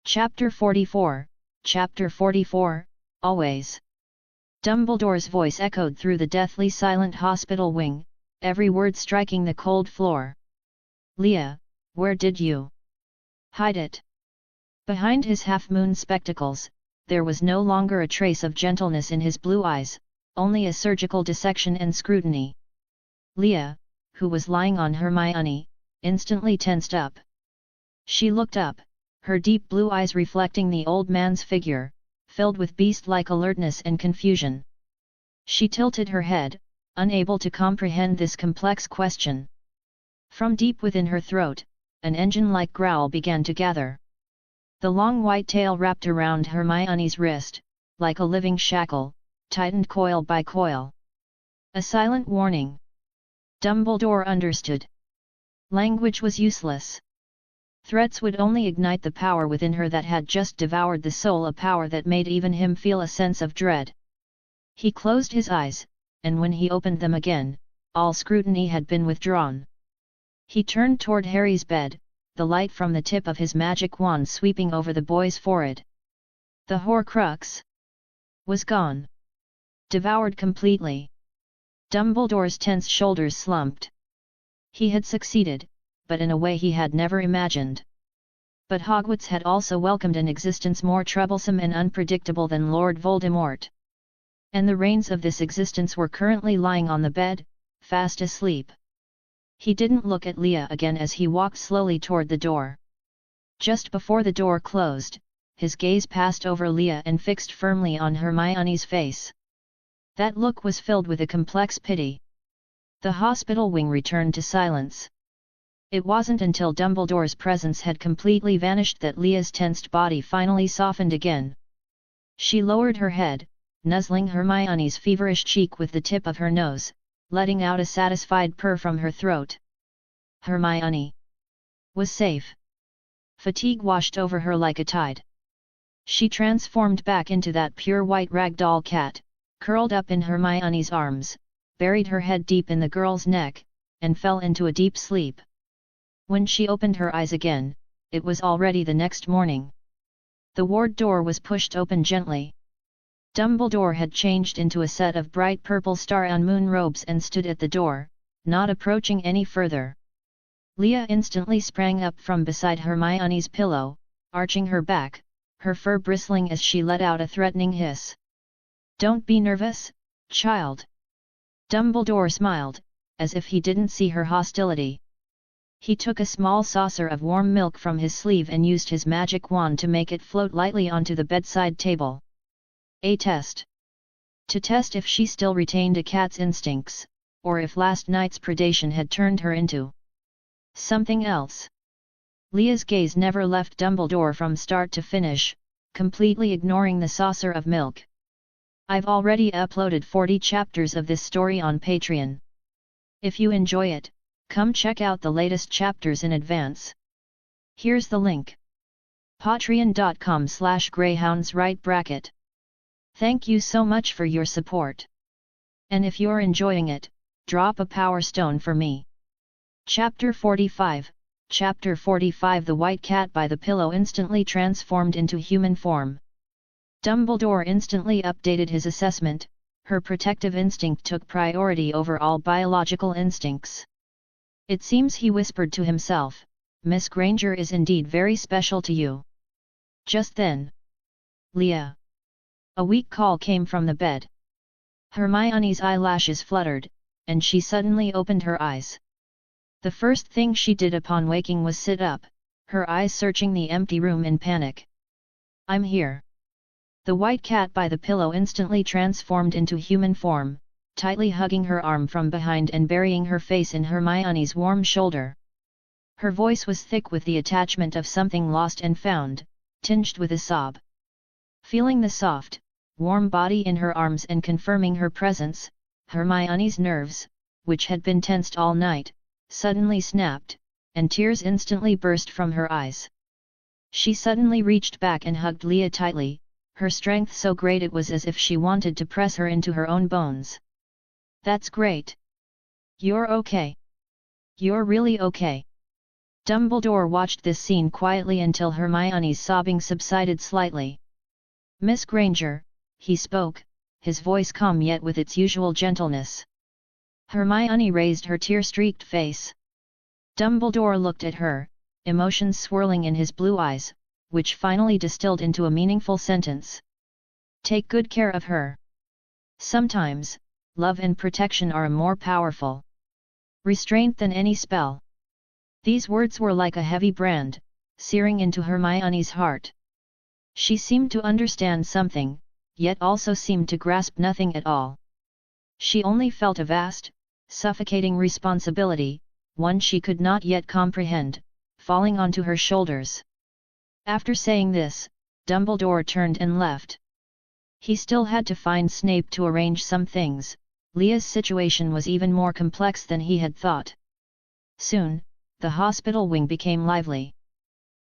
Chapter 44, Chapter 44, Always. Dumbledore's voice echoed through the deathly silent hospital wing, every word striking the cold floor. Leah, where did you hide it? Behind his half-moon spectacles, there was no longer a trace of gentleness in his blue eyes, only a surgical dissection and scrutiny. Leah, who was lying on Hermione, instantly tensed up. She looked up, her deep blue eyes reflecting the old man's figure, filled with beast-like alertness and confusion. She tilted her head, unable to comprehend this complex question. From deep within her throat, an engine-like growl began to gather. The long white tail wrapped around Hermione's wrist, like a living shackle, tightened coil by coil. A silent warning. Dumbledore understood. Language was useless. Threats would only ignite the power within her that had just devoured the soul, a power that made even him feel a sense of dread. He closed his eyes, and when he opened them again, all scrutiny had been withdrawn. He turned toward Harry's bed, the light from the tip of his magic wand sweeping over the boy's forehead. The Horcrux was gone. Devoured completely. Dumbledore's tense shoulders slumped. He had succeeded, but in a way he had never imagined. But Hogwarts had also welcomed an existence more troublesome and unpredictable than Lord Voldemort. And the reins of this existence were currently lying on the bed, fast asleep. He didn't look at Leah again as he walked slowly toward the door. Just before the door closed, his gaze passed over Leah and fixed firmly on Hermione's face. That look was filled with a complex pity. The hospital wing returned to silence. It wasn't until Dumbledore's presence had completely vanished that Leah's tensed body finally softened again. She lowered her head, nuzzling Hermione's feverish cheek with the tip of her nose, letting out a satisfied purr from her throat. Hermione was safe. Fatigue washed over her like a tide. She transformed back into that pure white ragdoll cat, curled up in Hermione's arms, buried her head deep in the girl's neck, and fell into a deep sleep. When she opened her eyes again, it was already the next morning. The ward door was pushed open gently. Dumbledore had changed into a set of bright purple star-and-moon robes and stood at the door, not approaching any further. Leah instantly sprang up from beside Hermione's pillow, arching her back, her fur bristling as she let out a threatening hiss. "Don't be nervous, child." Dumbledore smiled, as if he didn't see her hostility. He took a small saucer of warm milk from his sleeve and used his magic wand to make it float lightly onto the bedside table. A test. To test if she still retained a cat's instincts, or if last night's predation had turned her into something else. Leah's gaze never left Dumbledore from start to finish, completely ignoring the saucer of milk. "I've already uploaded 40 chapters of this story on Patreon. If you enjoy it, come check out the latest chapters in advance. Here's the link. patreon.com/greyhounds. Thank you so much for your support. And if you're enjoying it, drop a power stone for me." Chapter 45, Chapter 45. The white cat by the pillow instantly transformed into human form. Dumbledore instantly updated his assessment. Her protective instinct took priority over all biological instincts. "It seems," he whispered to himself, "Miss Granger is indeed very special to you." Just then, "Leah!" A weak call came from the bed. Hermione's eyelashes fluttered, and she suddenly opened her eyes. The first thing she did upon waking was sit up, her eyes searching the empty room in panic. "I'm here." The white cat by the pillow instantly transformed into human form, tightly hugging her arm from behind and burying her face in Hermione's warm shoulder. Her voice was thick with the attachment of something lost and found, tinged with a sob. Feeling the soft, warm body in her arms and confirming her presence, Hermione's nerves, which had been tensed all night, suddenly snapped, and tears instantly burst from her eyes. She suddenly reached back and hugged Leah tightly, her strength so great it was as if she wanted to press her into her own bones. "That's great. You're okay. You're really okay." Dumbledore watched this scene quietly until Hermione's sobbing subsided slightly. "Miss Granger," he spoke, his voice calm yet with its usual gentleness. Hermione raised her tear-streaked face. Dumbledore looked at her, emotions swirling in his blue eyes, which finally distilled into a meaningful sentence. "Take good care of her. Sometimes, love and protection are a more powerful restraint than any spell." These words were like a heavy brand, searing into Hermione's heart. She seemed to understand something, yet also seemed to grasp nothing at all. She only felt a vast, suffocating responsibility, one she could not yet comprehend, falling onto her shoulders. After saying this, Dumbledore turned and left. He still had to find Snape to arrange some things. Leah's situation was even more complex than he had thought. Soon, the hospital wing became lively.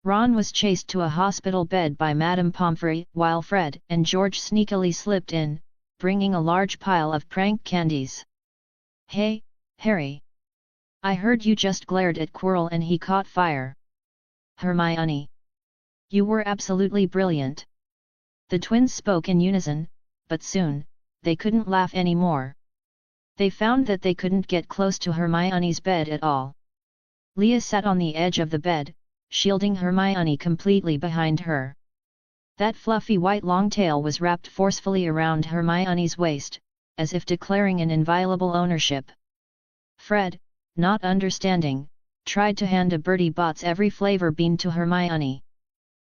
Ron was chased to a hospital bed by Madame Pomfrey, while Fred and George sneakily slipped in, bringing a large pile of prank candies. "Hey, Harry! I heard you just glared at Quirrell and he caught fire." "Hermione! You were absolutely brilliant." The twins spoke in unison, but soon, they couldn't laugh anymore. They found that they couldn't get close to Hermione's bed at all. Leah sat on the edge of the bed, shielding Hermione completely behind her. That fluffy white long tail was wrapped forcefully around Hermione's waist, as if declaring an inviolable ownership. Fred, not understanding, tried to hand a Bertie Bott's every flavor bean to Hermione.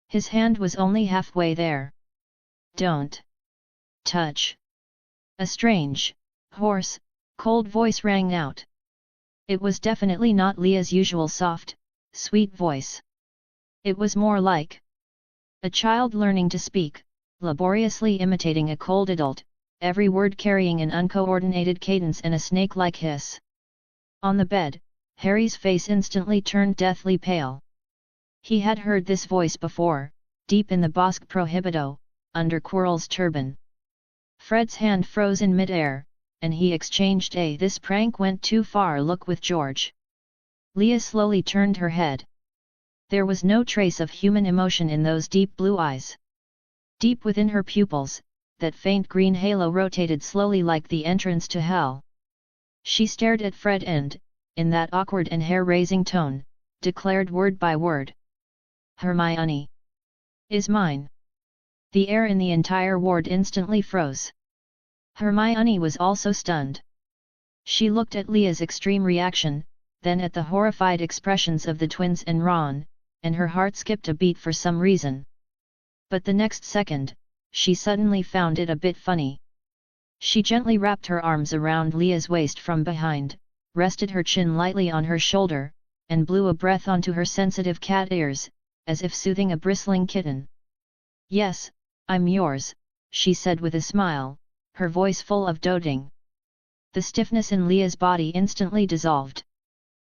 His hand was only halfway there. "Don't touch!" A strange, hoarse, cold voice rang out. It was definitely not Leah's usual soft, sweet voice. It was more like a child learning to speak, laboriously imitating a cold adult, every word carrying an uncoordinated cadence and a snake-like hiss. On the bed, Harry's face instantly turned deathly pale. He had heard this voice before, deep in the Bosque Prohibito, under Quirrell's turban. Fred's hand froze in mid-air, and he exchanged a "this prank went too far" look with George. Leah slowly turned her head. There was no trace of human emotion in those deep blue eyes. Deep within her pupils, that faint green halo rotated slowly like the entrance to hell. She stared at Fred and, in that awkward and hair-raising tone, declared word by word, "Hermione is mine." The air in the entire ward instantly froze. Hermione was also stunned. She looked at Leah's extreme reaction, then at the horrified expressions of the twins and Ron, and her heart skipped a beat for some reason. But the next second, she suddenly found it a bit funny. She gently wrapped her arms around Leah's waist from behind, rested her chin lightly on her shoulder, and blew a breath onto her sensitive cat ears, as if soothing a bristling kitten. "Yes, I'm yours," she said with a smile, her voice full of doting. The stiffness in Leah's body instantly dissolved.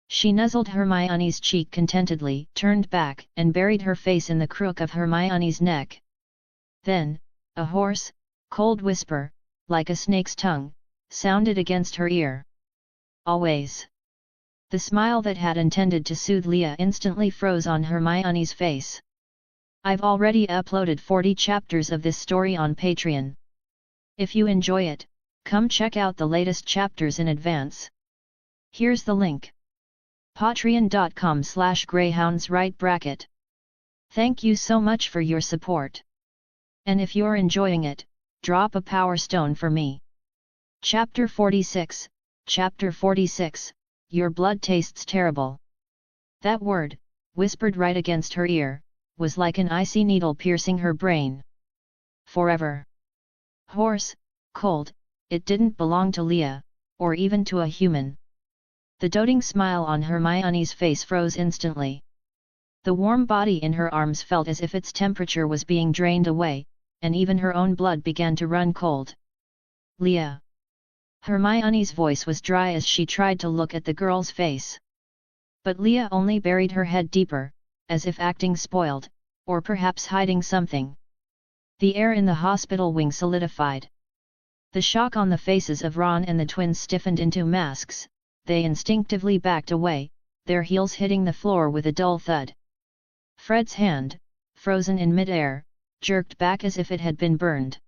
She nuzzled Hermione's cheek contentedly, turned back, and buried her face in the crook of Hermione's neck. Then, a hoarse, cold whisper, like a snake's tongue, sounded against her ear. "Always." The smile that had intended to soothe Leah instantly froze on Hermione's face. "I've already uploaded 40 chapters of this story on Patreon. If you enjoy it, come check out the latest chapters in advance. Here's the link. patreon.com/greyhounds. Thank you so much for your support. And if you're enjoying it, drop a power stone for me. Chapter 46, Chapter 46, Your blood tastes terrible. That word, whispered right against her ear, was like an icy needle piercing her brain. Forever. Hoarse, cold, it didn't belong to Leah, or even to a human. The doting smile on Hermione's face froze instantly. The warm body in her arms felt as if its temperature was being drained away, and even her own blood began to run cold. "Leah." Hermione's voice was dry as she tried to look at the girl's face. But Leah only buried her head deeper, as if acting spoiled, or perhaps hiding something. The air in the hospital wing solidified. The shock on the faces of Ron and the twins stiffened into masks. They instinctively backed away, their heels hitting the floor with a dull thud. Fred's hand, frozen in mid-air, jerked back as if it had been burned.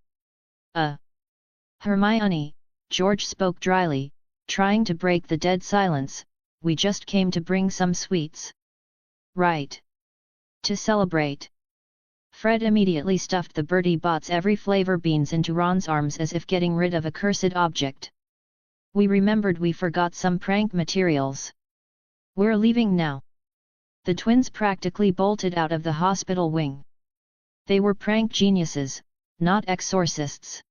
Hermione, George spoke dryly, trying to break the dead silence, we just came to bring some sweets. Right. To celebrate. Fred immediately stuffed the Bertie Bott's every flavor beans into Ron's arms as if getting rid of a cursed object. We remembered we forgot some prank materials. We're leaving now. The twins practically bolted out of the hospital wing. They were prank geniuses, not exorcists.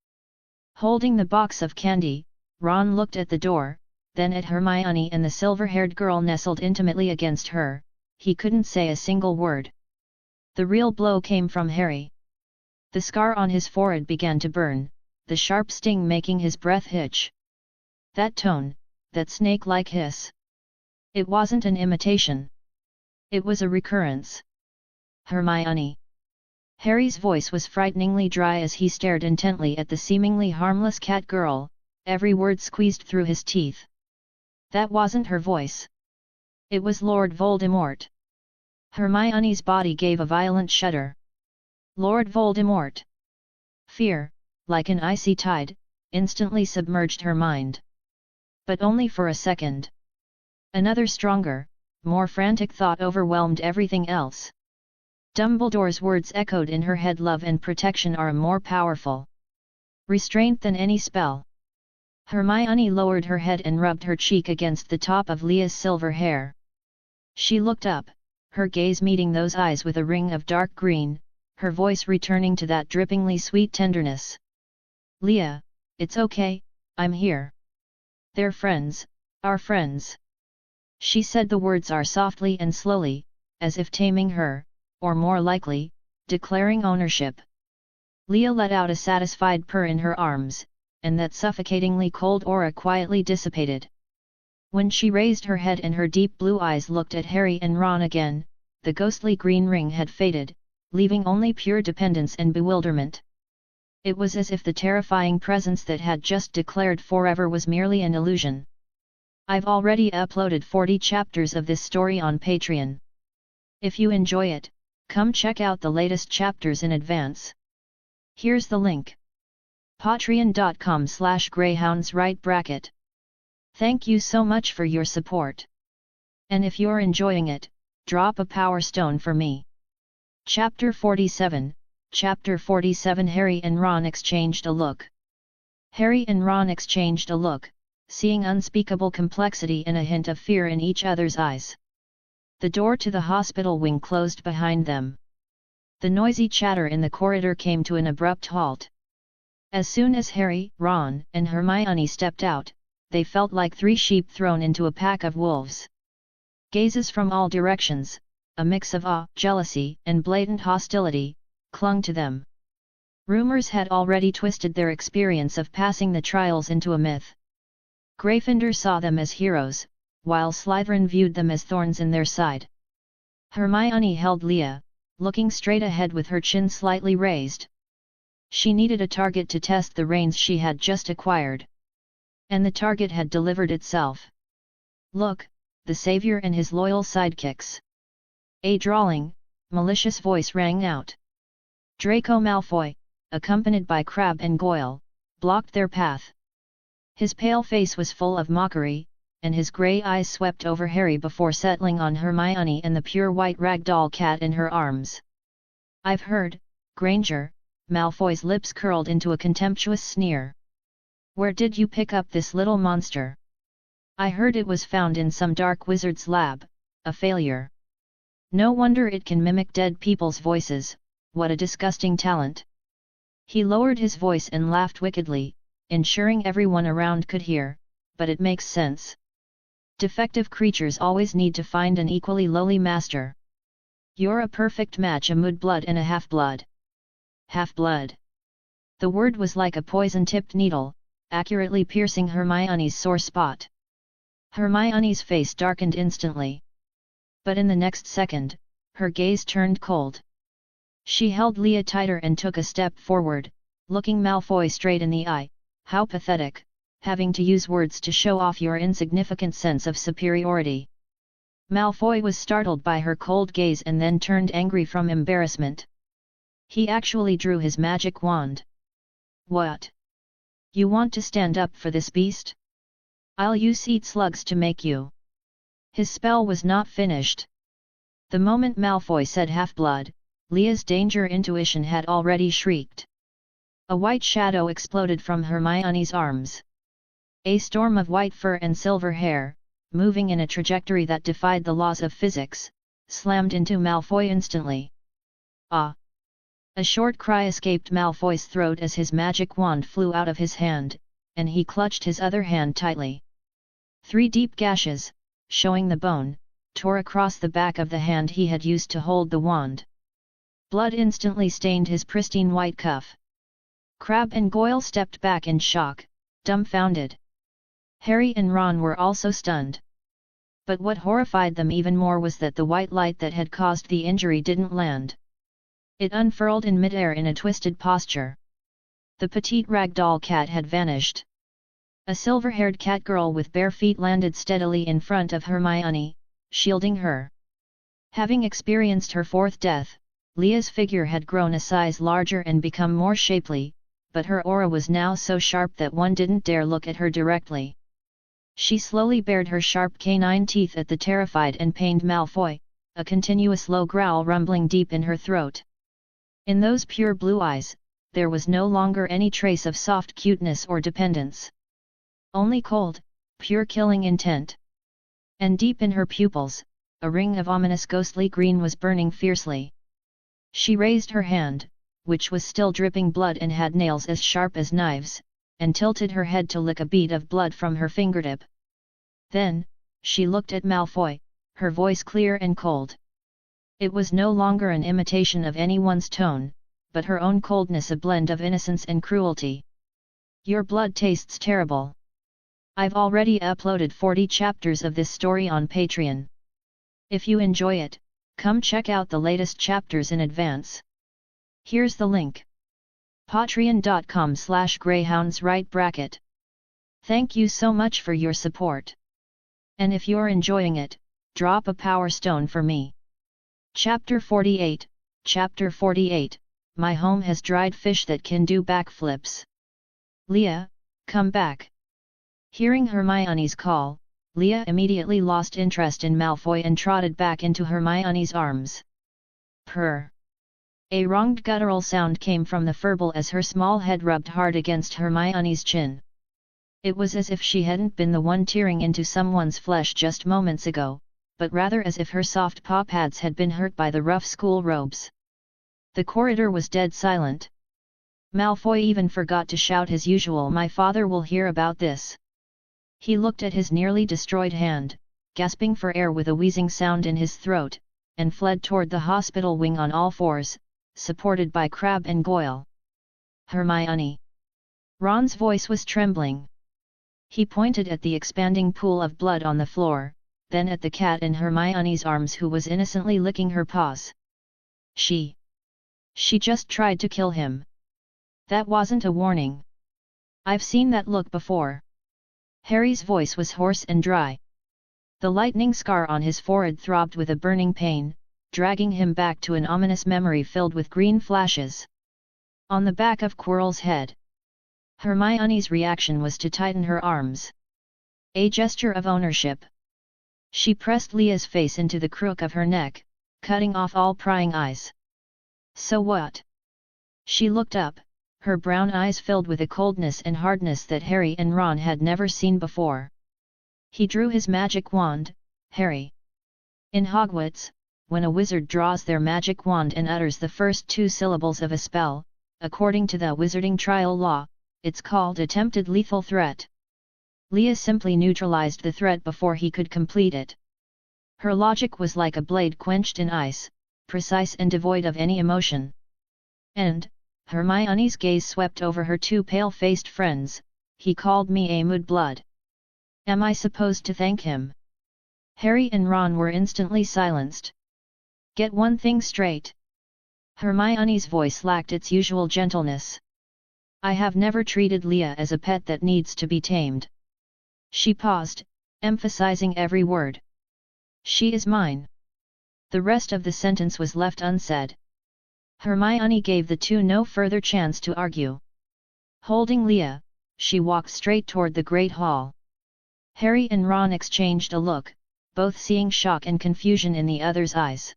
Holding the box of candy, Ron looked at the door, then at Hermione and the silver-haired girl nestled intimately against her. He couldn't say a single word. The real blow came from Harry. The scar on his forehead began to burn, the sharp sting making his breath hitch. That tone, that snake-like hiss. It wasn't an imitation. It was a recurrence. Hermione. Harry's voice was frighteningly dry as he stared intently at the seemingly harmless cat girl, every word squeezed through his teeth. That wasn't her voice. It was Lord Voldemort. Hermione's body gave a violent shudder. Lord Voldemort. Fear, like an icy tide, instantly submerged her mind. But only for a second. Another stronger, more frantic thought overwhelmed everything else. Dumbledore's words echoed in her head: love and protection are a more powerful restraint than any spell. Hermione lowered her head and rubbed her cheek against the top of Leah's silver hair. She looked up, her gaze meeting those eyes with a ring of dark green, her voice returning to that drippingly sweet tenderness. Leah, it's okay, I'm here. They're friends, our friends. She said the words are softly and slowly, as if taming her, or more likely, declaring ownership. Leah let out a satisfied purr in her arms, and that suffocatingly cold aura quietly dissipated. When she raised her head and her deep blue eyes looked at Harry and Ron again, the ghostly green ring had faded, leaving only pure dependence and bewilderment. It was as if the terrifying presence that had just declared forever was merely an illusion. I've already uploaded 40 chapters of this story on Patreon. If you enjoy it, come check out the latest chapters in advance. Here's the link. patreon.com/greyhounds. Thank you so much for your support. And if you're enjoying it, drop a power stone for me. Chapter 47, Chapter 47. Harry and Ron exchanged a look. Harry and Ron exchanged a look, seeing unspeakable complexity and a hint of fear in each other's eyes. The door to the hospital wing closed behind them. The noisy chatter in the corridor came to an abrupt halt. As soon as Harry, Ron, and Hermione stepped out, they felt like three sheep thrown into a pack of wolves. Gazes from all directions, a mix of awe, jealousy, and blatant hostility, clung to them. Rumors had already twisted their experience of passing the trials into a myth. Gryffindor saw them as heroes, while Slytherin viewed them as thorns in their side. Hermione held Leah, looking straight ahead with her chin slightly raised. She needed a target to test the reins she had just acquired. And the target had delivered itself. Look, the Savior and his loyal sidekicks. A drawling, malicious voice rang out. Draco Malfoy, accompanied by Crabbe and Goyle, blocked their path. His pale face was full of mockery, and his grey eyes swept over Harry before settling on Hermione and the pure white ragdoll cat in her arms. I've heard, Granger, Malfoy's lips curled into a contemptuous sneer. Where did you pick up this little monster? I heard it was found in some dark wizard's lab, a failure. No wonder it can mimic dead people's voices, what a disgusting talent. He lowered his voice and laughed wickedly, ensuring everyone around could hear, but it makes sense. Defective creatures always need to find an equally lowly master. You're a perfect match, a mudblood and a half-blood. Half-blood. The word was like a poison-tipped needle, accurately piercing Hermione's sore spot. Hermione's face darkened instantly. But in the next second, her gaze turned cold. She held Leah tighter and took a step forward, looking Malfoy straight in the eye. How pathetic, having to use words to show off your insignificant sense of superiority. Malfoy was startled by her cold gaze and then turned angry from embarrassment. He actually drew his magic wand. What? You want to stand up for this beast? I'll use eat slugs to make you. His spell was not finished. The moment Malfoy said half-blood, Leah's danger intuition had already shrieked. A white shadow exploded from Hermione's arms. A storm of white fur and silver hair, moving in a trajectory that defied the laws of physics, slammed into Malfoy instantly. Ah! A short cry escaped Malfoy's throat as his magic wand flew out of his hand, and he clutched his other hand tightly. 3 deep gashes, showing the bone, tore across the back of the hand he had used to hold the wand. Blood instantly stained his pristine white cuff. Crabbe and Goyle stepped back in shock, dumbfounded. Harry and Ron were also stunned. But what horrified them even more was that the white light that had caused the injury didn't land. It unfurled in midair in a twisted posture. The petite ragdoll cat had vanished. A silver-haired catgirl with bare feet landed steadily in front of Hermione, shielding her. Having experienced her 4th death, Leah's figure had grown a size larger and become more shapely, but her aura was now so sharp that one didn't dare look at her directly. She slowly bared her sharp canine teeth at the terrified and pained Malfoy, a continuous low growl rumbling deep in her throat. In those pure blue eyes, there was no longer any trace of soft cuteness or dependence. Only cold, pure killing intent. And deep in her pupils, a ring of ominous ghostly green was burning fiercely. She raised her hand, which was still dripping blood and had nails as sharp as knives, and tilted her head to lick a bead of blood from her fingertip. Then, she looked at Malfoy, her voice clear and cold. It was no longer an imitation of anyone's tone, but her own coldness, a blend of innocence and cruelty. Your blood tastes terrible. I've already uploaded 40 chapters of this story on Patreon. If you enjoy it, come check out the latest chapters in advance. Here's the link. patreon.com/greyhounds. Thank you so much for your support. And if you're enjoying it, drop a power stone for me. Chapter 48, Chapter 48, My home has dried fish that can do backflips. Leah, come back. Hearing Hermione's call, Leah immediately lost interest in Malfoy and trotted back into Hermione's arms. Purr. A wronged guttural sound came from the furball as her small head rubbed hard against Hermione's chin. It was as if she hadn't been the one tearing into someone's flesh just moments ago, but rather as if her soft paw pads had been hurt by the rough school robes. The corridor was dead silent. Malfoy even forgot to shout his usual "My father will hear about this." He looked at his nearly destroyed hand, gasping for air with a wheezing sound in his throat, and fled toward the hospital wing on all fours, supported by Crabbe and Goyle. Hermione. Ron's voice was trembling. He pointed at the expanding pool of blood on the floor, then at the cat in Hermione's arms who was innocently licking her paws. She just tried to kill him. That wasn't a warning. I've seen that look before. Harry's voice was hoarse and dry. The lightning scar on his forehead throbbed with a burning pain, dragging him back to an ominous memory filled with green flashes. On the back of Quirrell's head. Hermione's reaction was to tighten her arms. A gesture of ownership. She pressed Leah's face into the crook of her neck, cutting off all prying eyes. So what? She looked up, her brown eyes filled with a coldness and hardness that Harry and Ron had never seen before. He drew his magic wand, Harry. In Hogwarts, when a wizard draws their magic wand and utters the first 2 syllables of a spell, according to the wizarding trial law, it's called attempted lethal threat. Leah simply neutralized the threat before he could complete it. Her logic was like a blade quenched in ice, precise and devoid of any emotion. And, Hermione's gaze swept over her 2 pale-faced friends, he called me a mudblood. Am I supposed to thank him? Harry and Ron were instantly silenced. Get one thing straight. Hermione's voice lacked its usual gentleness. I have never treated Leah as a pet that needs to be tamed. She paused, emphasizing every word. She is mine." The rest of the sentence was left unsaid. Hermione gave the two no further chance to argue. Holding Leah, she walked straight toward the Great Hall. Harry and Ron exchanged a look, both seeing shock and confusion in the other's eyes.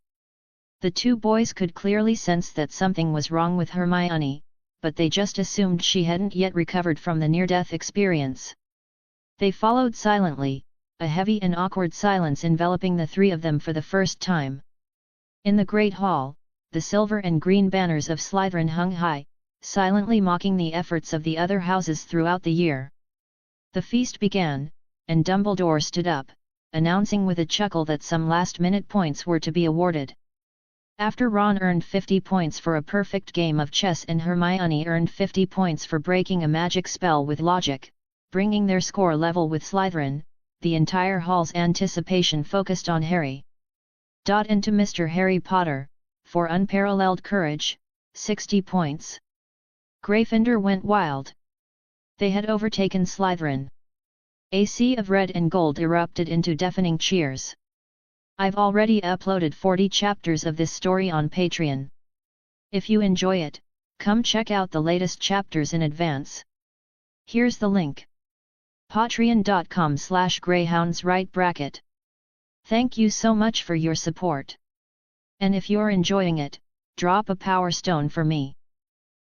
The two boys could clearly sense that something was wrong with Hermione, but they just assumed she hadn't yet recovered from the near-death experience. They followed silently, a heavy and awkward silence enveloping the three of them for the first time. In the Great Hall, the silver and green banners of Slytherin hung high, silently mocking the efforts of the other houses throughout the year. The feast began, and Dumbledore stood up, announcing with a chuckle that some last-minute points were to be awarded. After Ron earned 50 points for a perfect game of chess and Hermione earned 50 points for breaking a magic spell with logic, bringing their score level with Slytherin, the entire hall's anticipation focused on Harry. And to Mr. Harry Potter, for unparalleled courage, 60 points. Gryffindor went wild. They had overtaken Slytherin. A sea of red and gold erupted into deafening cheers. I've already uploaded 40 chapters of this story on Patreon. If you enjoy it, come check out the latest chapters in advance. Here's the link. patreon.com/greyhounds. Thank you so much for your support. And if you're enjoying it, drop a power stone for me.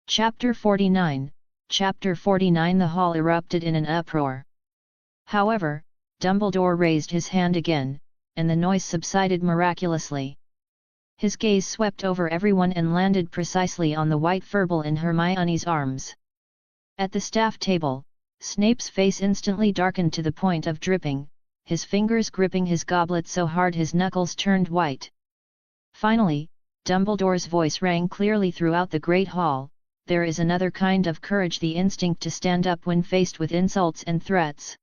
Chapter 49. Chapter 49. The hall erupted in an uproar. However, Dumbledore raised his hand again, and the noise subsided miraculously. His gaze swept over everyone and landed precisely on the white furball in Hermione's arms. At the staff table, Snape's face instantly darkened to the point of dripping, his fingers gripping his goblet so hard his knuckles turned white. Finally, Dumbledore's voice rang clearly throughout the Great Hall, "There is another kind of courage, the instinct to stand up when faced with insults and threats.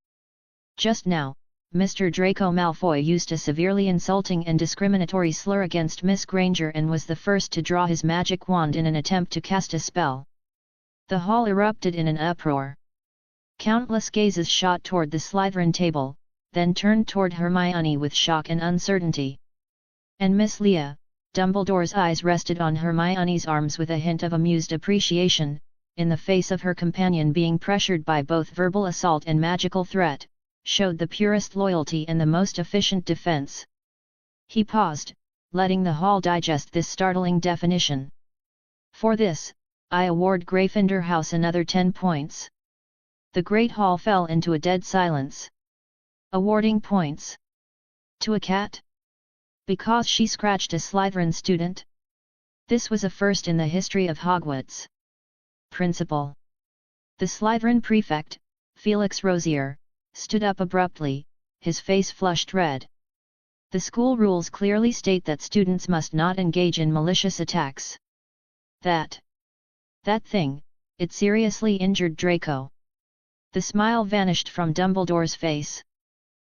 Just now, Mr. Draco Malfoy used a severely insulting and discriminatory slur against Miss Granger and was the first to draw his magic wand in an attempt to cast a spell." The hall erupted in an uproar. Countless gazes shot toward the Slytherin table, then turned toward Hermione with shock and uncertainty. And Miss Leah, Dumbledore's eyes rested on Hermione's arms with a hint of amused appreciation, in the face of her companion being pressured by both verbal assault and magical threat, showed the purest loyalty and the most efficient defense. He paused, letting the hall digest this startling definition. "For this, I award Gryffindor House another 10 points." The Great Hall fell into a dead silence. Awarding points to a cat? Because she scratched a Slytherin student? This was a first in the history of Hogwarts. Principal. The Slytherin prefect, Felix Rosier, stood up abruptly, his face flushed red. The school rules clearly state that students must not engage in malicious attacks. That thing, it seriously injured Draco. The smile vanished from Dumbledore's face.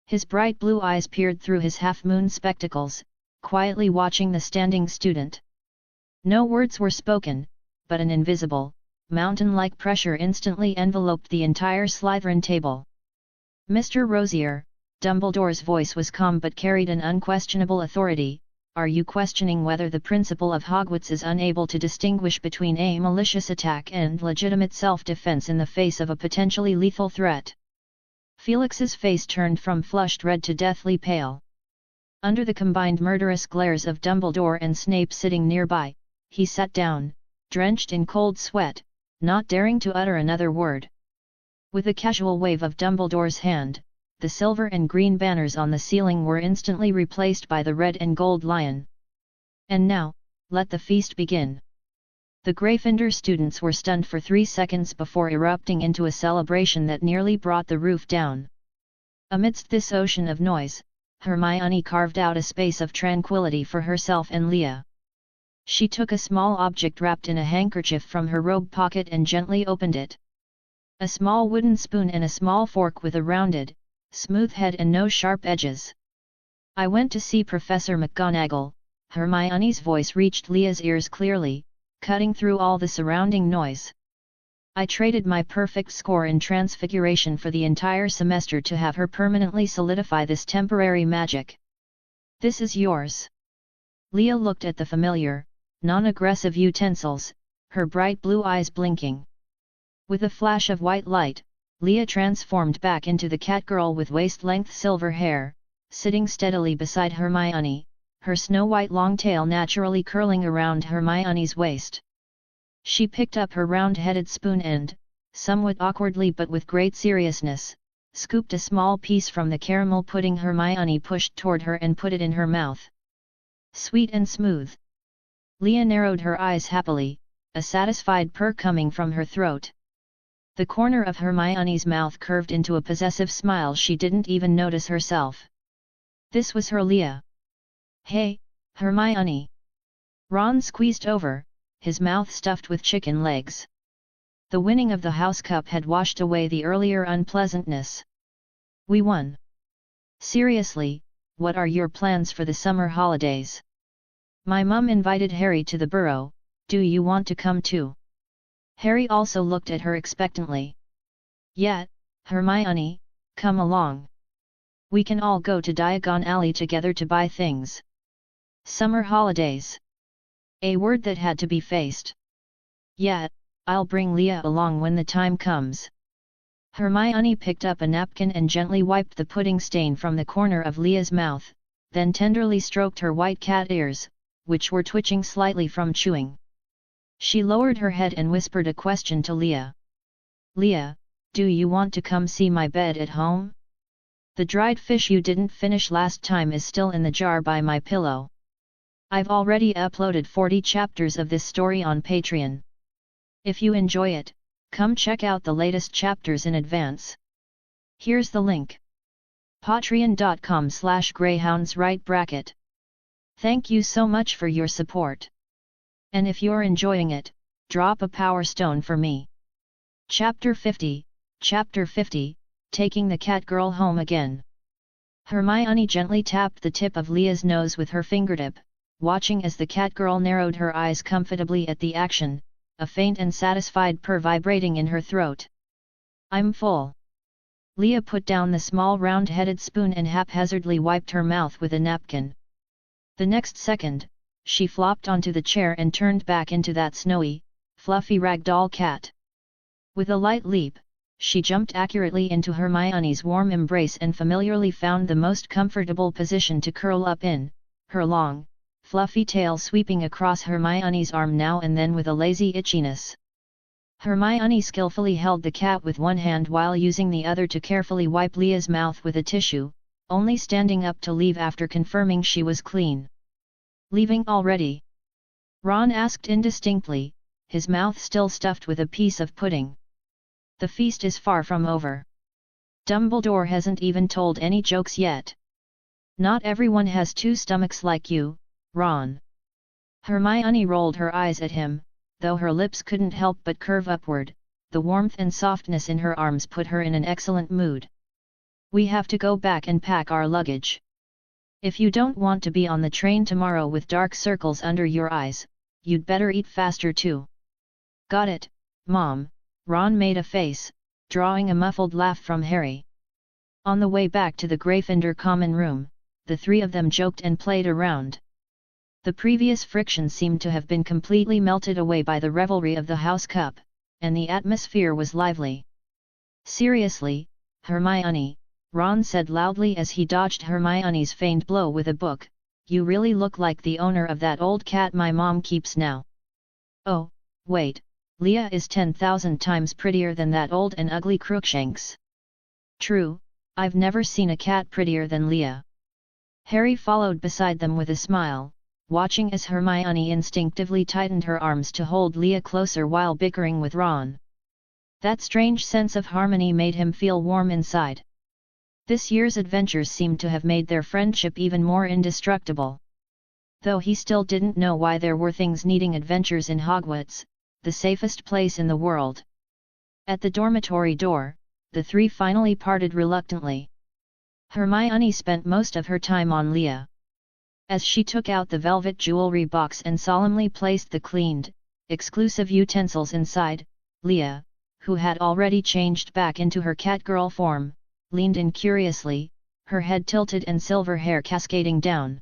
His bright blue eyes peered through his half-moon spectacles, quietly watching the standing student. No words were spoken, but an invisible, mountain-like pressure instantly enveloped the entire Slytherin table. "Mr. Rosier," Dumbledore's voice was calm but carried an unquestionable authority, "are you questioning whether the principal of Hogwarts is unable to distinguish between a malicious attack and legitimate self-defense in the face of a potentially lethal threat?" Felix's face turned from flushed red to deathly pale. Under the combined murderous glares of Dumbledore and Snape sitting nearby, he sat down, drenched in cold sweat, not daring to utter another word. With a casual wave of Dumbledore's hand, the silver and green banners on the ceiling were instantly replaced by the red and gold lion. "And now, let the feast begin." The Gryffindor students were stunned for 3 seconds before erupting into a celebration that nearly brought the roof down. Amidst this ocean of noise, Hermione carved out a space of tranquility for herself and Leah. She took a small object wrapped in a handkerchief from her robe pocket and gently opened it. A small wooden spoon and a small fork with a rounded, smooth head and no sharp edges. "I went to see Professor McGonagall," Hermione's voice reached Leah's ears clearly, cutting through all the surrounding noise. "I traded my perfect score in Transfiguration for the entire semester to have her permanently solidify this temporary magic. This is yours. Leah looked at the familiar, non-aggressive utensils, her bright blue eyes blinking. With a flash of white light, Leah transformed back into the catgirl with waist-length silver hair, sitting steadily beside Hermione, her snow-white long tail naturally curling around Hermione's waist. She picked up her round-headed spoon and, somewhat awkwardly but with great seriousness, scooped a small piece from the caramel pudding Hermione pushed toward her and put it in her mouth. Sweet and smooth. Leah narrowed her eyes happily, a satisfied purr coming from her throat. The corner of Hermione's mouth curved into a possessive smile she didn't even notice herself. This was her Leah. Hey, Hermione! Ron squeezed over, his mouth stuffed with chicken legs. The winning of the house cup had washed away the earlier unpleasantness. We won. Seriously, what are your plans for the summer holidays? My mum invited Harry to the burrow, do you want to come too? Harry also looked at her expectantly. Yeah, Hermione, come along. We can all go to Diagon Alley together to buy things. Summer holidays. A word that had to be faced. Yeah, I'll bring Leah along when the time comes. Hermione picked up a napkin and gently wiped the pudding stain from the corner of Leah's mouth, then tenderly stroked her white cat ears, which were twitching slightly from chewing. She lowered her head and whispered a question to Leah. Leah, do you want to come see my bed at home? The dried fish you didn't finish last time is still in the jar by my pillow. I've already uploaded 40 chapters of this story on Patreon. If you enjoy it, come check out the latest chapters in advance. Here's the link. patreon.com/greyhounds. Thank you so much for your support. And if you're enjoying it, drop a power stone for me. Chapter 50, Taking the Catgirl Home Again. Hermione gently tapped the tip of Leah's nose with her fingertip, watching as the catgirl narrowed her eyes comfortably at the action, a faint and satisfied purr vibrating in her throat. I'm full. Leah put down the small round-headed spoon and haphazardly wiped her mouth with a napkin. The next second, she flopped onto the chair and turned back into that snowy, fluffy ragdoll cat. With a light leap, she jumped accurately into Hermione's warm embrace and familiarly found the most comfortable position to curl up in, her long, fluffy tail sweeping across Hermione's arm now and then with a lazy itchiness. Hermione skillfully held the cat with one hand while using the other to carefully wipe Leah's mouth with a tissue, only standing up to leave after confirming she was clean. Leaving already? Ron asked indistinctly, his mouth still stuffed with a piece of pudding. The feast is far from over. Dumbledore hasn't even told any jokes yet. Not everyone has two stomachs like you, Ron. Hermione rolled her eyes at him, though her lips couldn't help but curve upward. The warmth and softness in her arms put her in an excellent mood. We have to go back and pack our luggage. If you don't want to be on the train tomorrow with dark circles under your eyes, you'd better eat faster too. Got it, Mom, Ron made a face, drawing a muffled laugh from Harry. On the way back to the Gryffindor common room, the three of them joked and played around. The previous friction seemed to have been completely melted away by the revelry of the house cup, and the atmosphere was lively. Seriously, Hermione, Ron said loudly as he dodged Hermione's feigned blow with a book, you really look like the owner of that old cat my mom keeps now. Oh, wait, Leah is 10,000 times prettier than that old and ugly Crookshanks. True, I've never seen a cat prettier than Leah. Harry followed beside them with a smile, watching as Hermione instinctively tightened her arms to hold Leah closer while bickering with Ron. That strange sense of harmony made him feel warm inside. This year's adventures seemed to have made their friendship even more indestructible. Though he still didn't know why there were things needing adventures in Hogwarts, the safest place in the world. At the dormitory door, the three finally parted reluctantly. Hermione spent most of her time on Leah. As she took out the velvet jewelry box and solemnly placed the cleaned, exclusive utensils inside, Leah, who had already changed back into her catgirl form, leaned in curiously, her head tilted and silver hair cascading down.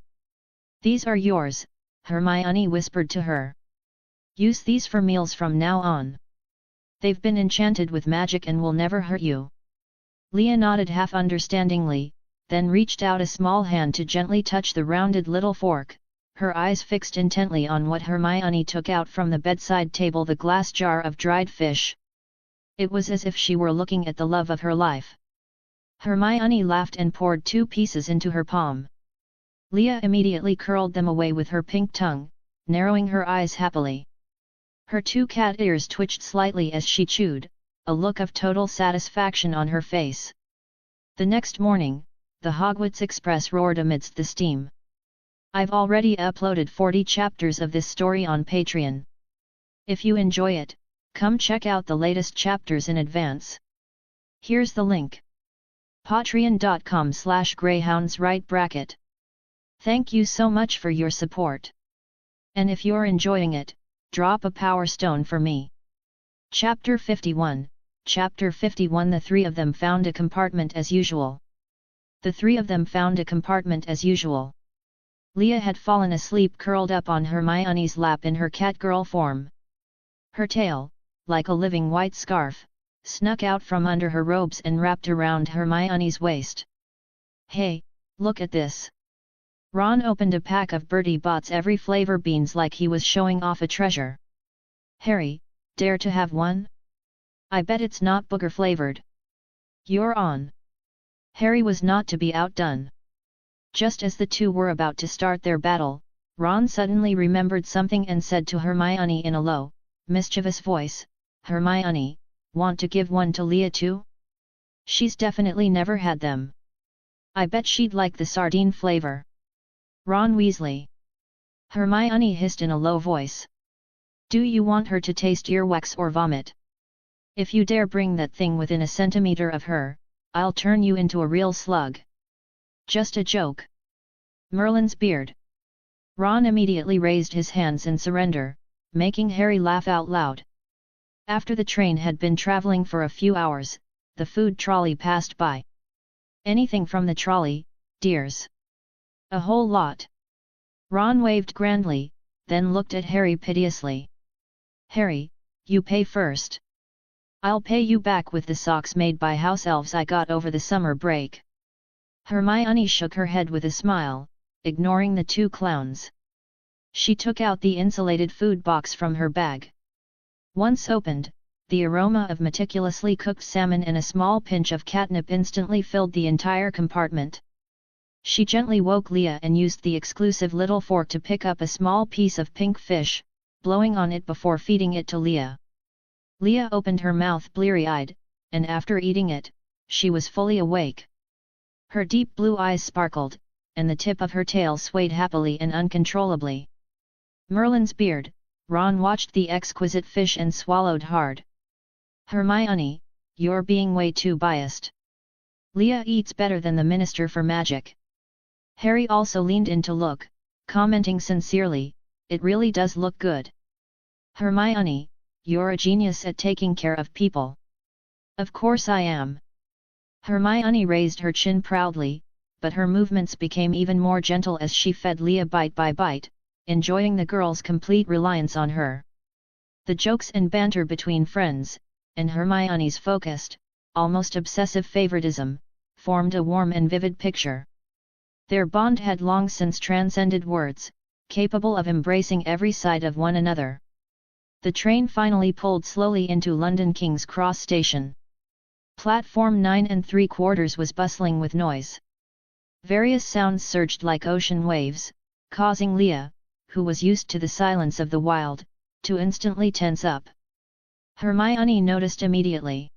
"These are yours," Hermione whispered to her. "Use these for meals from now on. They've been enchanted with magic and will never hurt you." Leah nodded half understandingly, then reached out a small hand to gently touch the rounded little fork, her eyes fixed intently on what Hermione took out from the bedside table, the glass jar of dried fish. It was as if she were looking at the love of her life. Hermione laughed and poured 2 pieces into her palm. Leah immediately curled them away with her pink tongue, narrowing her eyes happily. Her 2 cat ears twitched slightly as she chewed, a look of total satisfaction on her face. The next morning, the Hogwarts Express roared amidst the steam. I've already uploaded 40 chapters of this story on Patreon. If you enjoy it, come check out the latest chapters in advance. Here's the link. patreon.com/greyhounds. Thank you so much for your support. And if you're enjoying it, drop a power stone for me. Chapter 51. Chapter 51. The 3 of them found a compartment as usual. The 3 of them found a compartment as usual. Leah had fallen asleep curled up on Hermione's lap in her catgirl form. Her tail, like a living white scarf, snuck out from under her robes and wrapped around Hermione's waist. "Hey, look at this!" Ron opened a pack of Bertie Bott's every flavor beans like he was showing off a treasure. "Harry, dare to have one? I bet it's not booger flavored." "You're on." Harry was not to be outdone. Just as the 2 were about to start their battle, Ron suddenly remembered something and said to Hermione in a low, mischievous voice, "Hermione, want to give one to Leah too? She's definitely never had them. I bet she'd like the sardine flavor." "Ron Weasley!" Hermione hissed in a low voice. "Do you want her to taste earwax or vomit? If you dare bring that thing within a centimeter of her, I'll turn you into a real slug." "Just a joke." "Merlin's beard." Ron immediately raised his hands in surrender, making Harry laugh out loud. After the train had been traveling for a few hours, the food trolley passed by. "Anything from the trolley, dears?" "A whole lot." Ron waved grandly, then looked at Harry piteously. "Harry, you pay first." "I'll pay you back with the socks made by house elves I got over the summer break." Hermione shook her head with a smile, ignoring the 2 clowns. She took out the insulated food box from her bag. Once opened, the aroma of meticulously cooked salmon and a small pinch of catnip instantly filled the entire compartment. She gently woke Leah and used the exclusive little fork to pick up a small piece of pink fish, blowing on it before feeding it to Leah. Leah opened her mouth bleary-eyed, and after eating it, she was fully awake. Her deep blue eyes sparkled, and the tip of her tail swayed happily and uncontrollably. "Merlin's beard," Ron watched the exquisite fish and swallowed hard. "Hermione, you're being way too biased. Leah eats better than the Minister for Magic." Harry also leaned in to look, commenting sincerely, "It really does look good." "Hermione, you're a genius at taking care of people." "Of course I am." Hermione raised her chin proudly, but her movements became even more gentle as she fed Leah bite by bite, enjoying the girl's complete reliance on her. The jokes and banter between friends, and Hermione's focused, almost obsessive favoritism, formed a warm and vivid picture. Their bond had long since transcended words, capable of embracing every side of one another. The train finally pulled slowly into London King's Cross Station. Platform 9 3/4 was bustling with noise. Various sounds surged like ocean waves, causing Leah, who was used to the silence of the wild, to instantly tense up. Hermione noticed immediately.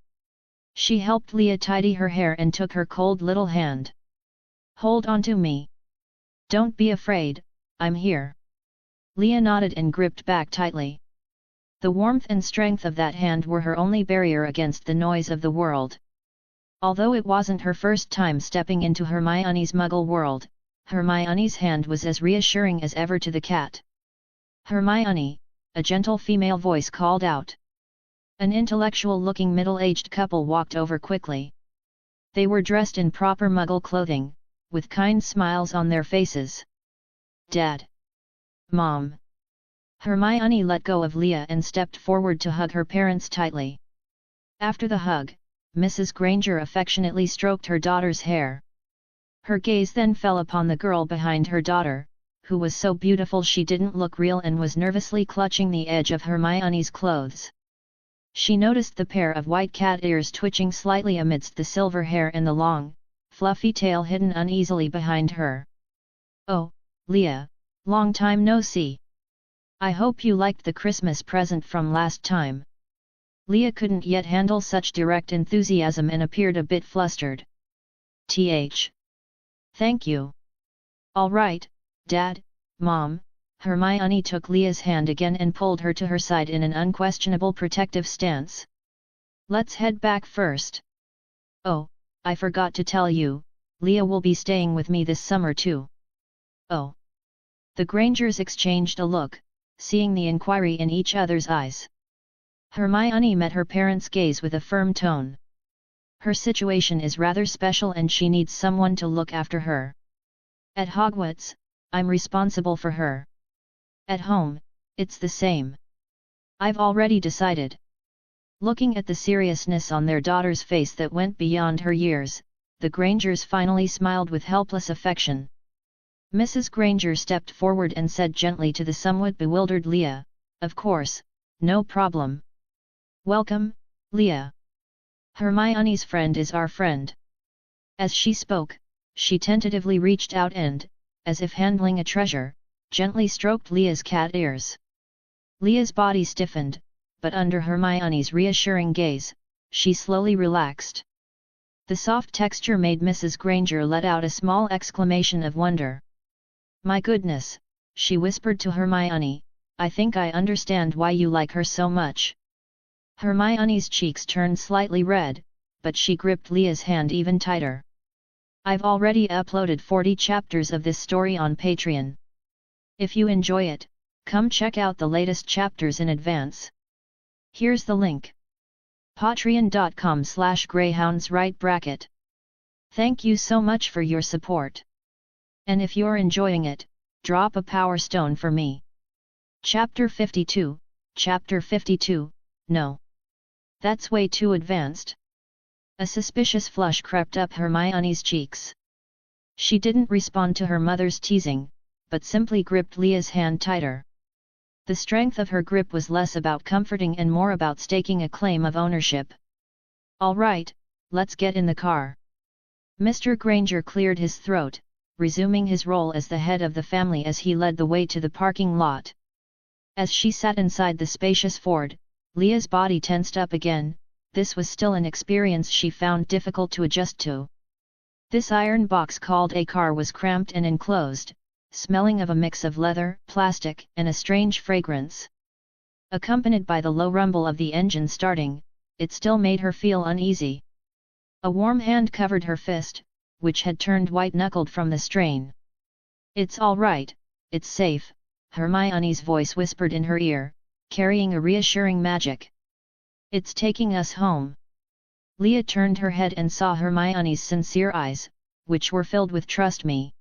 She helped Leah tidy her hair and took her cold little hand. "Hold on to me. Don't be afraid, I'm here." Leah nodded and gripped back tightly. The warmth and strength of that hand were her only barrier against the noise of the world. Although it wasn't her first time stepping into Hermione's muggle world, Hermione's hand was as reassuring as ever to the cat. "Hermione," a gentle female voice called out. An intellectual-looking middle-aged couple walked over quickly. They were dressed in proper muggle clothing, with kind smiles on their faces. Dad. Mom. Hermione let go of Leah and stepped forward to hug her parents tightly. After the hug, Mrs. Granger affectionately stroked her daughter's hair. Her gaze then fell upon the girl behind her daughter, who was so beautiful she didn't look real and was nervously clutching the edge of Hermione's clothes. She noticed the pair of white cat ears twitching slightly amidst the silver hair and the long, fluffy tail hidden uneasily behind her. "Oh, Leah, long time no see. I hope you liked the Christmas present from last time." Leah couldn't yet handle such direct enthusiasm and appeared a bit flustered. Thank you. All right, Dad, Mom." Hermione took Leah's hand again and pulled her to her side in an unquestionable protective stance. "Let's head back first. Oh, I forgot to tell you, Leah will be staying with me this summer too." "Oh." The Grangers exchanged a look, seeing the inquiry in each other's eyes. Hermione met her parents' gaze with a firm tone. Her situation is rather special and she needs someone to look after her. At Hogwarts, I'm responsible for her. At home, it's the same. I've already decided. Looking at the seriousness on their daughter's face that went beyond her years, the Grangers finally smiled with helpless affection. Mrs. Granger stepped forward and said gently to the somewhat bewildered Leah, "Of course, no problem. Welcome, Leah. Hermione's friend is our friend." As she spoke, she tentatively reached out and, as if handling a treasure, gently stroked Leah's cat ears. Leah's body stiffened, but under Hermione's reassuring gaze, she slowly relaxed. The soft texture made Mrs. Granger let out a small exclamation of wonder. "My goodness," she whispered to Hermione, "I think I understand why you like her so much." Hermione's cheeks turned slightly red, but she gripped Leah's hand even tighter. "I've already uploaded 40 chapters of this story on Patreon. If you enjoy it, come check out the latest chapters in advance. Here's the link. patreon.com/greyhounds. Thank you so much for your support. And if you're enjoying it, drop a power stone for me." Chapter 52, Chapter 52, No. That's way too advanced. A suspicious flush crept up Hermione's cheeks. She didn't respond to her mother's teasing, but simply gripped Leah's hand tighter. The strength of her grip was less about comforting and more about staking a claim of ownership. "All right, let's get in the car." Mr. Granger cleared his throat, resuming his role as the head of the family as he led the way to the parking lot. As she sat inside the spacious Ford, Leah's body tensed up again. This was still an experience she found difficult to adjust to. This iron box called a car was cramped and enclosed, smelling of a mix of leather, plastic, and a strange fragrance. Accompanied by the low rumble of the engine starting, it still made her feel uneasy. A warm hand covered her fist, which had turned white-knuckled from the strain. "It's all right, it's safe," Hermione's voice whispered in her ear, carrying a reassuring magic. "It's taking us home." Leah turned her head and saw Hermione's sincere eyes, which were filled with "trust me."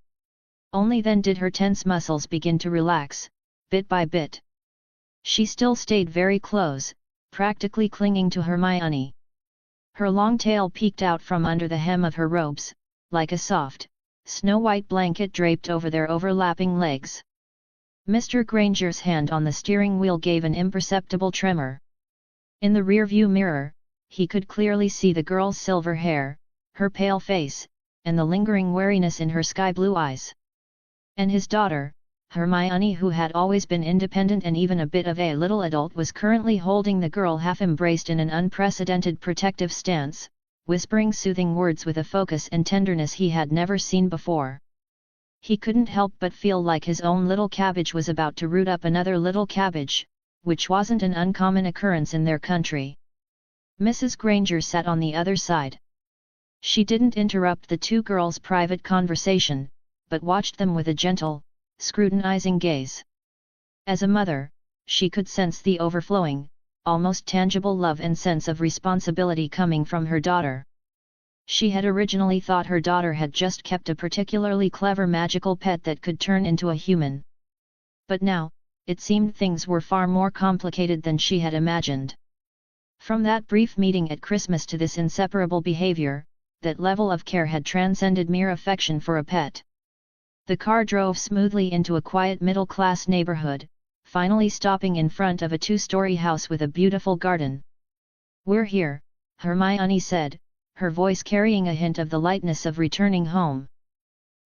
Only then did her tense muscles begin to relax, bit by bit. She still stayed very close, practically clinging to Hermione. Her long tail peeked out from under the hem of her robes, like a soft, snow-white blanket draped over their overlapping legs. Mr. Granger's hand on the steering wheel gave an imperceptible tremor. In the rearview mirror, he could clearly see the girl's silver hair, her pale face, and the lingering wariness in her sky-blue eyes. And his daughter, Hermione, who had always been independent and even a bit of a little adult, was currently holding the girl half-embraced in an unprecedented protective stance, whispering soothing words with a focus and tenderness he had never seen before. He couldn't help but feel like his own little cabbage was about to root up another little cabbage, which wasn't an uncommon occurrence in their country. Mrs. Granger sat on the other side. She didn't interrupt the two girls' private conversation, but watched them with a gentle, scrutinizing gaze. As a mother, she could sense the overflowing, almost tangible love and sense of responsibility coming from her daughter. She had originally thought her daughter had just kept a particularly clever magical pet that could turn into a human. But now, it seemed things were far more complicated than she had imagined. From that brief meeting at Christmas to this inseparable behavior, that level of care had transcended mere affection for a pet. The car drove smoothly into a quiet middle-class neighborhood, finally stopping in front of a two-story house with a beautiful garden. "We're here," Hermione said, her voice carrying a hint of the lightness of returning home.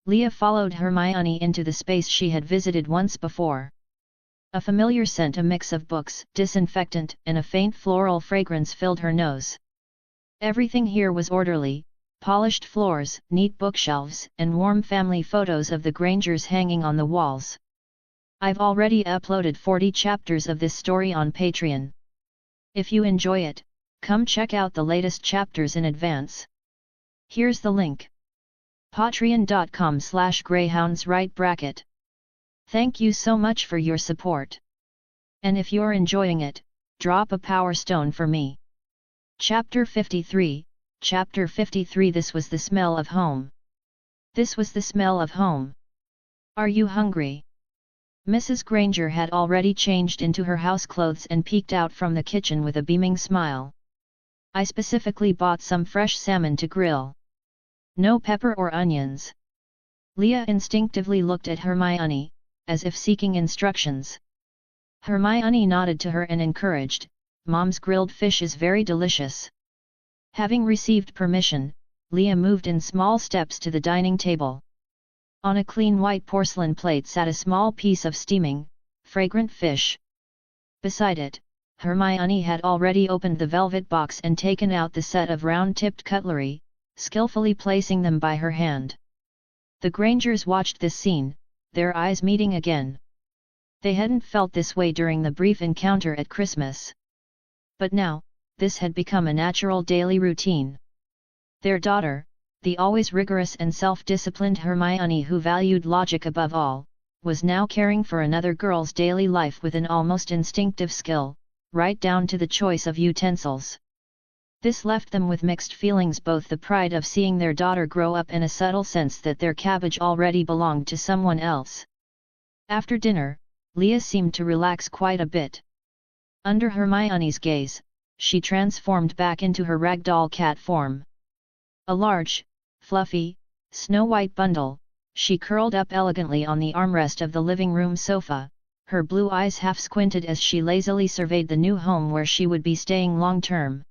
Leah followed Hermione into the space she had visited once before. A familiar scent, a mix of books, disinfectant, and a faint floral fragrance filled her nose. Everything here was orderly, polished floors, neat bookshelves, and warm family photos of the Grangers hanging on the walls. "I've already uploaded 40 chapters of this story on Patreon. If you enjoy it, come check out the latest chapters in advance. Here's the link. patreon.com/greyhounds. Thank you so much for your support. And if you're enjoying it, drop a power stone for me." Chapter 53, Chapter 53. This was the smell of home. This was the smell of home. "Are you hungry?" Mrs. Granger had already changed into her house clothes and peeked out from the kitchen with a beaming smile. "I specifically bought some fresh salmon to grill. No pepper or onions." Leah instinctively looked at Hermione, as if seeking instructions. Hermione nodded to her and encouraged, "Mom's grilled fish is very delicious." Having received permission, Leah moved in small steps to the dining table. On a clean white porcelain plate sat a small piece of steaming, fragrant fish. Beside it, Hermione had already opened the velvet box and taken out the set of round-tipped cutlery, skillfully placing them by her hand. The Grangers watched this scene, their eyes meeting again. They hadn't felt this way during the brief encounter at Christmas. But now, this had become a natural daily routine. Their daughter, the always rigorous and self-disciplined Hermione who valued logic above all, was now caring for another girl's daily life with an almost instinctive skill, right down to the choice of utensils. This left them with mixed feelings, both the pride of seeing their daughter grow up and a subtle sense that their cabbage already belonged to someone else. After dinner, Leah seemed to relax quite a bit. Under Hermione's gaze, she transformed back into her ragdoll cat form. A large, fluffy, snow-white bundle, she curled up elegantly on the armrest of the living room sofa, her blue eyes half squinted as she lazily surveyed the new home where she would be staying long-term.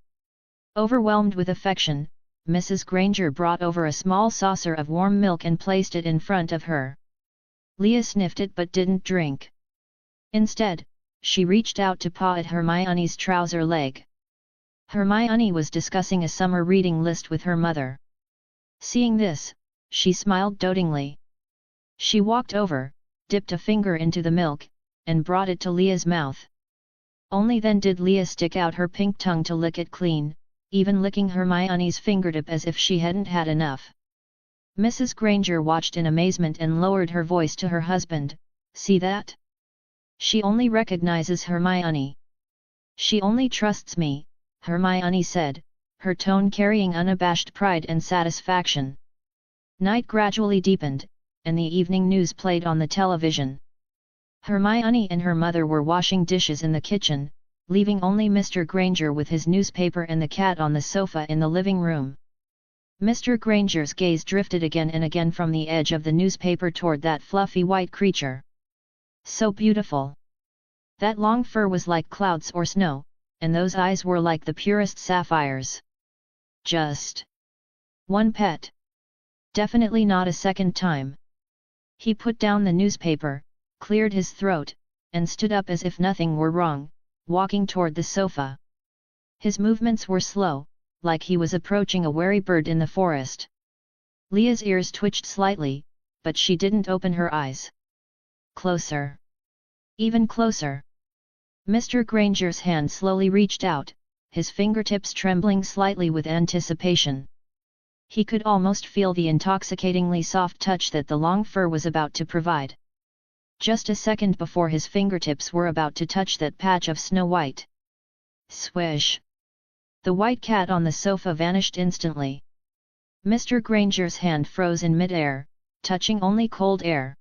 Overwhelmed with affection, Mrs. Granger brought over a small saucer of warm milk and placed it in front of her. Leah sniffed it but didn't drink. Instead, she reached out to paw at Hermione's trouser leg. Hermione was discussing a summer reading list with her mother. Seeing this, she smiled dotingly. She walked over, dipped a finger into the milk, and brought it to Leah's mouth. Only then did Leah stick out her pink tongue to lick it clean, even licking Hermione's fingertip as if she hadn't had enough. Mrs. Granger watched in amazement and lowered her voice to her husband, "See that? She only recognizes Hermione. She only trusts me," Hermione said, her tone carrying unabashed pride and satisfaction. Night gradually deepened, and the evening news played on the television. Hermione and her mother were washing dishes in the kitchen, leaving only Mr. Granger with his newspaper and the cat on the sofa in the living room. Mr. Granger's gaze drifted again and again from the edge of the newspaper toward that fluffy white creature. So beautiful. That long fur was like clouds or snow, and those eyes were like the purest sapphires. Just one pet. Definitely not a second time. He put down the newspaper, cleared his throat, and stood up as if nothing were wrong, walking toward the sofa. His movements were slow, like he was approaching a wary bird in the forest. Leah's ears twitched slightly, but she didn't open her eyes. Closer. Even closer. Mr. Granger's hand slowly reached out, his fingertips trembling slightly with anticipation. He could almost feel the intoxicatingly soft touch that the long fur was about to provide. Just a second before his fingertips were about to touch that patch of snow white. Swish! The white cat on the sofa vanished instantly. Mr. Granger's hand froze in mid-air, touching only cold air.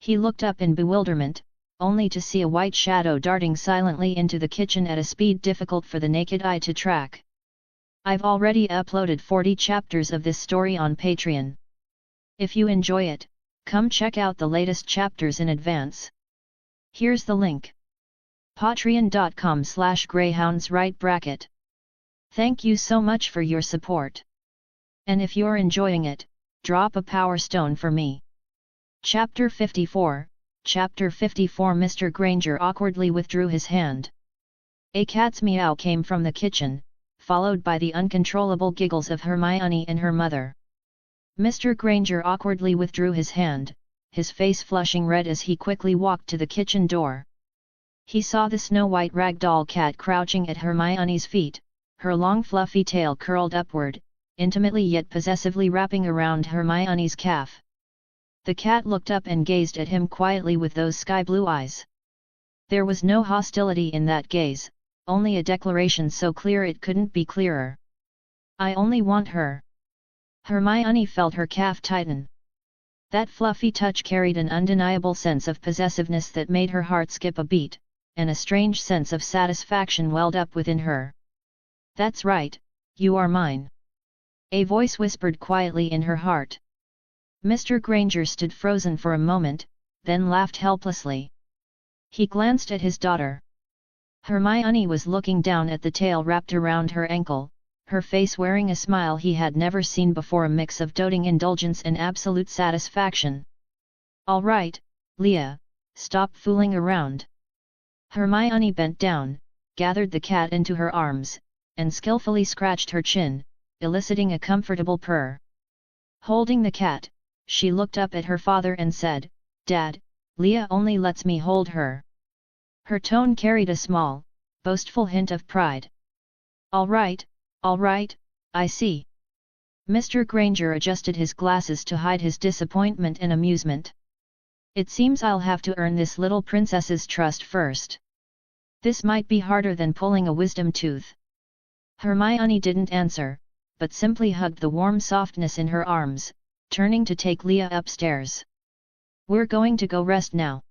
He looked up in bewilderment, only to see a white shadow darting silently into the kitchen at a speed difficult for the naked eye to track. I've already uploaded 40 chapters of this story on Patreon. If you enjoy it, come check out the latest chapters in advance. Here's the link. patreon.com/greyhounds. Thank you so much for your support. And if you're enjoying it, drop a power stone for me. Chapter 54. Chapter 54. Mr. Granger awkwardly withdrew his hand. A cat's meow came from the kitchen, followed by the uncontrollable giggles of Hermione and her mother. Mr. Granger awkwardly withdrew his hand, his face flushing red as he quickly walked to the kitchen door. He saw the snow-white ragdoll cat crouching at Hermione's feet, her long fluffy tail curled upward, intimately yet possessively wrapping around Hermione's calf. The cat looked up and gazed at him quietly with those sky-blue eyes. There was no hostility in that gaze, only a declaration so clear it couldn't be clearer. I only want her. Hermione felt her calf tighten. That fluffy touch carried an undeniable sense of possessiveness that made her heart skip a beat, and a strange sense of satisfaction welled up within her. That's right, you are mine. A voice whispered quietly in her heart. Mr. Granger stood frozen for a moment, then laughed helplessly. He glanced at his daughter. Hermione was looking down at the tail wrapped around her ankle, her face wearing a smile he had never seen before, a mix of doting indulgence and absolute satisfaction. All right, Leah, stop fooling around. Hermione bent down, gathered the cat into her arms, and skillfully scratched her chin, eliciting a comfortable purr. Holding the cat, she looked up at her father and said, Dad, Leah only lets me hold her. Her tone carried a small, boastful hint of pride. All right, I see. Mr. Granger adjusted his glasses to hide his disappointment and amusement. It seems I'll have to earn this little princess's trust first. This might be harder than pulling a wisdom tooth. Hermione didn't answer, but simply hugged the warm softness in her arms, turning to take Leah upstairs. We're going to go rest now.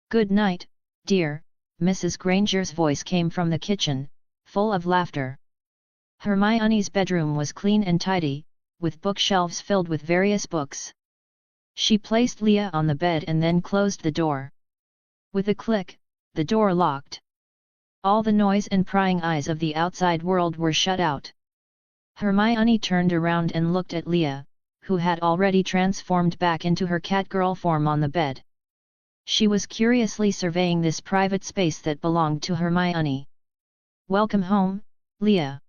Good night, dear. Mrs. Granger's voice came from the kitchen, full of laughter. Hermione's bedroom was clean and tidy, with bookshelves filled with various books. She placed Leah on the bed and then closed the door. With a click, the door locked. All the noise and prying eyes of the outside world were shut out. Hermione turned around and looked at Leah, who had already transformed back into her catgirl form on the bed. She was curiously surveying this private space that belonged to Hermione. Welcome home, Leah.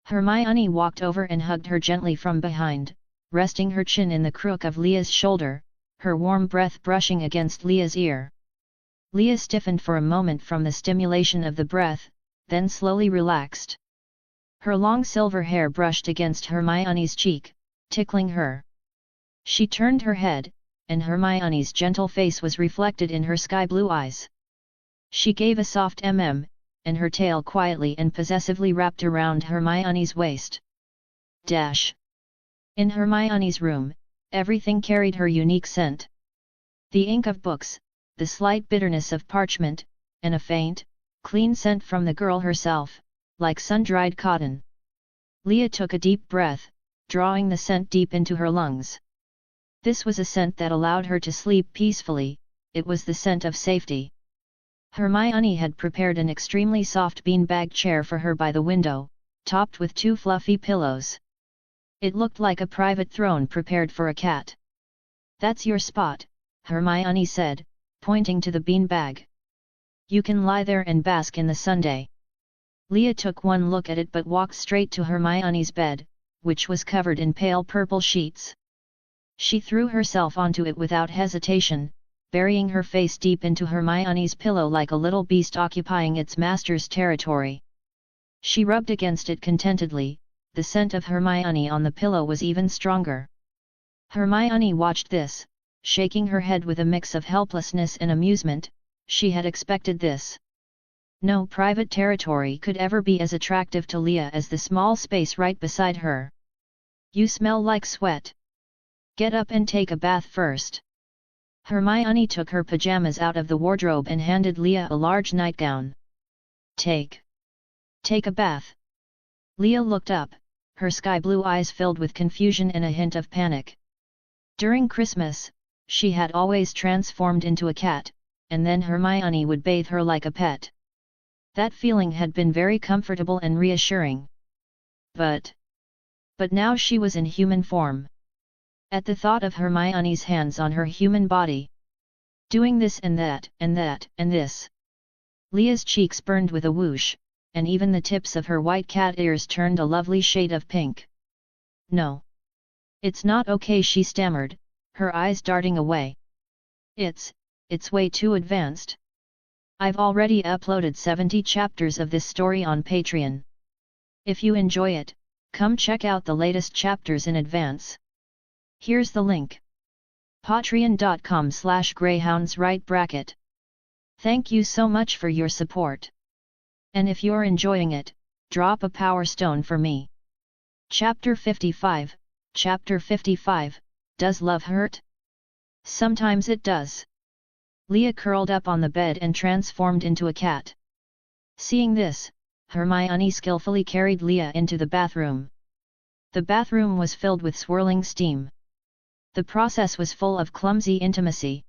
Hermione walked over and hugged her gently from behind, resting her chin in the crook of Leah's shoulder, her warm breath brushing against Leah's ear. Leah stiffened for a moment from the stimulation of the breath, then slowly relaxed. Her long silver hair brushed against Hermione's cheek, tickling her. She turned her head, and Hermione's gentle face was reflected in her sky-blue eyes. She gave a soft mm, and her tail quietly and possessively wrapped around Hermione's waist. Dash. In Hermione's room, everything carried her unique scent. The ink of books, the slight bitterness of parchment, and a faint, clean scent from the girl herself, like sun-dried cotton. Leah took a deep breath, drawing the scent deep into her lungs. This was a scent that allowed her to sleep peacefully, it was the scent of safety. Hermione had prepared an extremely soft beanbag chair for her by the window, topped with 2 fluffy pillows. It looked like a private throne prepared for a cat. That's your spot, Hermione said, pointing to the beanbag. You can lie there and bask in the sunday. Leah took one look at it but walked straight to Hermione's bed, which was covered in pale purple sheets. She threw herself onto it without hesitation, burying her face deep into Hermione's pillow like a little beast occupying its master's territory. She rubbed against it contentedly, the scent of Hermione on the pillow was even stronger. Hermione watched this, shaking her head with a mix of helplessness and amusement. She had expected this. No private territory could ever be as attractive to Leah as the small space right beside her. You smell like sweat. Get up and take a bath first. Hermione took her pajamas out of the wardrobe and handed Leah a large nightgown. Take a bath. Leah looked up, her sky-blue eyes filled with confusion and a hint of panic. During Christmas, she had always transformed into a cat, and then Hermione would bathe her like a pet. That feeling had been very comfortable and reassuring. But now she was in human form. At the thought of Hermione's hands on her human body, doing this and that, and that, and this, Leah's cheeks burned with a whoosh, and even the tips of her white cat ears turned a lovely shade of pink. No. It's not okay, she stammered, her eyes darting away. It's way too advanced. I've already uploaded 70 chapters of this story on Patreon. If you enjoy it, come check out the latest chapters in advance. Here's the link. patreon.com/greyhounds. Thank you so much for your support. And if you're enjoying it, drop a power stone for me. Chapter 55, Does Love Hurt? Sometimes it does. Leah curled up on the bed and transformed into a cat. Seeing this, Hermione skillfully carried Leah into the bathroom. The bathroom was filled with swirling steam. The process was full of clumsy intimacy.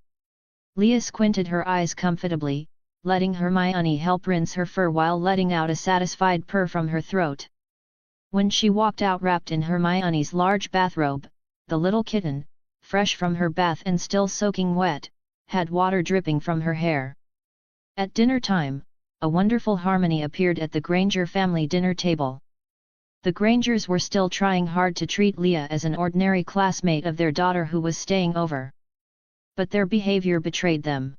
Leah squinted her eyes comfortably, letting Hermione help rinse her fur while letting out a satisfied purr from her throat. When she walked out wrapped in Hermione's large bathrobe, the little kitten, fresh from her bath and still soaking wet, had water dripping from her hair. At dinner time, a wonderful harmony appeared at the Granger family dinner table. The Grangers were still trying hard to treat Leah as an ordinary classmate of their daughter who was staying over. But their behavior betrayed them.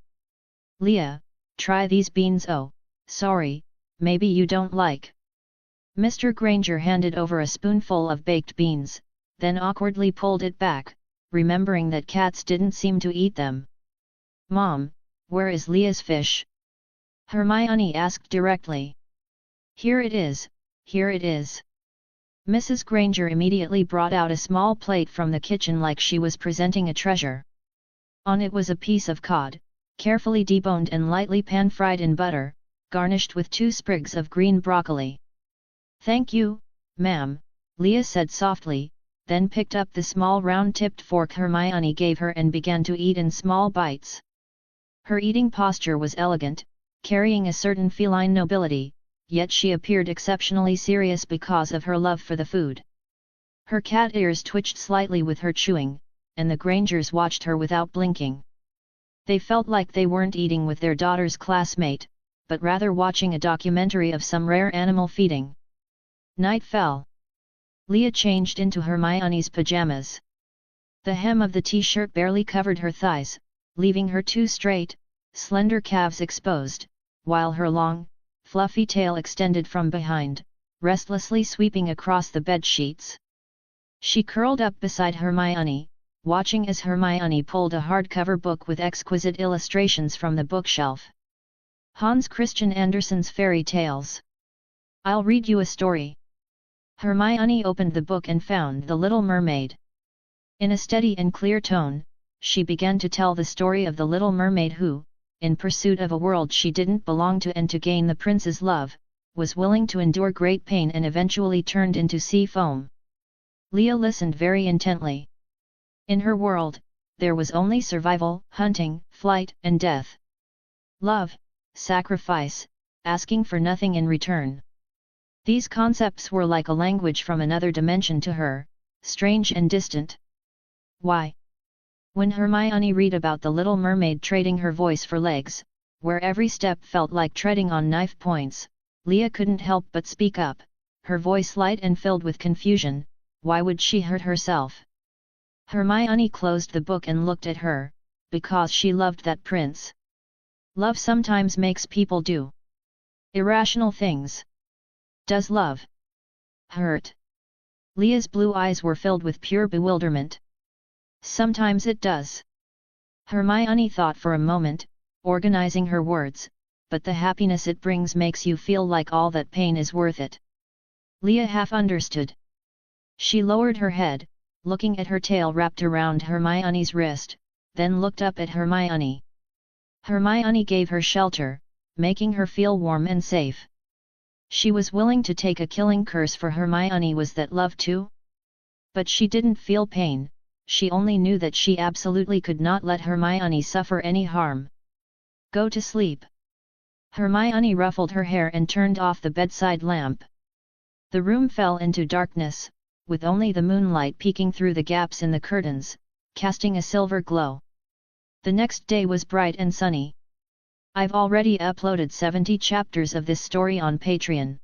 Leah, try these beans. Oh, sorry, maybe you don't like. Mr. Granger handed over a spoonful of baked beans, then awkwardly pulled it back, remembering that cats didn't seem to eat them. Mom, where is Leah's fish? Hermione asked directly. Here it is, here it is. Mrs. Granger immediately brought out a small plate from the kitchen like she was presenting a treasure. On it was a piece of cod, carefully deboned and lightly pan-fried in butter, garnished with 2 sprigs of green broccoli. Thank you, ma'am, Leah said softly, then picked up the small round-tipped fork Hermione gave her and began to eat in small bites. Her eating posture was elegant, carrying a certain feline nobility, yet she appeared exceptionally serious because of her love for the food. Her cat ears twitched slightly with her chewing, and the Grangers watched her without blinking. They felt like they weren't eating with their daughter's classmate, but rather watching a documentary of some rare animal feeding. Night fell. Leah changed into Hermione's pajamas. The hem of the t-shirt barely covered her thighs, leaving her 2 straight, slender calves exposed, while her long, fluffy tail extended from behind, restlessly sweeping across the bed sheets. She curled up beside Hermione, watching as Hermione pulled a hardcover book with exquisite illustrations from the bookshelf. Hans Christian Andersen's Fairy Tales. I'll read you a story. Hermione opened the book and found The Little Mermaid. In a steady and clear tone, she began to tell the story of the Little Mermaid who, in pursuit of a world she didn't belong to and to gain the prince's love, was willing to endure great pain and eventually turned into sea foam. Leah listened very intently. In her world, there was only survival, hunting, flight, and death. Love, sacrifice, asking for nothing in return. These concepts were like a language from another dimension to her, strange and distant. Why? When Hermione read about the Little Mermaid trading her voice for legs, where every step felt like treading on knife points, Leah couldn't help but speak up, her voice light and filled with confusion. Why would she hurt herself? Hermione closed the book and looked at her, because she loved that prince. Love sometimes makes people do irrational things. Does love hurt? Leah's blue eyes were filled with pure bewilderment. Sometimes it does. Hermione thought for a moment, organizing her words, but the happiness it brings makes you feel like all that pain is worth it. Leah half understood. She lowered her head, looking at her tail wrapped around Hermione's wrist, then looked up at Hermione. Hermione gave her shelter, making her feel warm and safe. She was willing to take a killing curse for Hermione. Was that love too? But she didn't feel pain, she only knew that she absolutely could not let Hermione suffer any harm. Go to sleep. Hermione ruffled her hair and turned off the bedside lamp. The room fell into darkness, with only the moonlight peeking through the gaps in the curtains, casting a silver glow. The next day was bright and sunny. I've already uploaded 70 chapters of this story on Patreon.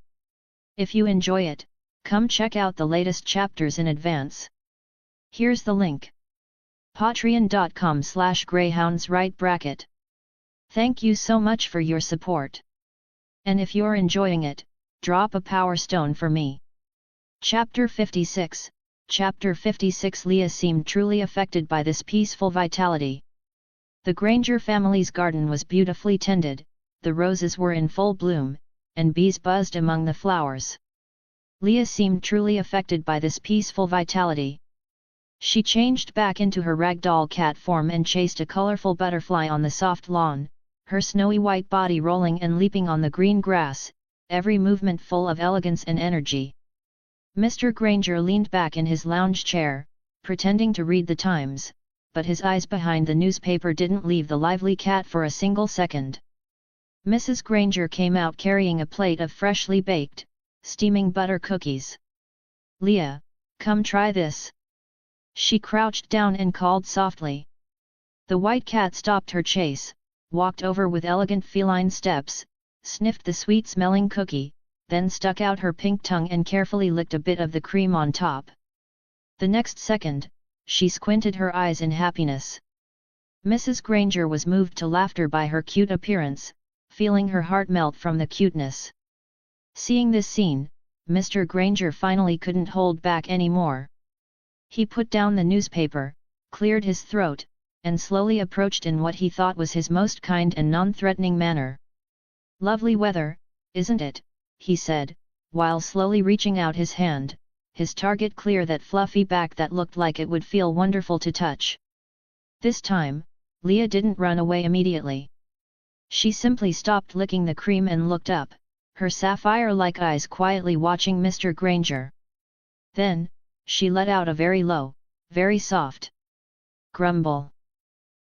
If you enjoy it, come check out the latest chapters in advance. Here's the link. patreon.com/greyhounds. Thank you so much for your support. And if you're enjoying it, drop a power stone for me. Chapter 56. Chapter 56. Leah seemed truly affected by this peaceful vitality. The Granger family's garden was beautifully tended, the roses were in full bloom, and bees buzzed among the flowers. Leah seemed truly affected by this peaceful vitality. She changed back into her ragdoll cat form and chased a colorful butterfly on the soft lawn, her snowy white body rolling and leaping on the green grass, every movement full of elegance and energy. Mr. Granger leaned back in his lounge chair, pretending to read the Times, but his eyes behind the newspaper didn't leave the lively cat for a single second. Mrs. Granger came out carrying a plate of freshly baked, steaming butter cookies. "Leah, come try this." She crouched down and called softly. The white cat stopped her chase, walked over with elegant feline steps, sniffed the sweet-smelling cookie, then stuck out her pink tongue and carefully licked a bit of the cream on top. The next second, she squinted her eyes in happiness. Mrs. Granger was moved to laughter by her cute appearance, feeling her heart melt from the cuteness. Seeing this scene, Mr. Granger finally couldn't hold back anymore. He put down the newspaper, cleared his throat, and slowly approached in what he thought was his most kind and non-threatening manner. "Lovely weather, isn't it?" he said, while slowly reaching out his hand, his target clear that fluffy back that looked like it would feel wonderful to touch. This time, Leah didn't run away immediately. She simply stopped licking the cream and looked up, her sapphire-like eyes quietly watching Mr. Granger. Then, she let out a very low, very soft grumble.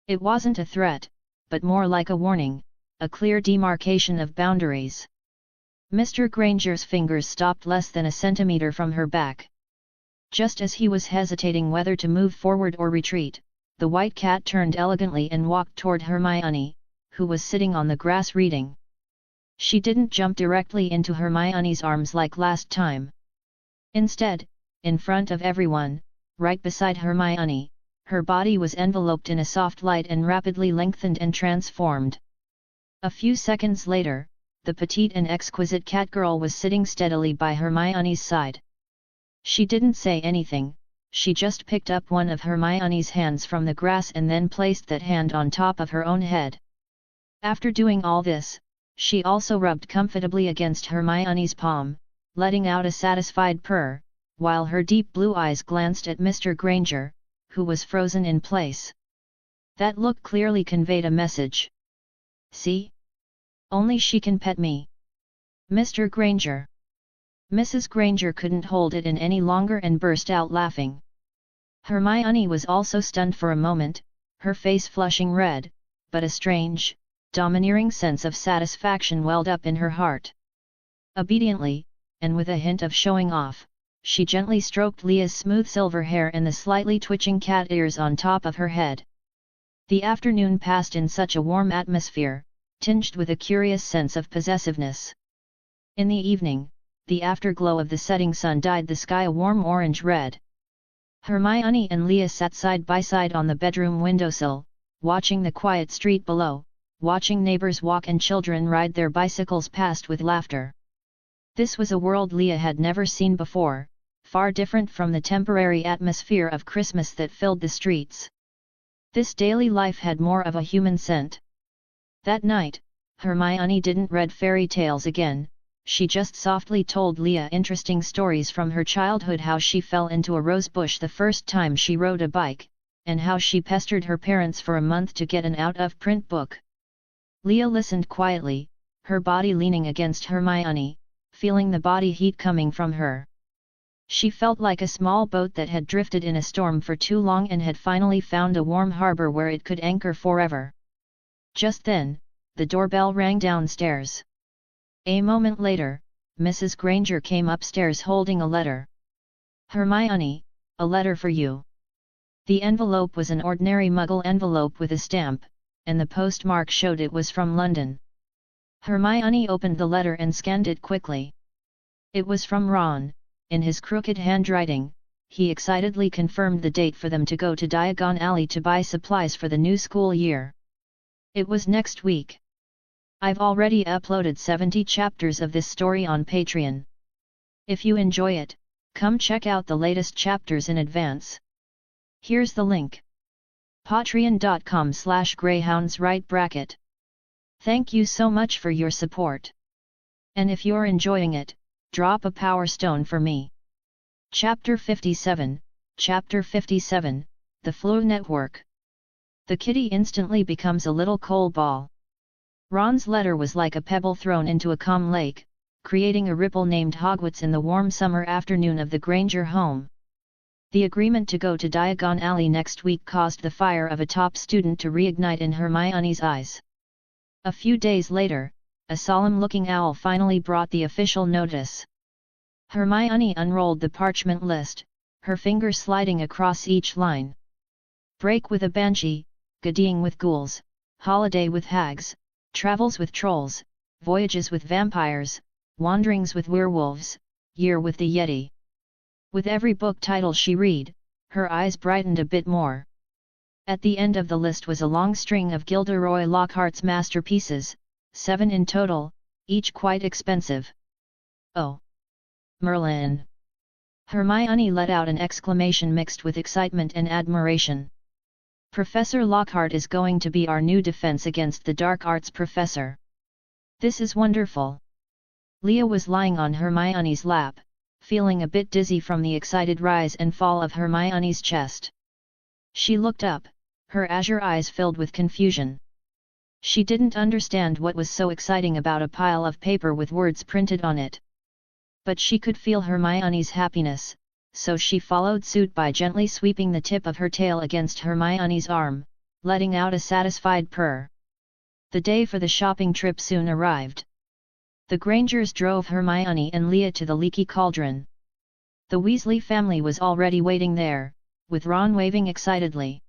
It wasn't a threat, but more like a warning, a clear demarcation of boundaries. Mr. Granger's fingers stopped less than a centimeter from her back. Just as he was hesitating whether to move forward or retreat, the white cat turned elegantly and walked toward Hermione, who was sitting on the grass reading. She didn't jump directly into Hermione's arms like last time. Instead, in front of everyone, right beside Hermione, her body was enveloped in a soft light and rapidly lengthened and transformed. A few seconds later, the petite and exquisite catgirl was sitting steadily by Hermione's side. She didn't say anything, she just picked up one of Hermione's hands from the grass and then placed that hand on top of her own head. After doing all this, she also rubbed comfortably against Hermione's palm, letting out a satisfied purr, while her deep blue eyes glanced at Mr. Granger, who was frozen in place. That look clearly conveyed a message. "See? Only she can pet me. Mr. Granger." Mrs. Granger couldn't hold it in any longer and burst out laughing. Hermione was also stunned for a moment, her face flushing red, but a strange, domineering sense of satisfaction welled up in her heart. Obediently, and with a hint of showing off, she gently stroked Leah's smooth silver hair and the slightly twitching cat ears on top of her head. The afternoon passed in such a warm atmosphere, tinged with a curious sense of possessiveness. In the evening, the afterglow of the setting sun dyed the sky a warm orange-red. Hermione and Leah sat side by side on the bedroom windowsill, watching the quiet street below, watching neighbors walk and children ride their bicycles past with laughter. This was a world Leah had never seen before, far different from the temporary atmosphere of Christmas that filled the streets. This daily life had more of a human scent. That night, Hermione didn't read fairy tales again, she just softly told Leah interesting stories from her childhood, how she fell into a rose bush the first time she rode a bike, and how she pestered her parents for a month to get an out-of-print book. Leah listened quietly, her body leaning against Hermione, feeling the body heat coming from her. She felt like a small boat that had drifted in a storm for too long and had finally found a warm harbor where it could anchor forever. Just then, the doorbell rang downstairs. A moment later, Mrs. Granger came upstairs holding a letter. "Hermione, a letter for you." The envelope was an ordinary Muggle envelope with a stamp, and the postmark showed it was from London. Hermione opened the letter and scanned it quickly. It was from Ron. In his crooked handwriting, he excitedly confirmed the date for them to go to Diagon Alley to buy supplies for the new school year. It was next week. "I've already uploaded 70 chapters of this story on Patreon. If you enjoy it, come check out the latest chapters in advance. Here's the link. patreon.com/greyhounds. Thank you so much for your support. And if you're enjoying it, drop a power stone for me." Chapter 57, Chapter 57, The Flow Network. The kitty instantly becomes a little coal ball. Ron's letter was like a pebble thrown into a calm lake, creating a ripple named Hogwarts in the warm summer afternoon of the Granger home. The agreement to go to Diagon Alley next week caused the fire of a top student to reignite in Hermione's eyes. A few days later, a solemn-looking owl finally brought the official notice. Hermione unrolled the parchment list, her finger sliding across each line. Break with a banshee, Guddying with ghouls, holiday with hags, travels with trolls, voyages with vampires, wanderings with werewolves, year with the Yeti. With every book title she read, her eyes brightened a bit more. At the end of the list was a long string of Gilderoy Lockhart's masterpieces, 7 in total, each quite expensive. "Oh! Merlin!" Hermione let out an exclamation mixed with excitement and admiration. "Professor Lockhart is going to be our new defense against the dark arts professor. This is wonderful." Leah was lying on Hermione's lap, feeling a bit dizzy from the excited rise and fall of Hermione's chest. She looked up, her azure eyes filled with confusion. She didn't understand what was so exciting about a pile of paper with words printed on it. But she could feel Hermione's happiness, so she followed suit by gently sweeping the tip of her tail against Hermione's arm, letting out a satisfied purr. The day for the shopping trip soon arrived. The Grangers drove Hermione and Leah to the Leaky Cauldron. The Weasley family was already waiting there, with Ron waving excitedly.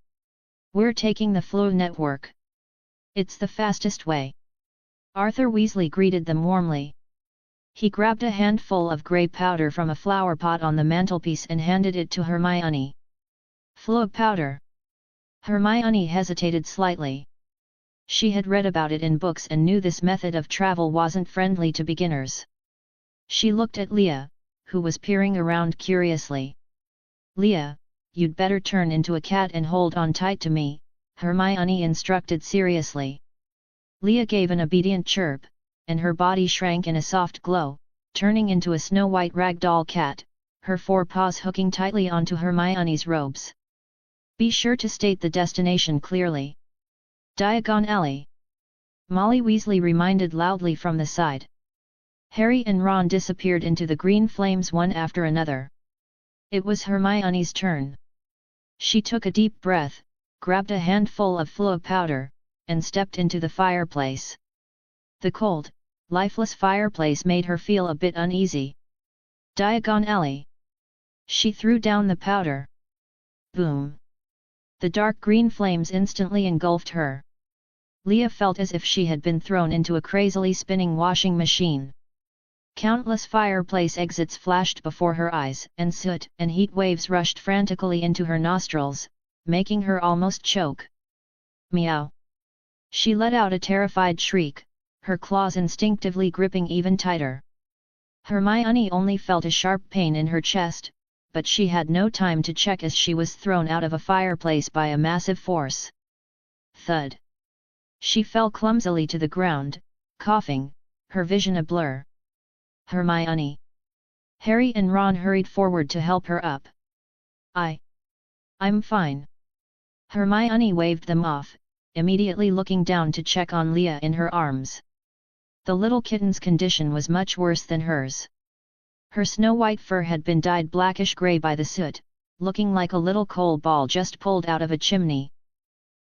"We're taking the Flow Network. It's the fastest way." Arthur Weasley greeted them warmly. He grabbed a handful of grey powder from a flower pot on the mantelpiece and handed it to Hermione. "Flow powder?" Hermione hesitated slightly. She had read about it in books and knew this method of travel wasn't friendly to beginners. She looked at Leah, who was peering around curiously. "Leah, you'd better turn into a cat and hold on tight to me," Hermione instructed seriously. Leah gave an obedient chirp, and her body shrank in a soft glow, turning into a snow-white ragdoll cat, her 4 paws hooking tightly onto Hermione's robes. "Be sure to state the destination clearly." "Diagon Alley," Molly Weasley reminded loudly from the side. Harry and Ron disappeared into the green flames one after another. It was Hermione's turn. She took a deep breath, grabbed a handful of Flow powder, and stepped into the fireplace. The cold, lifeless fireplace made her feel a bit uneasy. "Diagon Alley." She threw down the powder. Boom! The dark green flames instantly engulfed her. Leah felt as if she had been thrown into a crazily spinning washing machine. Countless fireplace exits flashed before her eyes, and soot and heat waves rushed frantically into her nostrils, making her almost choke. "Meow!" She let out a terrified shriek, her claws instinctively gripping even tighter. Hermione only felt a sharp pain in her chest, but she had no time to check as she was thrown out of a fireplace by a massive force. Thud! She fell clumsily to the ground, coughing, her vision a blur. Hermione." Harry and Ron hurried forward to help her up. I'm fine." Hermione waved them off, immediately looking down to check on Leah in her arms. The little kitten's condition was much worse than hers. Her snow-white fur had been dyed blackish-grey by the soot, looking like a little coal ball just pulled out of a chimney.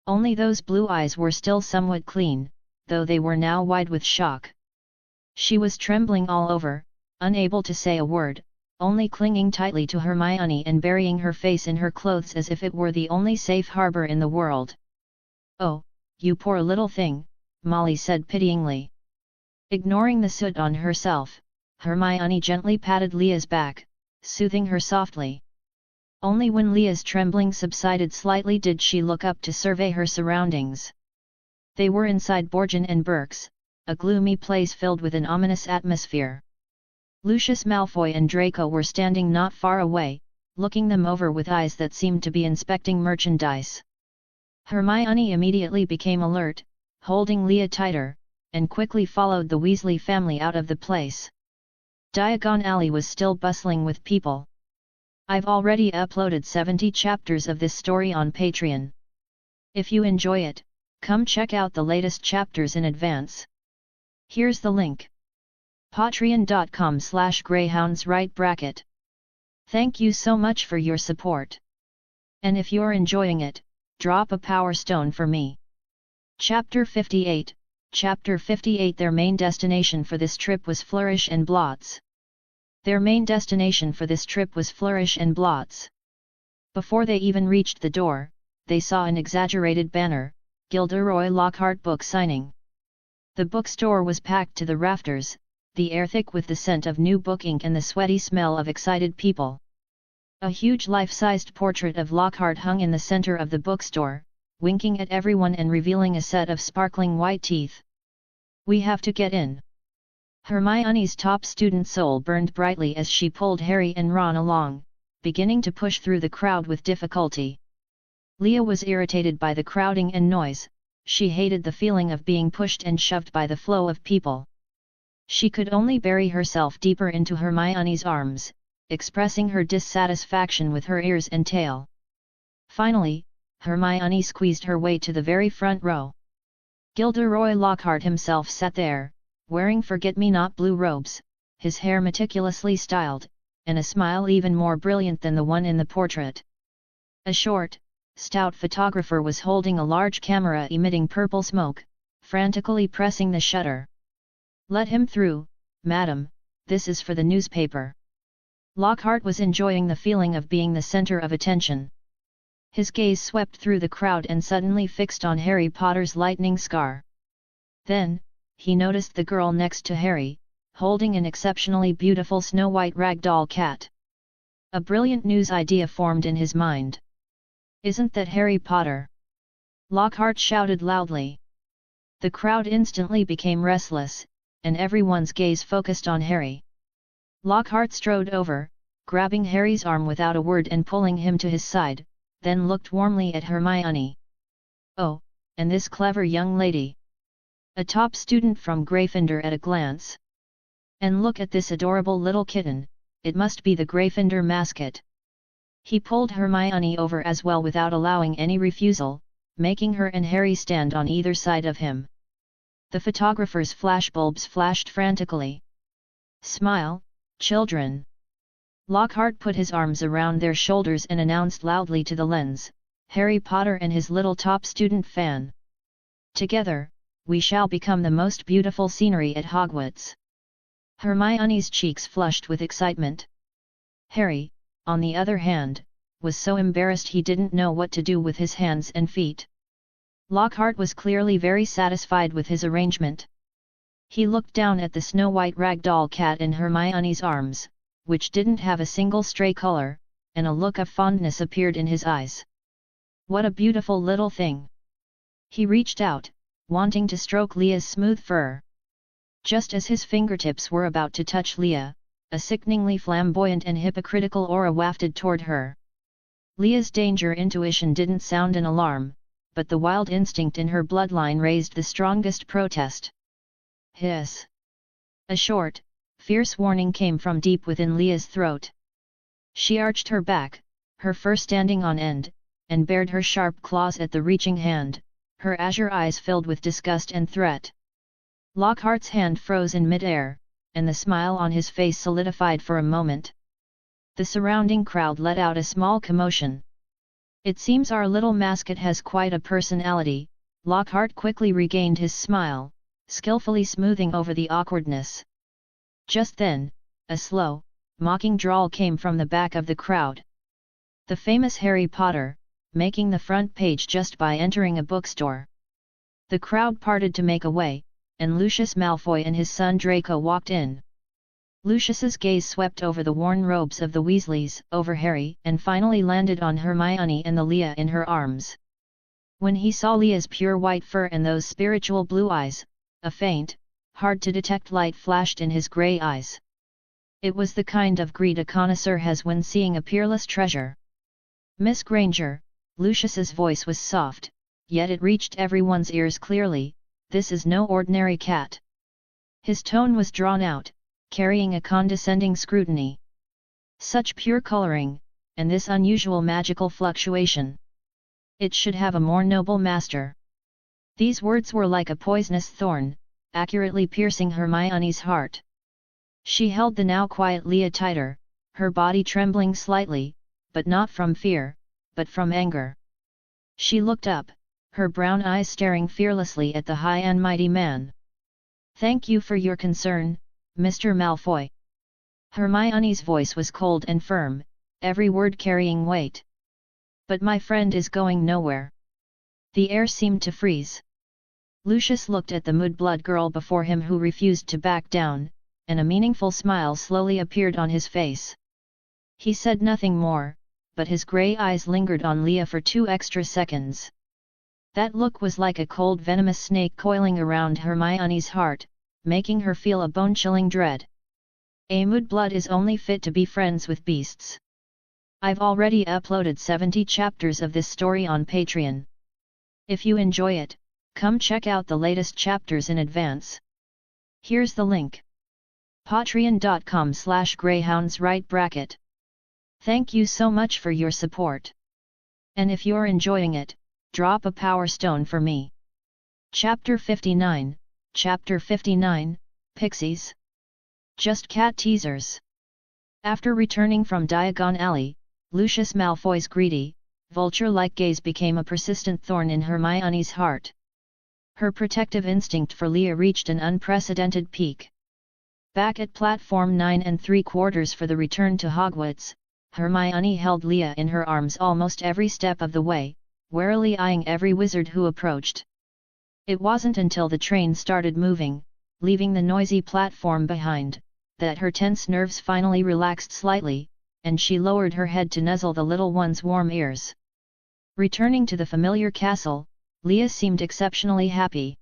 Only those blue eyes were still somewhat clean, though they were now wide with shock. She was trembling all over, unable to say a word, only clinging tightly to Hermione and burying her face in her clothes as if it were the only safe harbor in the world. "Oh, you poor little thing," Molly said pityingly. Ignoring the soot on herself, Hermione gently patted Leah's back, soothing her softly. Only when Leah's trembling subsided slightly did she look up to survey her surroundings. They were inside Borgin and Burke's, a gloomy place filled with an ominous atmosphere. Lucius Malfoy and Draco were standing not far away, looking them over with eyes that seemed to be inspecting merchandise. Hermione immediately became alert, holding Leah tighter, and quickly followed the Weasley family out of the place. Diagon Alley was still bustling with people. I've already uploaded 70 chapters of this story on Patreon. If you enjoy it, come check out the latest chapters in advance. Here's the link. patreon.com/greyhounds. Thank you so much for your support. And if you're enjoying it, drop a power stone for me. Chapter 58. Chapter 58. Their main destination for this trip was Flourish and Blots. Before they even reached the door, they saw an exaggerated banner, Gilderoy Lockhart book signing. The bookstore was packed to the rafters, the air thick with the scent of new book ink and the sweaty smell of excited people. A huge life-sized portrait of Lockhart hung in the center of the bookstore, winking at everyone and revealing a set of sparkling white teeth. "We have to get in." Hermione's top student soul burned brightly as she pulled Harry and Ron along, beginning to push through the crowd with difficulty. Leah was irritated by the crowding and noise. She hated the feeling of being pushed and shoved by the flow of people. She could only bury herself deeper into Hermione's arms, expressing her dissatisfaction with her ears and tail. Finally, Hermione squeezed her way to the very front row. Gilderoy Lockhart himself sat there, wearing forget-me-not blue robes, his hair meticulously styled, and a smile even more brilliant than the one in the portrait. A short, stout photographer was holding a large camera emitting purple smoke, frantically pressing the shutter. "Let him through, madam, this is for the newspaper." Lockhart was enjoying the feeling of being the center of attention. His gaze swept through the crowd and suddenly fixed on Harry Potter's lightning scar. Then, he noticed the girl next to Harry, holding an exceptionally beautiful snow-white ragdoll cat. A brilliant news idea formed in his mind. "Isn't that Harry Potter?" Lockhart shouted loudly. The crowd instantly became restless, and everyone's gaze focused on Harry. Lockhart strode over, grabbing Harry's arm without a word and pulling him to his side, then looked warmly at Hermione. "Oh, and this clever young lady. A top student from Gryffindor at a glance. And look at this adorable little kitten, it must be the Gryffindor mascot." He pulled Hermione over as well without allowing any refusal, making her and Harry stand on either side of him. The photographer's flashbulbs flashed frantically. "Smile, children." Lockhart put his arms around their shoulders and announced loudly to the lens, "Harry Potter and his little top student fan. Together, we shall become the most beautiful scenery at Hogwarts." Hermione's cheeks flushed with excitement. Harry, on the other hand, was so embarrassed he didn't know what to do with his hands and feet. Lockhart was clearly very satisfied with his arrangement. He looked down at the snow-white ragdoll cat in Hermione's arms, which didn't have a single stray color, and a look of fondness appeared in his eyes. "What a beautiful little thing!" He reached out, wanting to stroke Leah's smooth fur. Just as his fingertips were about to touch Leah, a sickeningly flamboyant and hypocritical aura wafted toward her. Leah's danger intuition didn't sound an alarm, but the wild instinct in her bloodline raised the strongest protest. "Hiss!" A short, Fierce warning came from deep within Leah's throat. She arched her back, her fur standing on end, and bared her sharp claws at the reaching hand, her azure eyes filled with disgust and threat. Lockhart's hand froze in mid-air, and the smile on his face solidified for a moment. The surrounding crowd let out a small commotion. "It seems our little mascot has quite a personality," Lockhart quickly regained his smile, skillfully smoothing over the awkwardness. Just then, a slow, mocking drawl came from the back of the crowd. "The famous Harry Potter, making the front page just by entering a bookstore." The crowd parted to make a way, and Lucius Malfoy and his son Draco walked in. Lucius's gaze swept over the worn robes of the Weasleys, over Harry, and finally landed on Hermione and the Leah in her arms. When he saw Leah's pure white fur and those spiritual blue eyes, a faint, hard-to-detect light flashed in his grey eyes. It was the kind of greed a connoisseur has when seeing a peerless treasure. "Miss Granger," Lucius's voice was soft, yet it reached everyone's ears clearly, "this is no ordinary cat." His tone was drawn out, carrying a condescending scrutiny. "Such pure coloring, and this unusual magical fluctuation. It should have a more noble master." These words were like a poisonous thorn, accurately piercing Hermione's heart. She held the now quiet Leah tighter, her body trembling slightly, but not from fear, but from anger. She looked up, her brown eyes staring fearlessly at the high and mighty man. "Thank you for your concern, Mr. Malfoy." Hermione's voice was cold and firm, every word carrying weight. "But my friend is going nowhere." The air seemed to freeze. Lucius looked at the mudblood girl before him who refused to back down, and a meaningful smile slowly appeared on his face. He said nothing more, but his grey eyes lingered on Leah for 2 extra seconds. That look was like a cold venomous snake coiling around Hermione's heart, making her feel a bone-chilling dread. "A mudblood is only fit to be friends with beasts." I've already uploaded 70 chapters of this story on Patreon. If you enjoy it, come check out the latest chapters in advance. Here's the link. patreon.com/greyhounds. Thank you so much for your support. And if you're enjoying it, drop a power stone for me. Chapter 59, Pixies. Just cat teasers. After returning from Diagon Alley, Lucius Malfoy's greedy, vulture-like gaze became a persistent thorn in Hermione's heart. Her protective instinct for Leah reached an unprecedented peak. Back at platform 9 3/4 for the return to Hogwarts, Hermione held Leah in her arms almost every step of the way, warily eyeing every wizard who approached. It wasn't until the train started moving, leaving the noisy platform behind, that her tense nerves finally relaxed slightly, and she lowered her head to nuzzle the little one's warm ears. Returning to the familiar castle, Leah seemed exceptionally happy.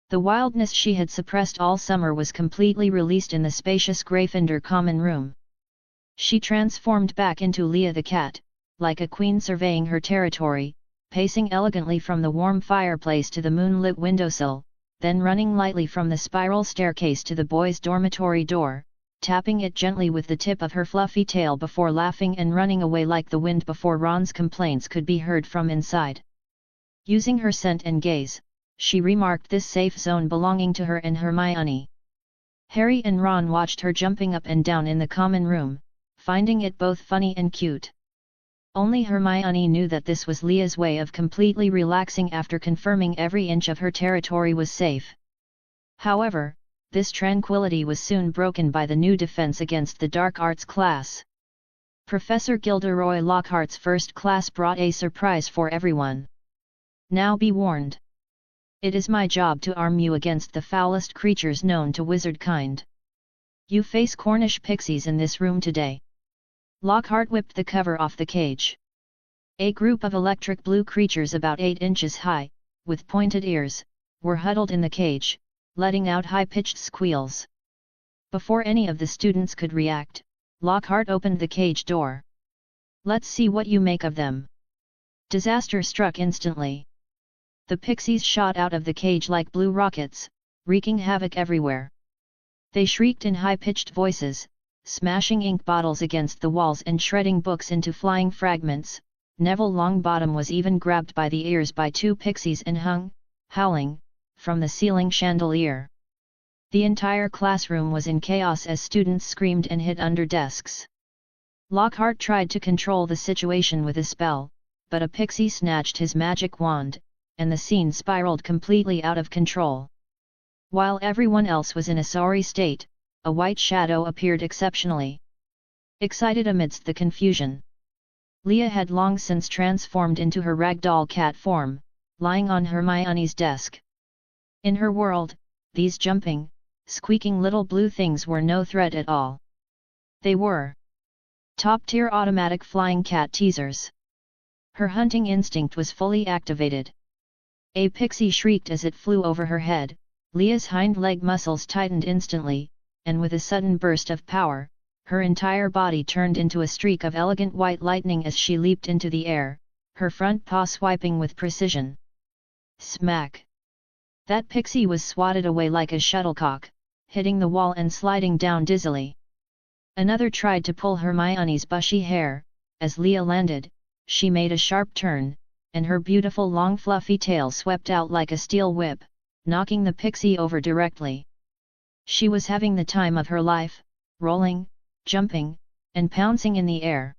The wildness she had suppressed all summer was completely released in the spacious Gryffindor common room. She transformed back into Leah the cat, like a queen surveying her territory, pacing elegantly from the warm fireplace to the moonlit windowsill, then running lightly from the spiral staircase to the boys' dormitory door, tapping it gently with the tip of her fluffy tail before laughing and running away like the wind before Ron's complaints could be heard from inside. Using her scent and gaze, she remarked this safe zone belonging to her and Hermione. Harry and Ron watched her jumping up and down in the common room, finding it both funny and cute. Only Hermione knew that this was Leah's way of completely relaxing after confirming every inch of her territory was safe. However, this tranquility was soon broken by the new defense against the dark arts class. Professor Gilderoy Lockhart's first class brought a surprise for everyone. Now be warned. It is my job to arm you against the foulest creatures known to wizard kind. You face Cornish pixies in this room today. Lockhart whipped the cover off the cage. A group of electric blue creatures about 8 inches high, with pointed ears, were huddled in the cage, letting out high-pitched squeals. Before any of the students could react, Lockhart opened the cage door. "Let's see what you make of them." Disaster struck instantly. The pixies shot out of the cage like blue rockets, wreaking havoc everywhere. They shrieked in high-pitched voices, smashing ink bottles against the walls and shredding books into flying fragments. Neville Longbottom was even grabbed by the ears by two pixies and hung, howling, from the ceiling chandelier. The entire classroom was in chaos as students screamed and hid under desks. Lockhart tried to control the situation with a spell, but a pixie snatched his magic wand, and the scene spiraled completely out of control. While everyone else was in a sorry state, a white shadow appeared exceptionally excited amidst the confusion. Leah had long since transformed into her ragdoll cat form, lying on Hermione's desk. In her world, these jumping, squeaking little blue things were no threat at all. They were top-tier automatic flying cat teasers. Her hunting instinct was fully activated. A pixie shrieked as it flew over her head. Leah's hind leg muscles tightened instantly, and with a sudden burst of power, her entire body turned into a streak of elegant white lightning as she leaped into the air, her front paw swiping with precision. Smack! That pixie was swatted away like a shuttlecock, hitting the wall and sliding down dizzily. Another tried to pull Hermione's bushy hair. As Leah landed, she made a sharp turn, and her beautiful long fluffy tail swept out like a steel whip, knocking the pixie over directly. She was having the time of her life, rolling, jumping, and pouncing in the air.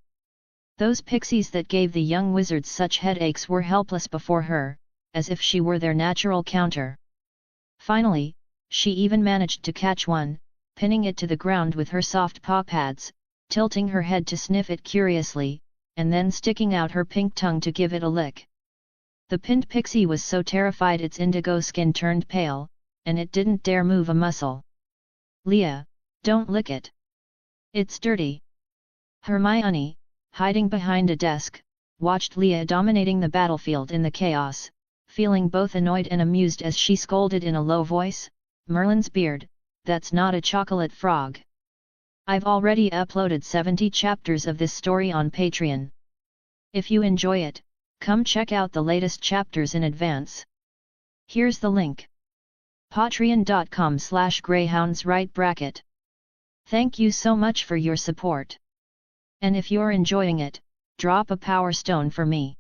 Those pixies that gave the young wizards such headaches were helpless before her, as if she were their natural counter. Finally, she even managed to catch one, pinning it to the ground with her soft paw pads, tilting her head to sniff it curiously, and then sticking out her pink tongue to give it a lick. The pinned pixie was so terrified its indigo skin turned pale, and it didn't dare move a muscle. "Leah, don't lick it. It's dirty." Hermione, hiding behind a desk, watched Leah dominating the battlefield in the chaos, feeling both annoyed and amused as she scolded in a low voice, "Merlin's beard, that's not a chocolate frog. I've already uploaded 70 chapters of this story on Patreon. If you enjoy it, come check out the latest chapters in advance. Here's the link. patreon.com/greyhounds. Thank you so much for your support. And if you're enjoying it, drop a power stone for me."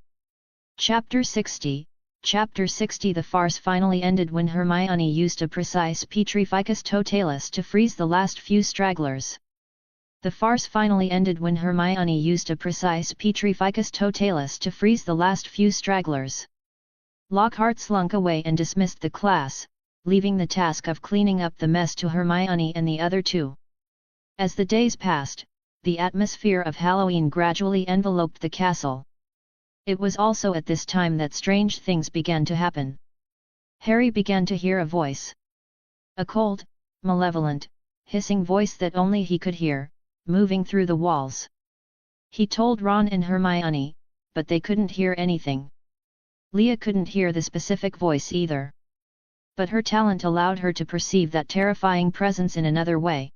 Chapter 60. Chapter 60. The farce finally ended when Hermione used a precise Petrificus Totalis to freeze the last few stragglers. The farce finally ended when Hermione used a precise Petrificus Totalis to freeze the last few stragglers. Lockhart slunk away and dismissed the class, leaving the task of cleaning up the mess to Hermione and the other two. As the days passed, the atmosphere of Halloween gradually enveloped the castle. It was also at this time that strange things began to happen. Harry began to hear a voice. A cold, malevolent, hissing voice that only he could hear, moving through the walls. He told Ron and Hermione, but they couldn't hear anything. Leah couldn't hear the specific voice either. But her talent allowed her to perceive that terrifying presence in another way.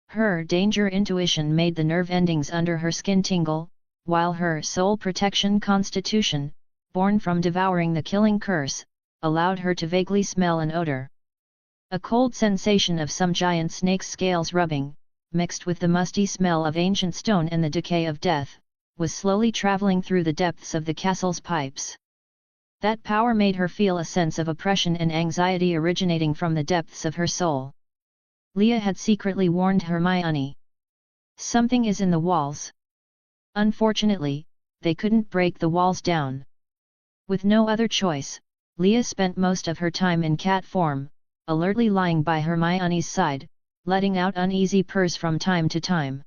Her danger intuition made the nerve endings under her skin tingle, while her soul protection constitution, born from devouring the killing curse, allowed her to vaguely smell an odor. A cold sensation of some giant snake's scales rubbing, mixed with the musty smell of ancient stone and the decay of death, was slowly traveling through the depths of the castle's pipes. That power made her feel a sense of oppression and anxiety originating from the depths of her soul. Leah had secretly warned Hermione. "Something is in the walls." Unfortunately, they couldn't break the walls down. With no other choice, Leah spent most of her time in cat form, alertly lying by Hermione's side, letting out uneasy purrs from time to time.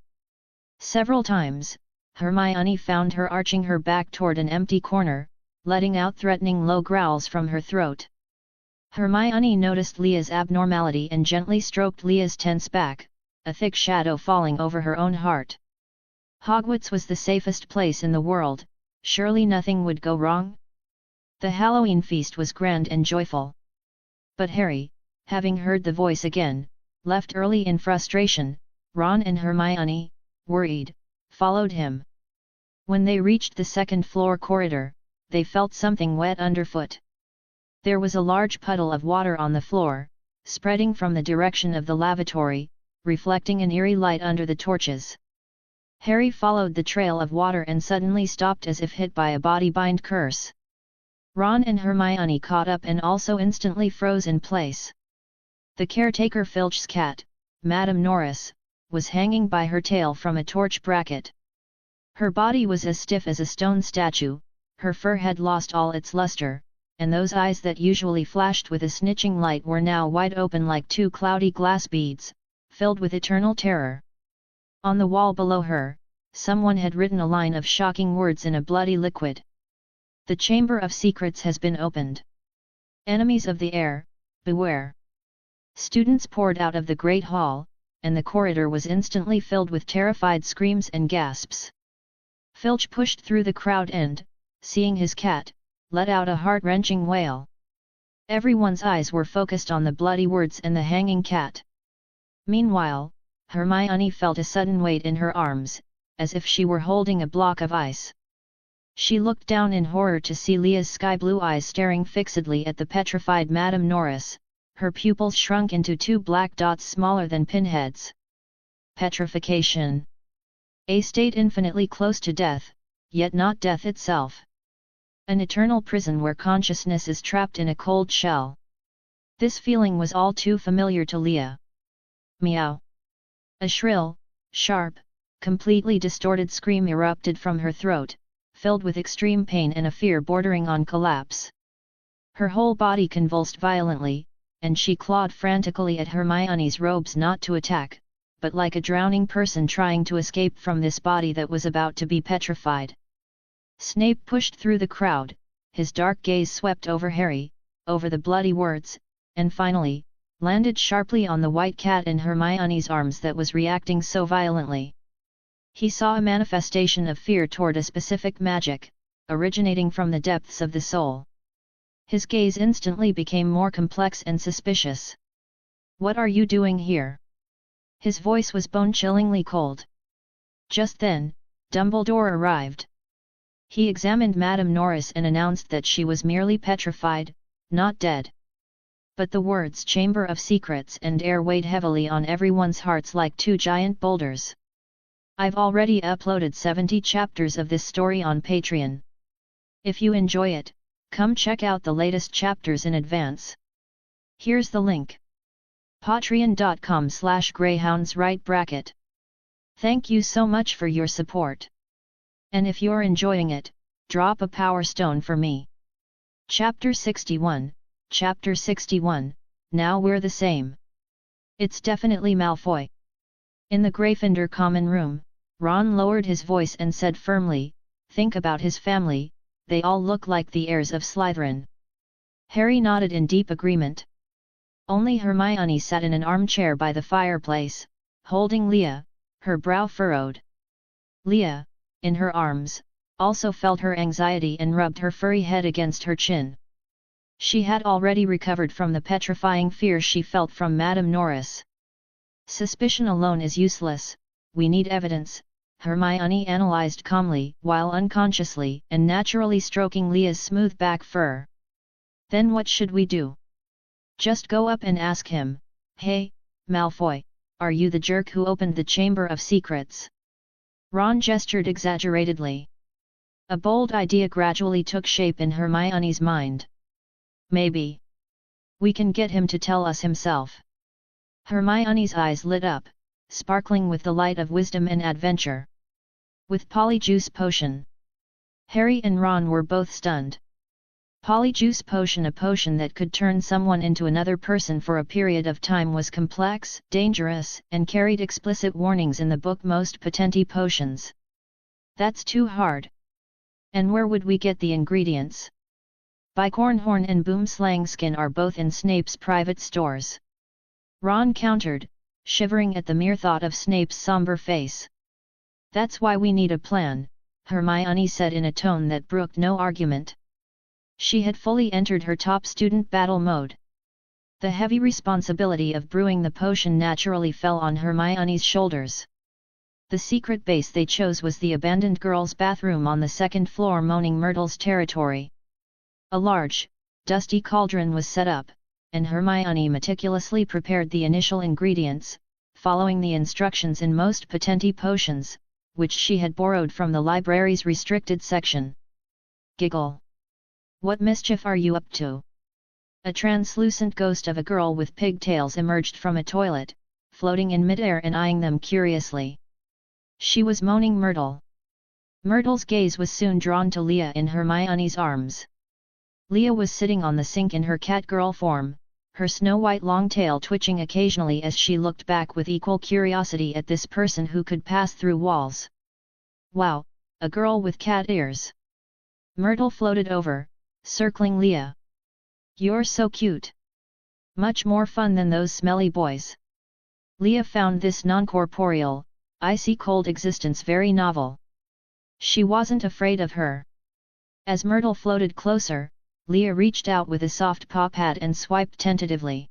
Several times, Hermione found her arching her back toward an empty corner, letting out threatening low growls from her throat. Hermione noticed Leah's abnormality and gently stroked Leah's tense back, a thick shadow falling over her own heart. Hogwarts was the safest place in the world, surely nothing would go wrong? The Halloween feast was grand and joyful. But Harry, having heard the voice again, left early in frustration. Ron and Hermione, worried, followed him. When they reached the second-floor corridor, they felt something wet underfoot. There was a large puddle of water on the floor, spreading from the direction of the lavatory, reflecting an eerie light under the torches. Harry followed the trail of water and suddenly stopped as if hit by a body-bind curse. Ron and Hermione caught up and also instantly froze in place. The caretaker Filch's cat, Madame Norris, was hanging by her tail from a torch bracket. Her body was as stiff as a stone statue, her fur had lost all its luster, and those eyes that usually flashed with a snitching light were now wide open like two cloudy glass beads, filled with eternal terror. On the wall below her, someone had written a line of shocking words in a bloody liquid. The Chamber of Secrets has been opened. Enemies of the air, beware. Students poured out of the Great Hall, and the corridor was instantly filled with terrified screams and gasps. Filch pushed through the crowd and, seeing his cat, let out a heart-wrenching wail. Everyone's eyes were focused on the bloody words and the hanging cat. Meanwhile, Hermione felt a sudden weight in her arms, as if she were holding a block of ice. She looked down in horror to see Leah's sky-blue eyes staring fixedly at the petrified Madame Norris, her pupils shrunk into two black dots smaller than pinheads. Petrification. A state infinitely close to death, yet not death itself. An eternal prison where consciousness is trapped in a cold shell. This feeling was all too familiar to Leah. Meow. A shrill, sharp, completely distorted scream erupted from her throat, filled with extreme pain and a fear bordering on collapse. Her whole body convulsed violently, and she clawed frantically at Hermione's robes not to attack, but like a drowning person trying to escape from this body that was about to be petrified. Snape pushed through the crowd, his dark gaze swept over Harry, over the bloody words, and finally, landed sharply on the white cat in Hermione's arms that was reacting so violently. He saw a manifestation of fear toward a specific magic, originating from the depths of the soul. His gaze instantly became more complex and suspicious. "What are you doing here?" His voice was bone-chillingly cold. Just then, Dumbledore arrived. He examined Madame Norris and announced that she was merely petrified, not dead. But the words Chamber of Secrets and Air weighed heavily on everyone's hearts like two giant boulders. I've already uploaded 70 chapters of this story on Patreon. If you enjoy it, come check out the latest chapters in advance. Here's the link. patreon.com/greyhounds. Thank you so much for your support. And if you're enjoying it, drop a power stone for me. Chapter 61, Chapter 61, Now We're the Same. It's definitely Malfoy. In the Gryffindor common room, Ron lowered his voice and said firmly, "Think about his family, they all look like the heirs of Slytherin." Harry nodded in deep agreement. Only Hermione sat in an armchair by the fireplace, holding Leah, her brow furrowed. Leah, in her arms, also felt her anxiety and rubbed her furry head against her chin. She had already recovered from the petrifying fear she felt from Madame Norris. "Suspicion alone is useless, we need evidence," Hermione analyzed calmly while unconsciously and naturally stroking Leah's smooth back fur. "Then what should we do? Just go up and ask him, 'Hey, Malfoy, are you the jerk who opened the Chamber of Secrets?'" Ron gestured exaggeratedly. A bold idea gradually took shape in Hermione's mind. "Maybe we can get him to tell us himself." Hermione's eyes lit up, sparkling with the light of wisdom and adventure. "With Polyjuice Potion." Harry and Ron were both stunned. Polyjuice Potion, a potion that could turn someone into another person for a period of time, was complex, dangerous, and carried explicit warnings in the book Most Potenti Potions. "That's too hard. And where would we get the ingredients?" "Bicornhorn and Boomslangskin are both in Snape's private stores," Ron countered, shivering at the mere thought of Snape's somber face. "That's why we need a plan," Hermione said in a tone that brooked no argument. She had fully entered her top student battle mode. The heavy responsibility of brewing the potion naturally fell on Hermione's shoulders. The secret base they chose was the abandoned girls' bathroom on the second floor, Moaning Myrtle's territory. A large, dusty cauldron was set up, and Hermione meticulously prepared the initial ingredients, following the instructions in most Patenti potions, which she had borrowed from the library's restricted section. Giggle. What mischief are you up to? A translucent ghost of a girl with pigtails emerged from a toilet, floating in midair and eyeing them curiously. She was moaning Myrtle. Myrtle's gaze was soon drawn to Leah in Hermione's arms. Leah was sitting on the sink in her catgirl form, her snow-white long tail twitching occasionally as she looked back with equal curiosity at this person who could pass through walls. Wow, a girl with cat ears! Myrtle floated over, circling Leah. You're so cute! Much more fun than those smelly boys. Leah found this non-corporeal, icy cold existence very novel. She wasn't afraid of her. As Myrtle floated closer, Leah reached out with a soft paw pad and swiped tentatively.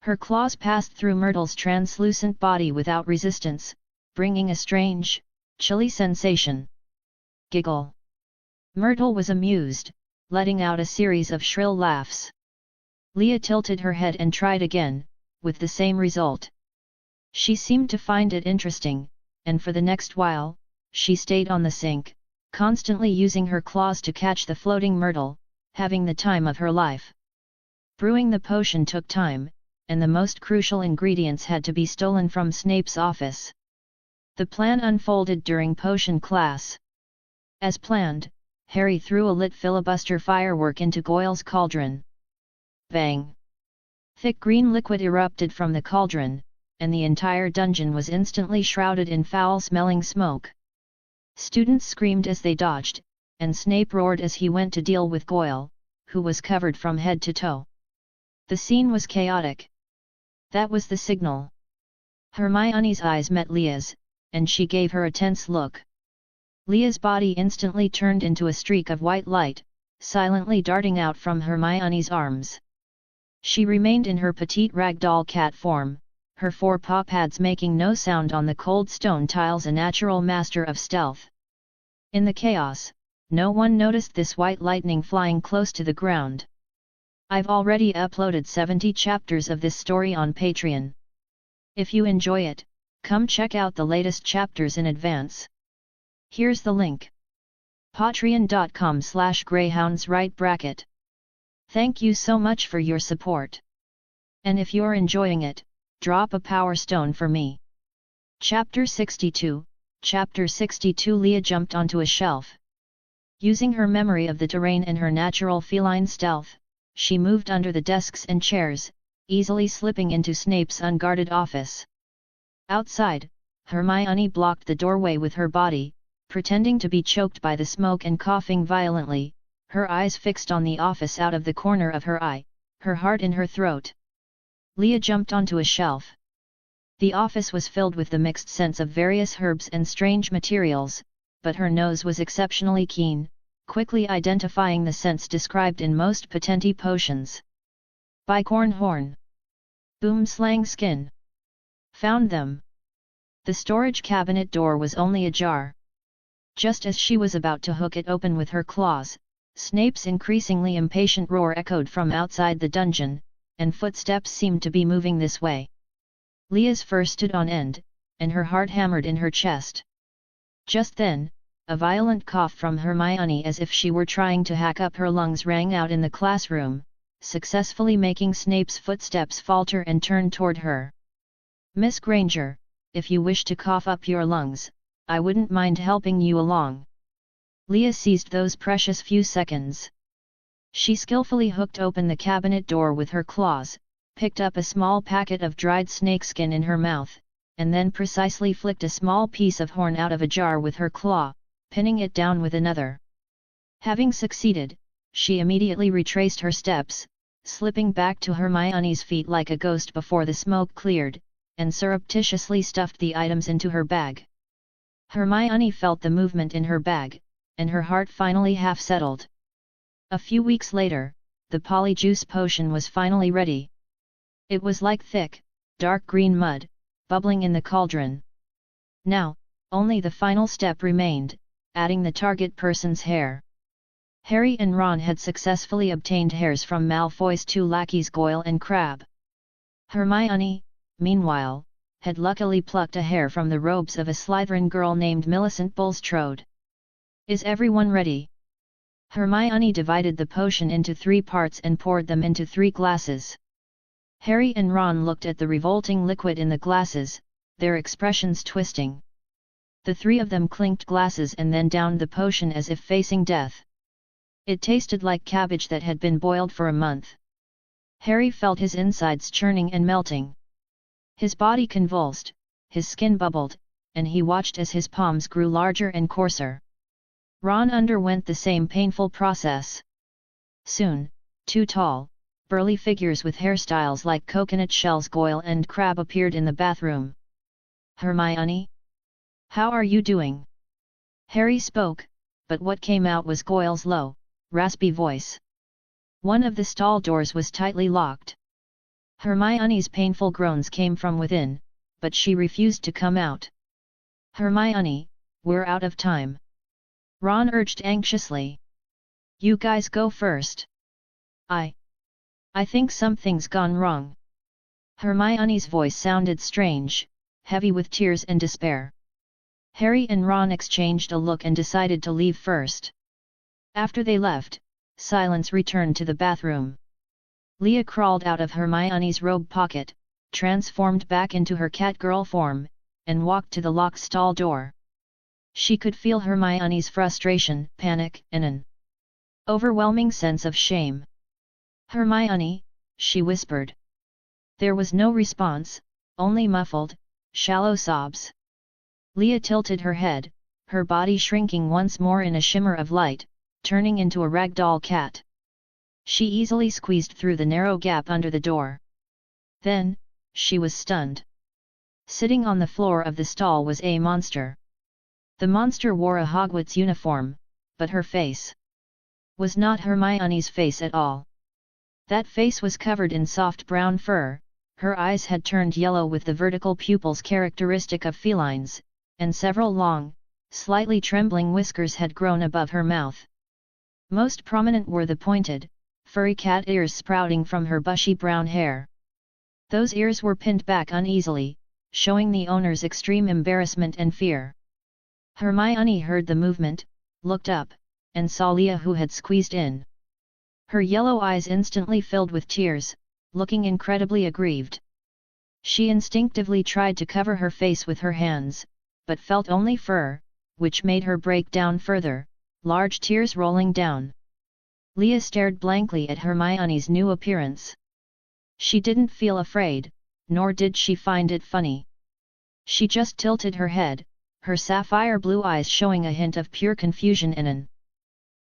Her claws passed through Myrtle's translucent body without resistance, bringing a strange, chilly sensation. Giggle. Myrtle was amused, letting out a series of shrill laughs. Leah tilted her head and tried again, with the same result. She seemed to find it interesting, and for the next while, she stayed on the sink, constantly using her claws to catch the floating Myrtle, having the time of her life. Brewing the potion took time, and the most crucial ingredients had to be stolen from Snape's office. The plan unfolded during potion class. As planned, Harry threw a lit filibuster firework into Goyle's cauldron. Bang! Thick green liquid erupted from the cauldron, and the entire dungeon was instantly shrouded in foul-smelling smoke. Students screamed as they dodged, and Snape roared as he went to deal with Goyle, who was covered from head to toe. The scene was chaotic. That was the signal. Hermione's eyes met Leah's, and she gave her a tense look. Leah's body instantly turned into a streak of white light, silently darting out from Hermione's arms. She remained in her petite ragdoll cat form, her four paw pads making no sound on the cold stone tiles, a natural master of stealth. In the chaos, no one noticed this white lightning flying close to the ground. I've already uploaded 70 chapters of this story on Patreon. If you enjoy it, come check out the latest chapters in advance. Here's the link. patreon.com/greyhounds. Thank you so much for your support. And if you're enjoying it, drop a power stone for me. Chapter 62. Chapter 62. Leah jumped onto a shelf. Using her memory of the terrain and her natural feline stealth, she moved under the desks and chairs, easily slipping into Snape's unguarded office. Outside, Hermione blocked the doorway with her body, pretending to be choked by the smoke and coughing violently, her eyes fixed on the office out of the corner of her eye, her heart in her throat. Leah jumped onto a shelf. The office was filled with the mixed scents of various herbs and strange materials, but her nose was exceptionally keen, quickly identifying the scents described in most Patenti potions. Bicorn horn. Boomslang skin. Found them. The storage cabinet door was only ajar. Just as she was about to hook it open with her claws, Snape's increasingly impatient roar echoed from outside the dungeon, and footsteps seemed to be moving this way. Leah's fur stood on end, and her heart hammered in her chest. Just then, a violent cough from Hermione, as if she were trying to hack up her lungs, rang out in the classroom, successfully making Snape's footsteps falter and turn toward her. "Miss Granger, if you wish to cough up your lungs, I wouldn't mind helping you along." Leah seized those precious few seconds. She skillfully hooked open the cabinet door with her claws, picked up a small packet of dried snakeskin in her mouth, and then precisely flicked a small piece of horn out of a jar with her claw, pinning it down with another. Having succeeded, she immediately retraced her steps, slipping back to Hermione's feet like a ghost before the smoke cleared, and surreptitiously stuffed the items into her bag. Hermione felt the movement in her bag, and her heart finally half settled. A few weeks later, the polyjuice potion was finally ready. It was like thick, dark green mud, bubbling in the cauldron. Now, only the final step remained, adding the target person's hair. Harry and Ron had successfully obtained hairs from Malfoy's two lackeys Goyle and Crabbe. Hermione, meanwhile, had luckily plucked a hair from the robes of a Slytherin girl named Millicent Bulstrode. "Is everyone ready?" Hermione divided the potion into 3 parts and poured them into 3 glasses. Harry and Ron looked at the revolting liquid in the glasses, their expressions twisting. The 3 of them clinked glasses and then downed the potion as if facing death. It tasted like cabbage that had been boiled for a month. Harry felt his insides churning and melting. His body convulsed, his skin bubbled, and he watched as his palms grew larger and coarser. Ron underwent the same painful process. Soon, 2 tall, burly figures with hairstyles like coconut shells Goyle and Crabbe appeared in the bathroom. "Hermione? How are you doing?" Harry spoke, but what came out was Goyle's low, raspy voice. One of the stall doors was tightly locked. Hermione's painful groans came from within, but she refused to come out. "Hermione, we're out of time," Ron urged anxiously. "You guys go first." I think something's gone wrong." Hermione's voice sounded strange, heavy with tears and despair. Harry and Ron exchanged a look and decided to leave first. After they left, silence returned to the bathroom. Leah crawled out of Hermione's robe pocket, transformed back into her catgirl form, and walked to the locked stall door. She could feel Hermione's frustration, panic, and an overwhelming sense of shame. "Hermione," she whispered. There was no response, only muffled, shallow sobs. Leah tilted her head, her body shrinking once more in a shimmer of light, turning into a ragdoll cat. She easily squeezed through the narrow gap under the door. Then, she was stunned. Sitting on the floor of the stall was a monster. The monster wore a Hogwarts uniform, but her face was not Hermione's face at all. That face was covered in soft brown fur, her eyes had turned yellow with the vertical pupils characteristic of felines, and several long, slightly trembling whiskers had grown above her mouth. Most prominent were the pointed, furry cat ears sprouting from her bushy brown hair. Those ears were pinned back uneasily, showing the owner's extreme embarrassment and fear. Hermione heard the movement, looked up, and saw Leah who had squeezed in. Her yellow eyes instantly filled with tears, looking incredibly aggrieved. She instinctively tried to cover her face with her hands, but felt only fur, which made her break down further, large tears rolling down. Leah stared blankly at Hermione's new appearance. She didn't feel afraid, nor did she find it funny. She just tilted her head, her sapphire blue eyes showing a hint of pure confusion and an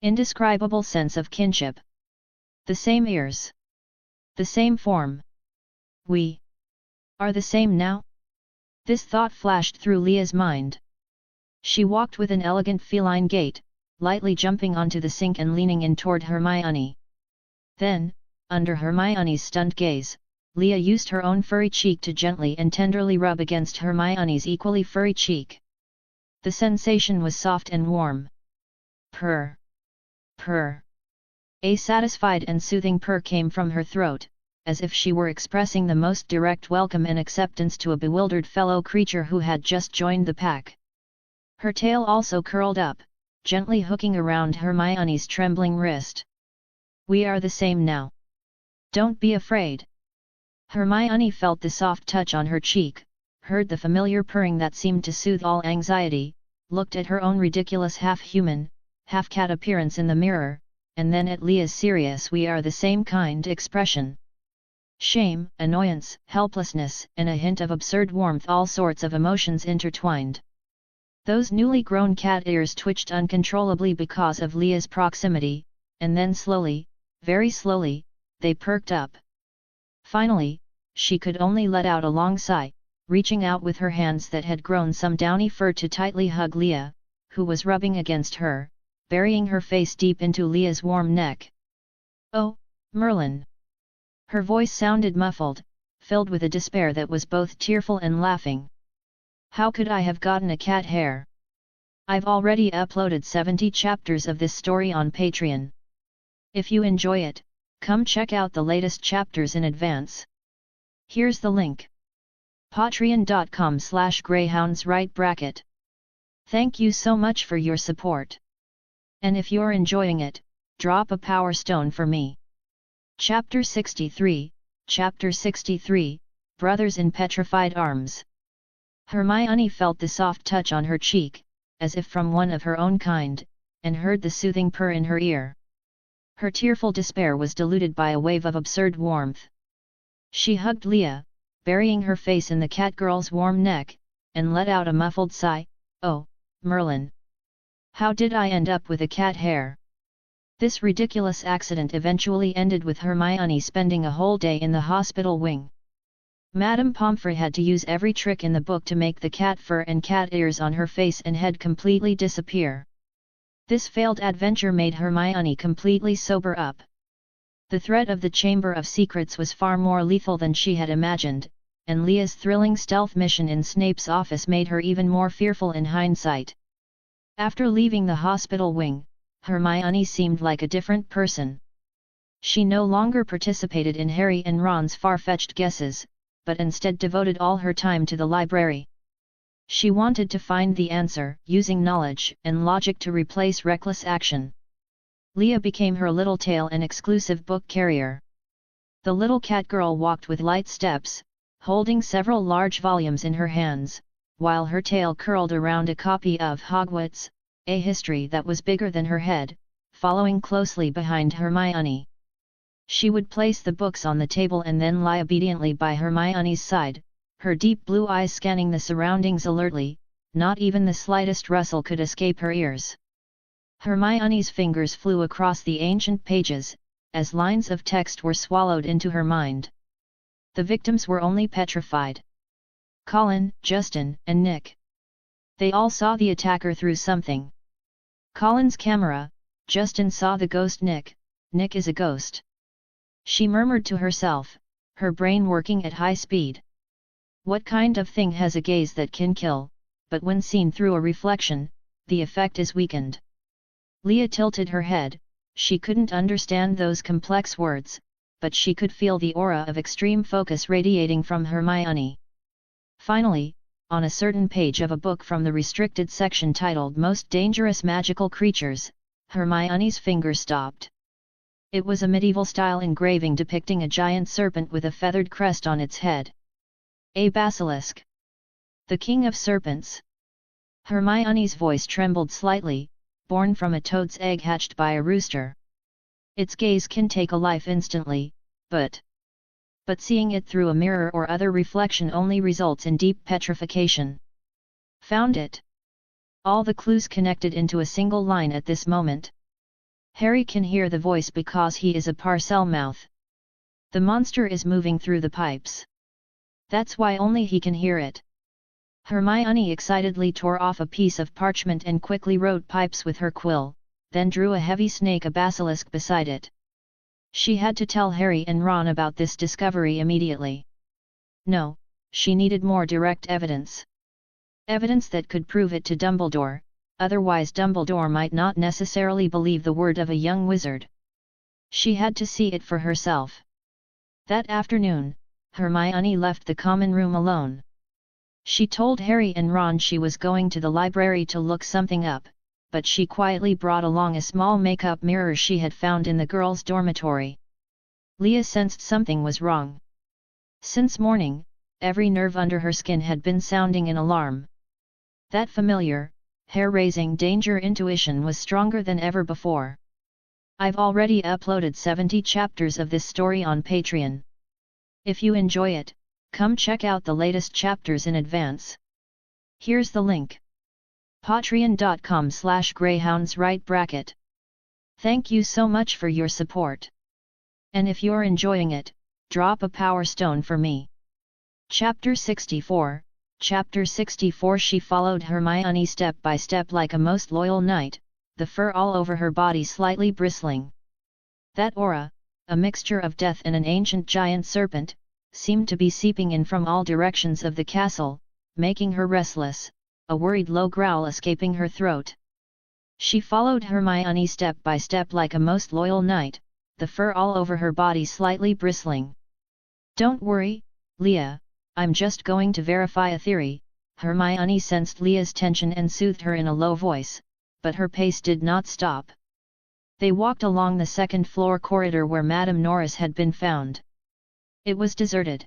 indescribable sense of kinship. The same ears. The same form. We are the same now? This thought flashed through Leah's mind. She walked with an elegant feline gait, lightly jumping onto the sink and leaning in toward Hermione. Then, under Hermione's stunned gaze, Leah used her own furry cheek to gently and tenderly rub against Hermione's equally furry cheek. The sensation was soft and warm. Purr. Purr. A satisfied and soothing purr came from her throat, as if she were expressing the most direct welcome and acceptance to a bewildered fellow creature who had just joined the pack. Her tail also curled up, gently hooking around Hermione's trembling wrist. "We are the same now. Don't be afraid." Hermione felt the soft touch on her cheek, heard the familiar purring that seemed to soothe all anxiety, looked at her own ridiculous half-human, half-cat appearance in the mirror, and then at Leah's serious "we are the same" kind expression. Shame, annoyance, helplessness, and a hint of absurd warmth, all sorts of emotions intertwined. Those newly grown cat ears twitched uncontrollably because of Leah's proximity, and then slowly, very slowly, they perked up. Finally, she could only let out a long sigh, reaching out with her hands that had grown some downy fur to tightly hug Leah, who was rubbing against her, burying her face deep into Leah's warm neck. "Oh, Merlin!" Her voice sounded muffled, filled with a despair that was both tearful and laughing. "How could I have gotten a cat hair? I've already uploaded 70 chapters of this story on Patreon. If you enjoy it, come check out the latest chapters in advance. Here's the link. patreon.com/greyhounds. Thank you so much for your support. And if you're enjoying it, drop a power stone for me. Chapter 63, Chapter 63, Brothers in Petrified Arms. Hermione felt the soft touch on her cheek, as if from one of her own kind, and heard the soothing purr in her ear. Her tearful despair was diluted by a wave of absurd warmth. She hugged Leah, burying her face in the catgirl's warm neck, and let out a muffled sigh. "Oh, Merlin! How did I end up with a cat hair?" This ridiculous accident eventually ended with Hermione spending a whole day in the hospital wing. Madame Pomfrey had to use every trick in the book to make the cat fur and cat ears on her face and head completely disappear. This failed adventure made Hermione completely sober up. The threat of the Chamber of Secrets was far more lethal than she had imagined, and Leah's thrilling stealth mission in Snape's office made her even more fearful in hindsight. After leaving the hospital wing, Hermione seemed like a different person. She no longer participated in Harry and Ron's far-fetched guesses, but instead devoted all her time to the library. She wanted to find the answer, using knowledge and logic to replace reckless action. Leah became her little tail and exclusive book carrier. The little catgirl walked with light steps, holding several large volumes in her hands, while her tail curled around a copy of Hogwarts, a history that was bigger than her head, following closely behind Hermione. She would place the books on the table and then lie obediently by Hermione's side, her deep blue eyes scanning the surroundings alertly. Not even the slightest rustle could escape her ears. Hermione's fingers flew across the ancient pages, as lines of text were swallowed into her mind. The victims were only petrified. Colin, Justin, and Nick. They all saw the attacker through something. Colin's camera, Justin saw the ghost Nick is a ghost. She murmured to herself, her brain working at high speed. What kind of thing has a gaze that can kill, but when seen through a reflection, the effect is weakened? Leah tilted her head. She couldn't understand those complex words, but she could feel the aura of extreme focus radiating from Hermione. Finally, on a certain page of a book from the restricted section titled Most Dangerous Magical Creatures, Hermione's finger stopped. It was a medieval-style engraving depicting a giant serpent with a feathered crest on its head. A basilisk. The king of serpents. Hermione's voice trembled slightly, born from a toad's egg hatched by a rooster. Its gaze can take a life instantly, but seeing it through a mirror or other reflection only results in deep petrification. Found it. All the clues connected into a single line at this moment. Harry can hear the voice because he is a Parselmouth. The monster is moving through the pipes. That's why only he can hear it. Hermione excitedly tore off a piece of parchment and quickly wrote pipes with her quill, then drew a heavy snake, a basilisk, beside it. She had to tell Harry and Ron about this discovery immediately. No, she needed more direct evidence. Evidence that could prove it to Dumbledore, otherwise Dumbledore might not necessarily believe the word of a young wizard. She had to see it for herself. That afternoon, Hermione left the common room alone. She told Harry and Ron she was going to the library to look something up, but she quietly brought along a small makeup mirror she had found in the girls' dormitory. Leah sensed something was wrong. Since morning, every nerve under her skin had been sounding an alarm. That familiar, hair-raising danger intuition was stronger than ever before. I've already uploaded 70 chapters of this story on Patreon. If you enjoy it, come check out the latest chapters in advance. Here's the link. patreon.com/greyhounds. Thank you so much for your support. And if you're enjoying it, drop a power stone for me. Chapter 64, Chapter 64. She followed Hermione step by step like a most loyal knight, the fur all over her body slightly bristling. That aura, a mixture of death and an ancient giant serpent, seemed to be seeping in from all directions of the castle, making her restless, a worried low growl escaping her throat. She followed Hermione step by step like a most loyal knight, the fur all over her body slightly bristling. "Don't worry, Leah, I'm just going to verify a theory." Hermione sensed Leah's tension and soothed her in a low voice, but her pace did not stop. They walked along the second-floor corridor where Madame Norris had been found. It was deserted.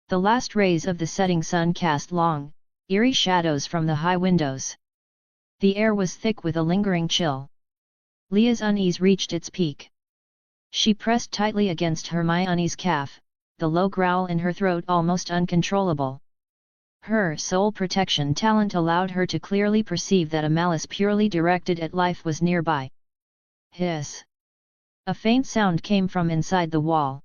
The last rays of the setting sun cast long, eerie shadows from the high windows. The air was thick with a lingering chill. Leah's unease reached its peak. She pressed tightly against Hermione's calf, the low growl in her throat almost uncontrollable. Her soul protection talent allowed her to clearly perceive that a malice purely directed at life was nearby. Hiss! A faint sound came from inside the wall.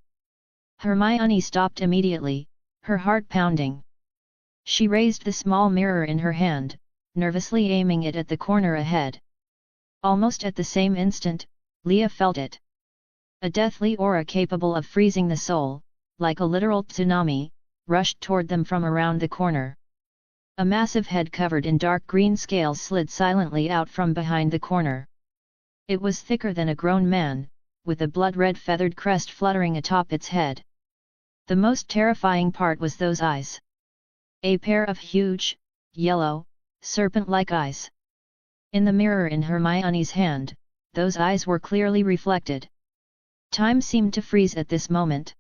Hermione stopped immediately, her heart pounding. She raised the small mirror in her hand, nervously aiming it at the corner ahead. Almost at the same instant, Leah felt it. A deathly aura capable of freezing the soul, like a literal tsunami, rushed toward them from around the corner. A massive head covered in dark green scales slid silently out from behind the corner. It was thicker than a grown man, with a blood-red feathered crest fluttering atop its head. The most terrifying part was those eyes. A pair of huge, yellow, serpent-like eyes. In the mirror in Hermione's hand, those eyes were clearly reflected. Time seemed to freeze at this moment.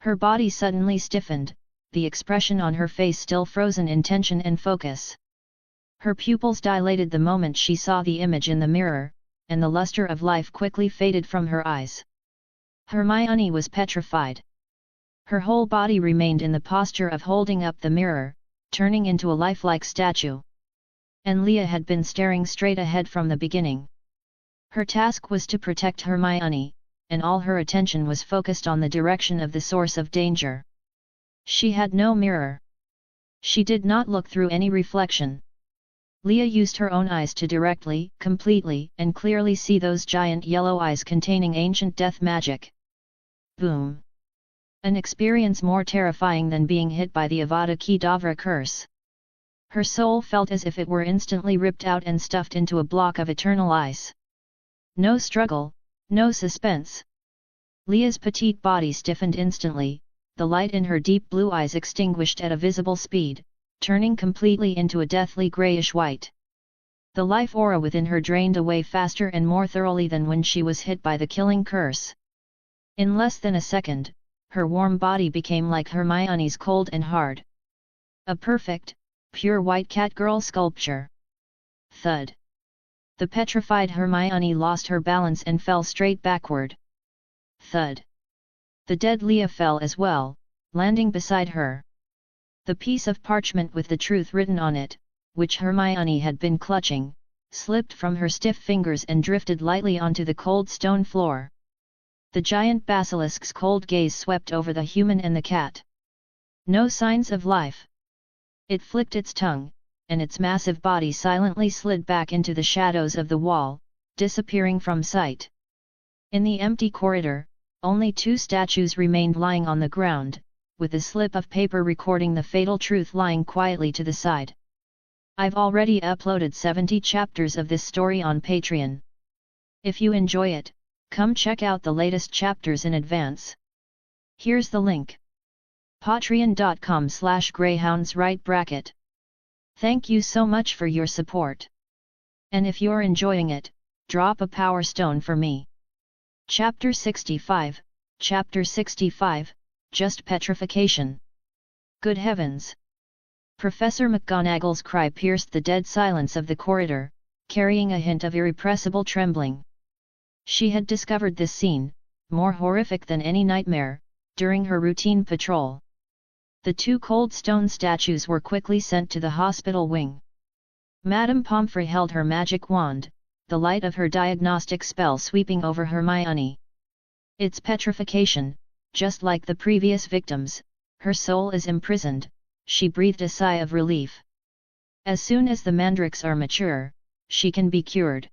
Her body suddenly stiffened, the expression on her face still frozen in tension and focus. Her pupils dilated the moment she saw the image in the mirror, and the luster of life quickly faded from her eyes. Hermione was petrified. Her whole body remained in the posture of holding up the mirror, turning into a lifelike statue. And Leah had been staring straight ahead from the beginning. Her task was to protect Hermione, and all her attention was focused on the direction of the source of danger. She had no mirror. She did not look through any reflection. Leah used her own eyes to directly, completely, and clearly see those giant yellow eyes containing ancient death magic. Boom! An experience more terrifying than being hit by the Avada Kedavra curse. Her soul felt as if it were instantly ripped out and stuffed into a block of eternal ice. No struggle, no suspense. Leah's petite body stiffened instantly, the light in her deep blue eyes extinguished at a visible speed, turning completely into a deathly grayish white. The life aura within her drained away faster and more thoroughly than when she was hit by the killing curse. In less than a second, her warm body became like Hermione's cold and hard. A perfect, pure white catgirl sculpture. Thud! The petrified Hermione lost her balance and fell straight backward. Thud! The dead Leah fell as well, landing beside her. The piece of parchment with the truth written on it, which Hermione had been clutching, slipped from her stiff fingers and drifted lightly onto the cold stone floor. The giant basilisk's cold gaze swept over the human and the cat. No signs of life. It flicked its tongue, and its massive body silently slid back into the shadows of the wall, disappearing from sight. In the empty corridor, only two statues remained lying on the ground, with a slip of paper recording the fatal truth lying quietly to the side. I've already uploaded 70 chapters of this story on Patreon. If you enjoy it, come check out the latest chapters in advance. Here's the link. patreon.com/greyhounds. Thank you so much for your support. And if you're enjoying it, drop a power stone for me. Chapter 65, Chapter 65, Just Petrification. Good heavens! Professor McGonagall's cry pierced the dead silence of the corridor, carrying a hint of irrepressible trembling. She had discovered this scene, more horrific than any nightmare, during her routine patrol. The two cold stone statues were quickly sent to the hospital wing. Madame Pomfrey held her magic wand, the light of her diagnostic spell sweeping over Hermione. It's petrification, just like the previous victims, her soul is imprisoned, she breathed a sigh of relief. As soon as the mandrakes are mature, she can be cured.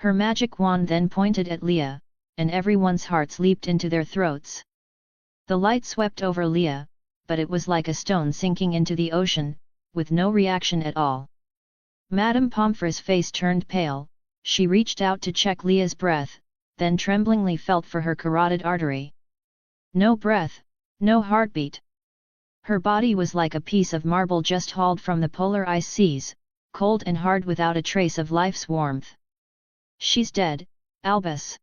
Her magic wand then pointed at Leah, and everyone's hearts leaped into their throats. The light swept over Leah, but it was like a stone sinking into the ocean, with no reaction at all. Madame Pomfrey's face turned pale, she reached out to check Leah's breath, then tremblingly felt for her carotid artery. No breath, no heartbeat. Her body was like a piece of marble just hauled from the polar ice seas, cold and hard without a trace of life's warmth. She's dead, Albus.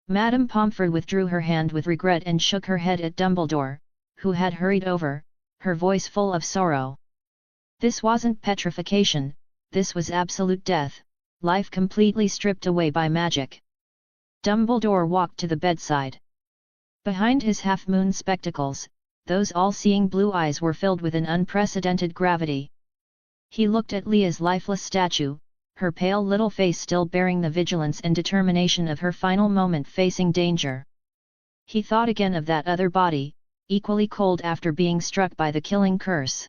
Madame Pomfrey withdrew her hand with regret and shook her head at Dumbledore, who had hurried over, her voice full of sorrow. This wasn't petrification, this was absolute death, life completely stripped away by magic. Dumbledore walked to the bedside. Behind his half-moon spectacles, those all-seeing blue eyes were filled with an unprecedented gravity. He looked at Leah's lifeless statue, her pale little face still bearing the vigilance and determination of her final moment facing danger. He thought again of that other body, equally cold after being struck by the killing curse.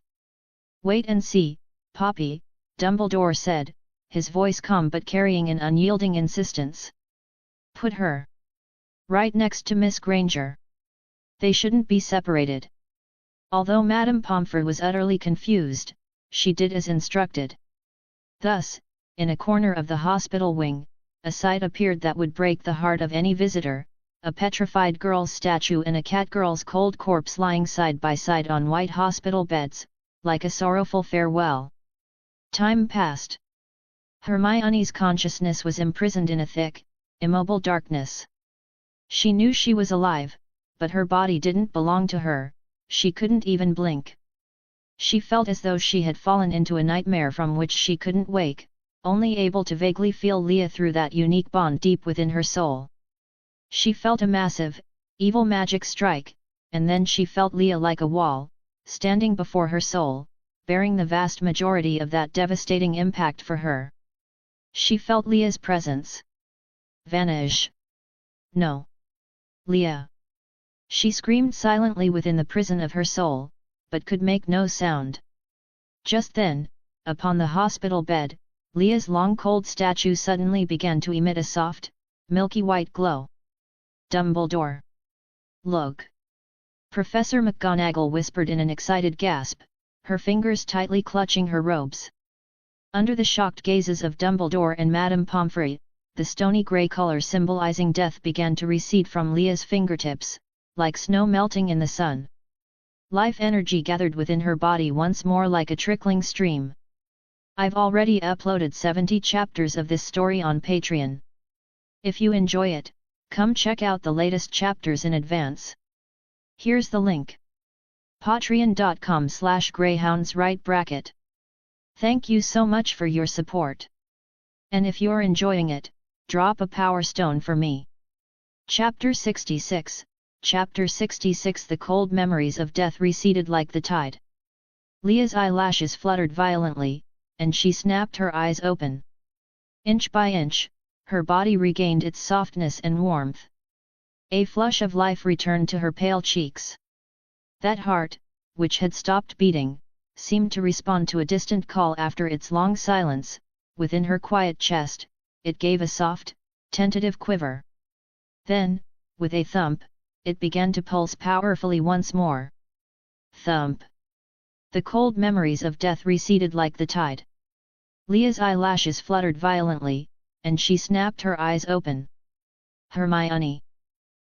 "Wait and see, Poppy," Dumbledore said, his voice calm but carrying an unyielding insistence. "Put her right next to Miss Granger. They shouldn't be separated." Although Madame Pomfrey was utterly confused, she did as instructed. Thus, in a corner of the hospital wing, a sight appeared that would break the heart of any visitor, a petrified girl's statue and a catgirl's cold corpse lying side by side on white hospital beds, like a sorrowful farewell. Time passed. Hermione's consciousness was imprisoned in a thick, immobile darkness. She knew she was alive, but her body didn't belong to her, she couldn't even blink. She felt as though she had fallen into a nightmare from which she couldn't wake, only able to vaguely feel Leah through that unique bond deep within her soul. She felt a massive, evil magic strike, and then she felt Leah like a wall, standing before her soul, bearing the vast majority of that devastating impact for her. She felt Leah's presence. Vanish. No. Leah. She screamed silently within the prison of her soul, but could make no sound. Just then, upon the hospital bed, Leah's long cold statue suddenly began to emit a soft, milky white glow. "Dumbledore! Look!" Professor McGonagall whispered in an excited gasp, her fingers tightly clutching her robes. Under the shocked gazes of Dumbledore and Madame Pomfrey, the stony grey colour symbolizing death began to recede from Leah's fingertips, like snow melting in the sun. Life energy gathered within her body once more like a trickling stream. I've already uploaded 70 chapters of this story on Patreon. If you enjoy it, come check out the latest chapters in advance. Here's the link. patreon.com/greyhounds. Thank you so much for your support. And if you're enjoying it, drop a power stone for me. Chapter 66. Chapter 66. The cold memories of death receded like the tide. Leah's eyelashes fluttered violently, and she snapped her eyes open. Inch by inch, her body regained its softness and warmth. A flush of life returned to her pale cheeks. That heart, which had stopped beating, seemed to respond to a distant call after its long silence. Within her quiet chest, it gave a soft, tentative quiver. Then, with a thump, it began to pulse powerfully once more. Thump! The cold memories of death receded like the tide. Leah's eyelashes fluttered violently, and she snapped her eyes open. Hermione!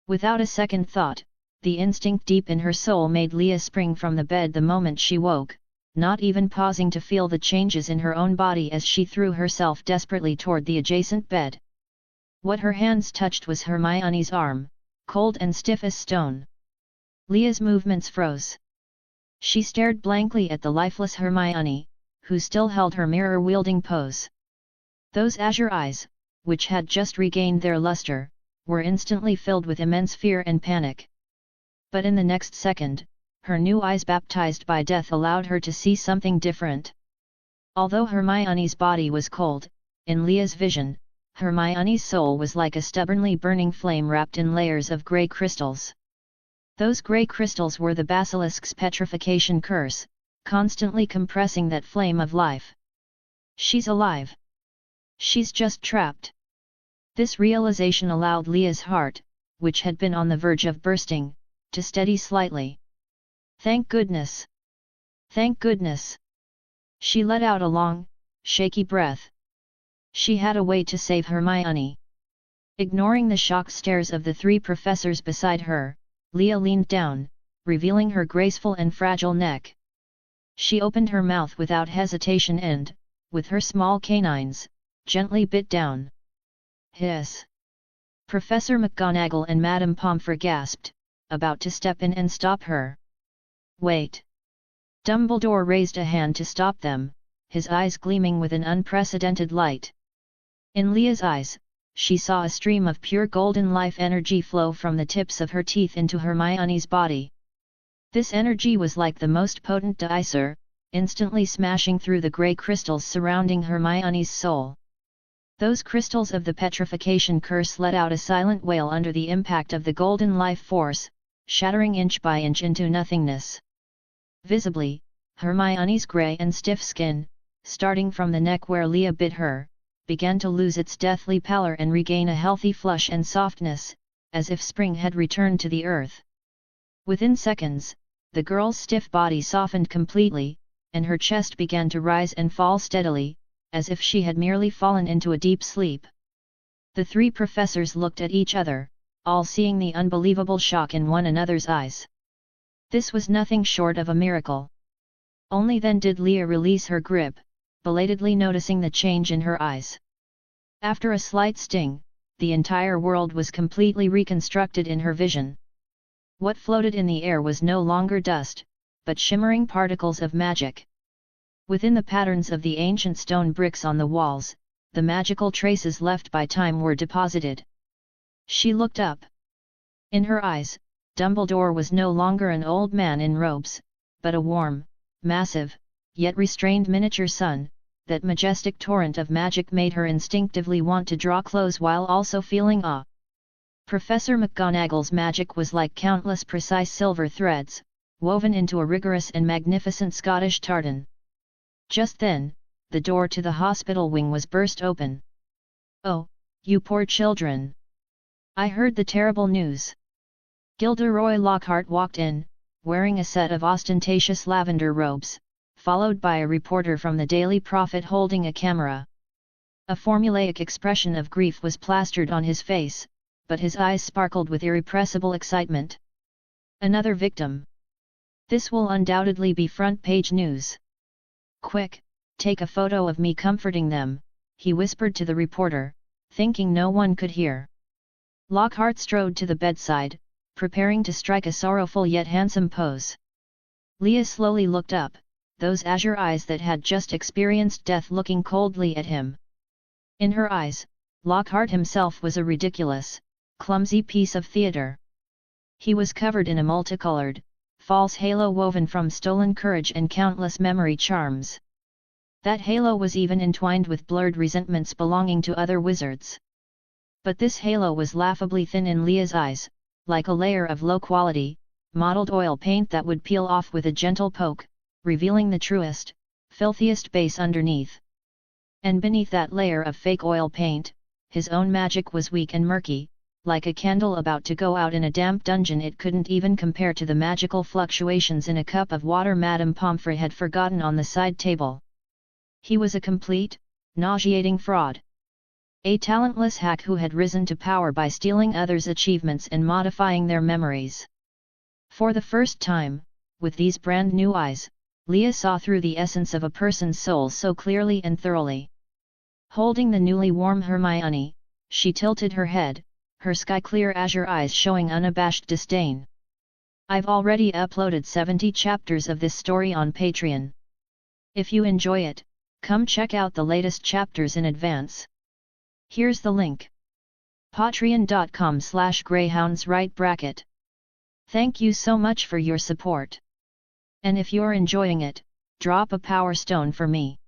Without a second thought, the instinct deep in her soul made Leah spring from the bed the moment she woke, not even pausing to feel the changes in her own body as she threw herself desperately toward the adjacent bed. What her hands touched was Hermione's arm, cold and stiff as stone. Leah's movements froze. She stared blankly at the lifeless Hermione, who still held her mirror-wielding pose. Those azure eyes, which had just regained their luster, were instantly filled with immense fear and panic. But in the next second, her new eyes baptized by death allowed her to see something different. Although Hermione's body was cold, in Leah's vision, Hermione's soul was like a stubbornly burning flame wrapped in layers of grey crystals. Those grey crystals were the basilisk's petrification curse, constantly compressing that flame of life. She's alive. She's just trapped. This realization allowed Leah's heart, which had been on the verge of bursting, to steady slightly. Thank goodness! Thank goodness! She let out a long, shaky breath. She had a way to save Hermione. Ignoring the shocked stares of the three professors beside her, Leah leaned down, revealing her graceful and fragile neck. She opened her mouth without hesitation and, with her small canines, gently bit down. Hiss! Professor McGonagall and Madame Pomfrey gasped, about to step in and stop her. Wait! Dumbledore raised a hand to stop them, his eyes gleaming with an unprecedented light. In Leah's eyes, she saw a stream of pure golden life energy flow from the tips of her teeth into Hermione's body. This energy was like the most potent deicer, instantly smashing through the grey crystals surrounding Hermione's soul. Those crystals of the petrification curse let out a silent wail under the impact of the golden life force, shattering inch by inch into nothingness. Visibly, Hermione's grey and stiff skin, starting from the neck where Leah bit her, began to lose its deathly pallor and regain a healthy flush and softness, as if spring had returned to the earth. Within seconds, the girl's stiff body softened completely, and her chest began to rise and fall steadily, as if she had merely fallen into a deep sleep. The three professors looked at each other, all seeing the unbelievable shock in one another's eyes. This was nothing short of a miracle. Only then did Leah release her grip, belatedly noticing the change in her eyes. After a slight sting, the entire world was completely reconstructed in her vision. What floated in the air was no longer dust, but shimmering particles of magic. Within the patterns of the ancient stone bricks on the walls, the magical traces left by time were deposited. She looked up. In her eyes, Dumbledore was no longer an old man in robes, but a warm, massive, yet restrained miniature sun. That majestic torrent of magic made her instinctively want to draw close while also feeling awe. Professor McGonagall's magic was like countless precise silver threads, woven into a rigorous and magnificent Scottish tartan. Just then, the door to the hospital wing was burst open. "Oh, you poor children! I heard the terrible news." Gilderoy Lockhart walked in, wearing a set of ostentatious lavender robes, followed by a reporter from the Daily Prophet holding a camera. A formulaic expression of grief was plastered on his face, but his eyes sparkled with irrepressible excitement. "Another victim. This will undoubtedly be front-page news. Quick, take a photo of me comforting them," he whispered to the reporter, thinking no one could hear. Lockhart strode to the bedside, preparing to strike a sorrowful yet handsome pose. Leah slowly looked up, those azure eyes that had just experienced death looking coldly at him. In her eyes, Lockhart himself was a ridiculous, clumsy piece of theatre. He was covered in a multicolored, false halo woven from stolen courage and countless memory charms. That halo was even entwined with blurred resentments belonging to other wizards. But this halo was laughably thin in Leah's eyes, like a layer of low-quality, mottled oil paint that would peel off with a gentle poke, revealing the truest, filthiest base underneath. And beneath that layer of fake oil paint, his own magic was weak and murky, like a candle about to go out in a damp dungeon. It couldn't even compare to the magical fluctuations in a cup of water Madame Pomfrey had forgotten on the side table. He was a complete, nauseating fraud. A talentless hack who had risen to power by stealing others' achievements and modifying their memories. For the first time, with these brand new eyes, Leah saw through the essence of a person's soul so clearly and thoroughly. Holding the newly warm Hermione, she tilted her head, her sky-clear azure eyes showing unabashed disdain. "I've already uploaded 70 chapters of this story on Patreon. If you enjoy it, come check out the latest chapters in advance. Here's the link. patreon.com/greyhounds. Thank you so much for your support. And if you're enjoying it, drop a power stone for me."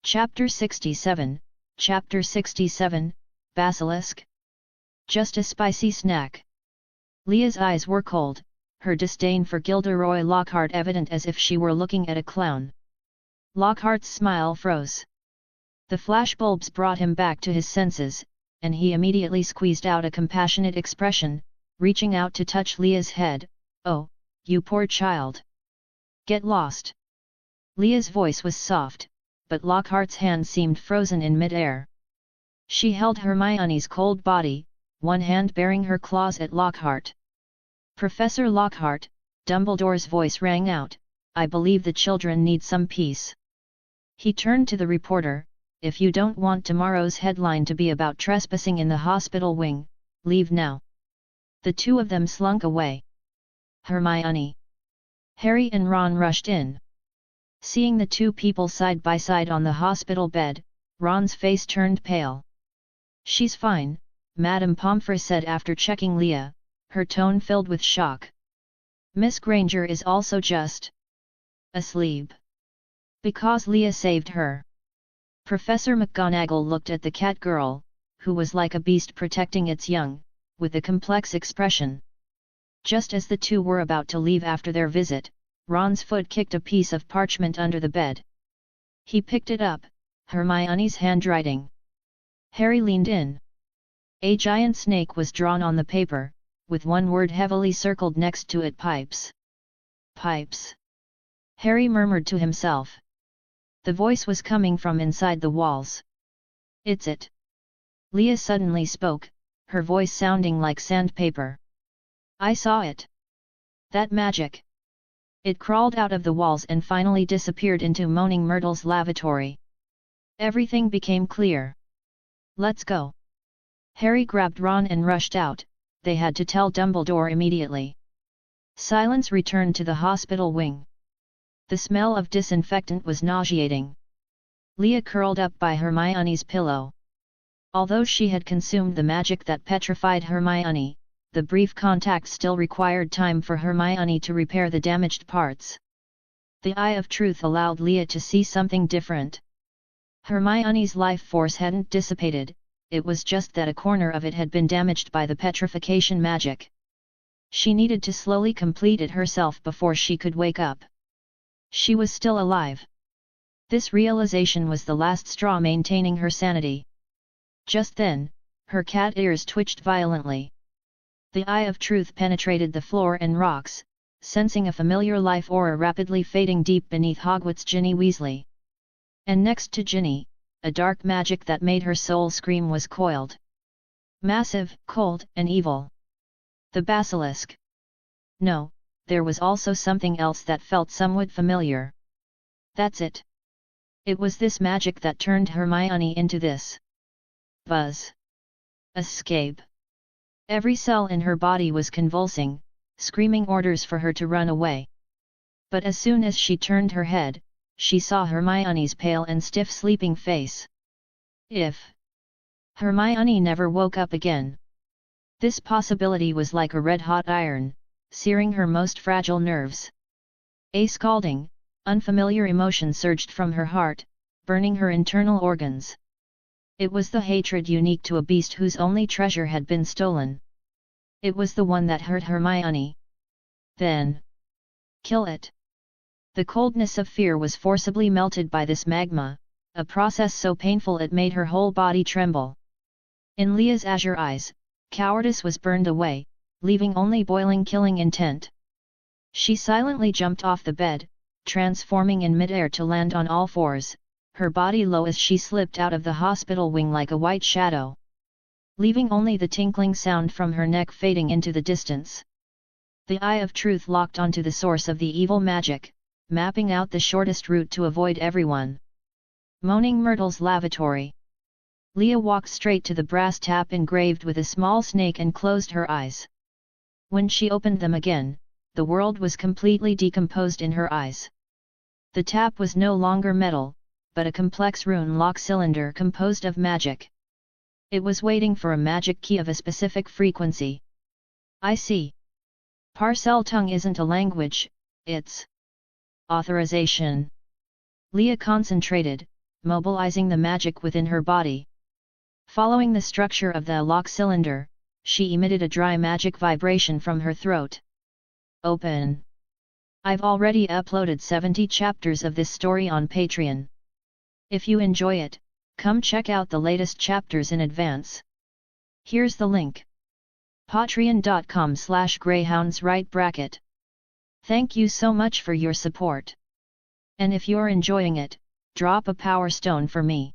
Chapter 67, Basilisk. Just a spicy snack. Leah's eyes were cold, her disdain for Gilderoy Lockhart evident as if she were looking at a clown. Lockhart's smile froze. The flashbulbs brought him back to his senses, and he immediately squeezed out a compassionate expression, reaching out to touch Leah's head. "Oh, you poor child. Get lost. Leah's voice was soft, but Lockhart's hand seemed frozen in mid-air. She held Hermione's cold body, one hand bearing her claws at Lockhart. "Professor Lockhart," Dumbledore's voice rang out, "I believe the children need some peace." He turned to the reporter, "If you don't want tomorrow's headline to be about trespassing in the hospital wing, leave now." The two of them slunk away. "Hermione!" Harry and Ron rushed in. Seeing the two people side by side on the hospital bed, Ron's face turned pale. "She's fine," Madame Pomfrey said after checking Leah, her tone filled with shock. "Miss Granger is also just asleep. Because Leah saved her." Professor McGonagall looked at the catgirl, who was like a beast protecting its young, with a complex expression. Just as the two were about to leave after their visit, Ron's foot kicked a piece of parchment under the bed. He picked it up, Hermione's handwriting. Harry leaned in. A giant snake was drawn on the paper, with one word heavily circled next to it: pipes. "Pipes," Harry murmured to himself. The voice was coming from inside the walls. "It's it." Leah suddenly spoke, her voice sounding like sandpaper. "I saw it. That magic. It crawled out of the walls and finally disappeared into Moaning Myrtle's lavatory." Everything became clear. "Let's go." Harry grabbed Ron and rushed out. They had to tell Dumbledore immediately. Silence returned to the hospital wing. The smell of disinfectant was nauseating. Leah curled up by Hermione's pillow. Although she had consumed the magic that petrified Hermione, the brief contact still required time for Hermione to repair the damaged parts. The Eye of Truth allowed Leah to see something different. Hermione's life force hadn't dissipated, it was just that a corner of it had been damaged by the petrification magic. She needed to slowly complete it herself before she could wake up. She was still alive. This realization was the last straw maintaining her sanity. Just then, her cat ears twitched violently. The Eye of Truth penetrated the floor and rocks, sensing a familiar life aura rapidly fading deep beneath Hogwarts' Ginny Weasley. And next to Ginny, a dark magic that made her soul scream was coiled. Massive, cold, and evil. The basilisk. No, there was also something else that felt somewhat familiar. That's it. It was this magic that turned Hermione into this. Buzz. Escape. Every cell in her body was convulsing, screaming orders for her to run away. But as soon as she turned her head, she saw Hermione's pale and stiff sleeping face. If Hermione never woke up again. This possibility was like a red-hot iron, searing her most fragile nerves. A scalding, unfamiliar emotion surged from her heart, burning her internal organs. It was the hatred unique to a beast whose only treasure had been stolen. It was the one that hurt Hermione. Then, kill it. The coldness of fear was forcibly melted by this magma, a process so painful it made her whole body tremble. In Leah's azure eyes, cowardice was burned away, leaving only boiling killing intent. She silently jumped off the bed, transforming in midair to land on all fours, her body low as she slipped out of the hospital wing like a white shadow, leaving only the tinkling sound from her neck fading into the distance. The Eye of Truth locked onto the source of the evil magic, mapping out the shortest route to avoid everyone. Moaning Myrtle's lavatory. Leah walked straight to the brass tap engraved with a small snake and closed her eyes. When she opened them again, the world was completely decomposed in her eyes. The tap was no longer metal, but a complex rune lock cylinder composed of magic. It was waiting for a magic key of a specific frequency. I see. Parcel tongue isn't a language, it's authorization. Leah concentrated, mobilizing the magic within her body. Following the structure of the lock cylinder, she emitted a dry magic vibration from her throat. Open. I've already uploaded 70 chapters of this story on Patreon. If you enjoy it, come check out the latest chapters in advance. Here's the link. patreon.com/greyhounds. Thank you so much for your support. And if you're enjoying it, drop a power stone for me.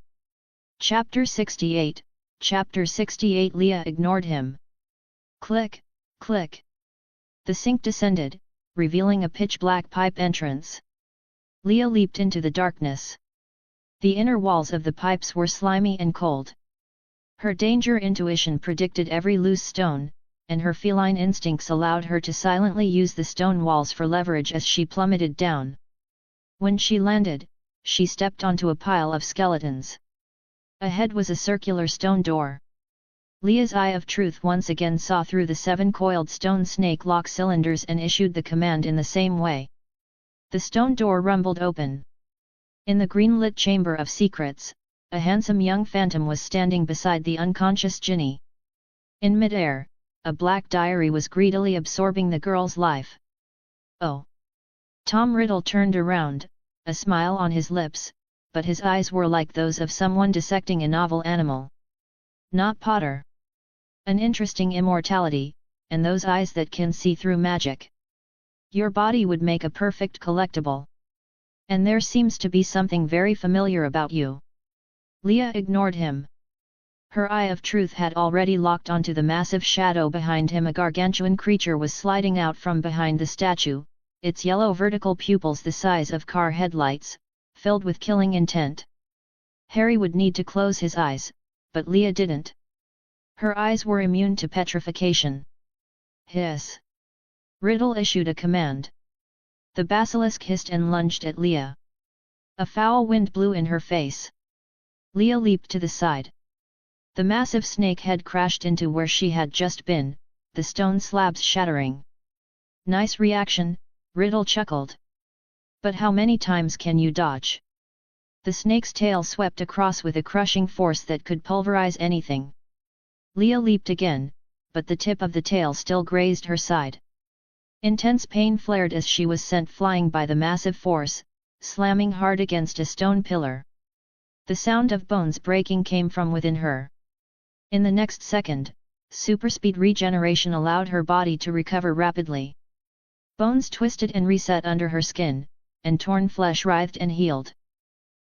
Chapter 68. Chapter 68. Leah ignored him. Click, click. The sink descended, revealing a pitch-black pipe entrance. Leah leaped into the darkness. The inner walls of the pipes were slimy and cold. Her danger intuition predicted every loose stone, and her feline instincts allowed her to silently use the stone walls for leverage as she plummeted down. When she landed, she stepped onto a pile of skeletons. Ahead was a circular stone door. Leah's eye of truth once again saw through the 7 coiled stone snake lock cylinders and issued the command in the same way. The stone door rumbled open. In the green-lit chamber of secrets, a handsome young phantom was standing beside the unconscious Ginny. In midair, a black diary was greedily absorbing the girl's life. Oh! Tom Riddle turned around, a smile on his lips, but his eyes were like those of someone dissecting a novel animal. Not Potter. An interesting immortality, and those eyes that can see through magic. Your body would make a perfect collectible. And there seems to be something very familiar about you. Leah ignored him. Her eye of truth had already locked onto the massive shadow behind him. A gargantuan creature was sliding out from behind the statue, its yellow vertical pupils the size of car headlights, filled with killing intent. Harry would need to close his eyes, but Leah didn't. Her eyes were immune to petrification. Hiss! Riddle issued a command. The basilisk hissed and lunged at Leah. A foul wind blew in her face. Leah leaped to the side. The massive snake head crashed into where she had just been, the stone slabs shattering. Nice reaction, Riddle chuckled. But how many times can you dodge? The snake's tail swept across with a crushing force that could pulverize anything. Leah leaped again, but the tip of the tail still grazed her side. Intense pain flared as she was sent flying by the massive force, slamming hard against a stone pillar. The sound of bones breaking came from within her. In the next second, superspeed regeneration allowed her body to recover rapidly. Bones twisted and reset under her skin, and torn flesh writhed and healed.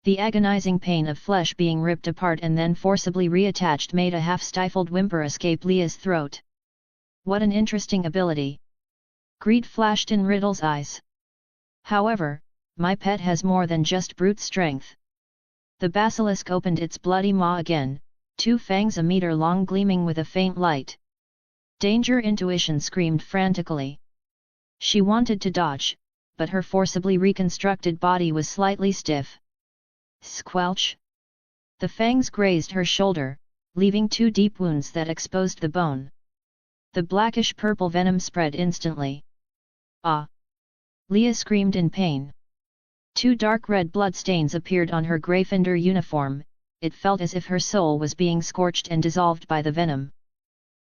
The agonizing pain of flesh being ripped apart and then forcibly reattached made a half-stifled whimper escape Leah's throat. What an interesting ability! Greed flashed in Riddle's eyes. However, my pet has more than just brute strength. The basilisk opened its bloody maw again, 2 fangs a meter long gleaming with a faint light. Danger intuition screamed frantically. She wanted to dodge, but her forcibly reconstructed body was slightly stiff. Squelch! The fangs grazed her shoulder, leaving 2 deep wounds that exposed the bone. The blackish-purple venom spread instantly. Ah! Leah screamed in pain. 2 dark red bloodstains appeared on her Gryffindor uniform. It felt as if her soul was being scorched and dissolved by the venom.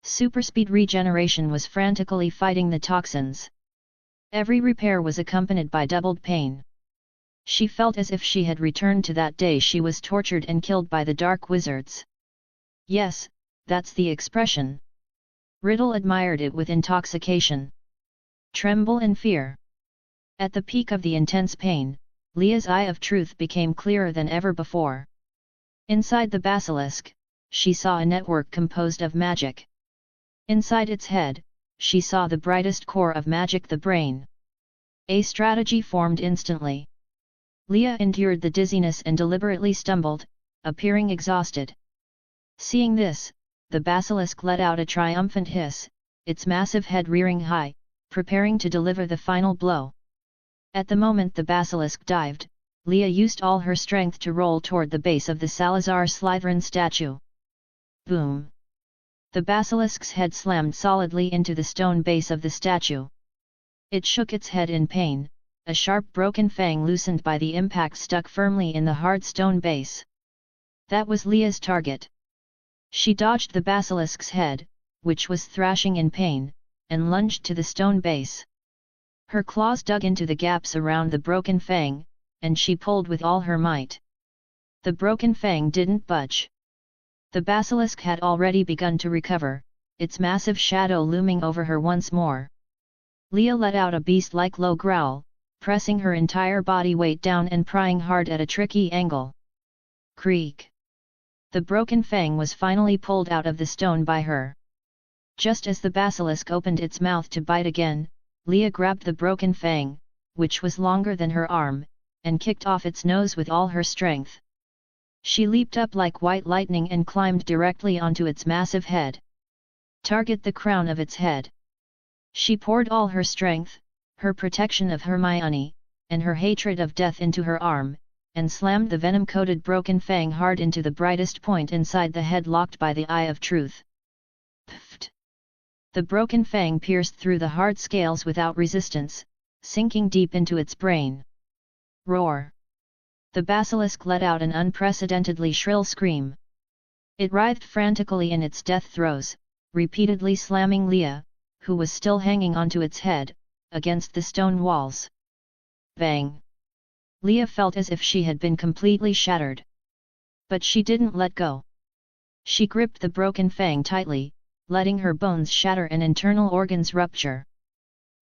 Superspeed regeneration was frantically fighting the toxins. Every repair was accompanied by doubled pain. She felt as if she had returned to that day she was tortured and killed by the dark wizards. Yes, that's the expression. Riddle admired it with intoxication. Tremble in fear. At the peak of the intense pain, Leah's eye of truth became clearer than ever before. Inside the basilisk, she saw a network composed of magic. Inside its head, she saw the brightest core of magic, the brain. A strategy formed instantly. Leah endured the dizziness and deliberately stumbled, appearing exhausted. Seeing this, the basilisk let out a triumphant hiss, its massive head rearing high, preparing to deliver the final blow. At the moment the basilisk dived, Leah used all her strength to roll toward the base of the Salazar Slytherin statue. Boom! The basilisk's head slammed solidly into the stone base of the statue. It shook its head in pain, a sharp broken fang loosened by the impact stuck firmly in the hard stone base. That was Leah's target. She dodged the basilisk's head, which was thrashing in pain, and lunged to the stone base. Her claws dug into the gaps around the broken fang, and she pulled with all her might. The broken fang didn't budge. The basilisk had already begun to recover, its massive shadow looming over her once more. Leah let out a beast-like low growl, pressing her entire body weight down and prying hard at a tricky angle. Creak! The broken fang was finally pulled out of the stone by her. Just as the basilisk opened its mouth to bite again, Leah grabbed the broken fang, which was longer than her arm, and kicked off its nose with all her strength. She leaped up like white lightning and climbed directly onto its massive head. Target the crown of its head. She poured all her strength, her protection of Hermione, and her hatred of death into her arm, and slammed the venom-coated broken fang hard into the brightest point inside the head locked by the Eye of Truth. Pfft! The broken fang pierced through the hard scales without resistance, sinking deep into its brain. Roar! The basilisk let out an unprecedentedly shrill scream. It writhed frantically in its death throes, repeatedly slamming Leah, who was still hanging onto its head, against the stone walls. Bang! Leah felt as if she had been completely shattered. But she didn't let go. She gripped the broken fang tightly, letting her bones shatter and internal organs rupture.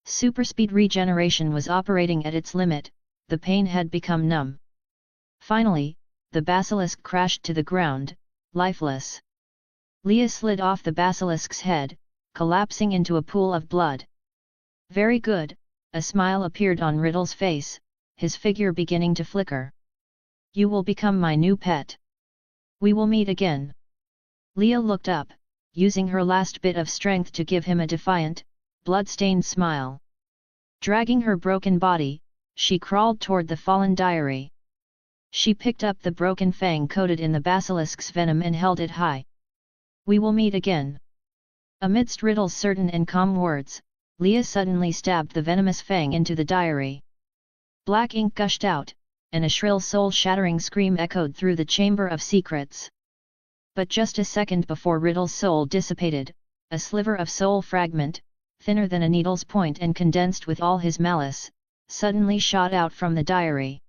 Superspeed regeneration was operating at its limit, the pain had become numb. Finally, the basilisk crashed to the ground, lifeless. Leah slid off the basilisk's head, collapsing into a pool of blood. Very good, a smile appeared on Riddle's face, his figure beginning to flicker. You will become my new pet. We will meet again. Leah looked up, using her last bit of strength to give him a defiant, blood-stained smile. Dragging her broken body, she crawled toward the fallen diary. She picked up the broken fang coated in the basilisk's venom and held it high. We will meet again. Amidst Riddle's certain and calm words, Leah suddenly stabbed the venomous fang into the diary. Black ink gushed out, and a shrill soul-shattering scream echoed through the Chamber of Secrets. But just a second before Riddle's soul dissipated, a sliver of soul fragment, thinner than a needle's point and condensed with all his malice, suddenly shot out from the diary.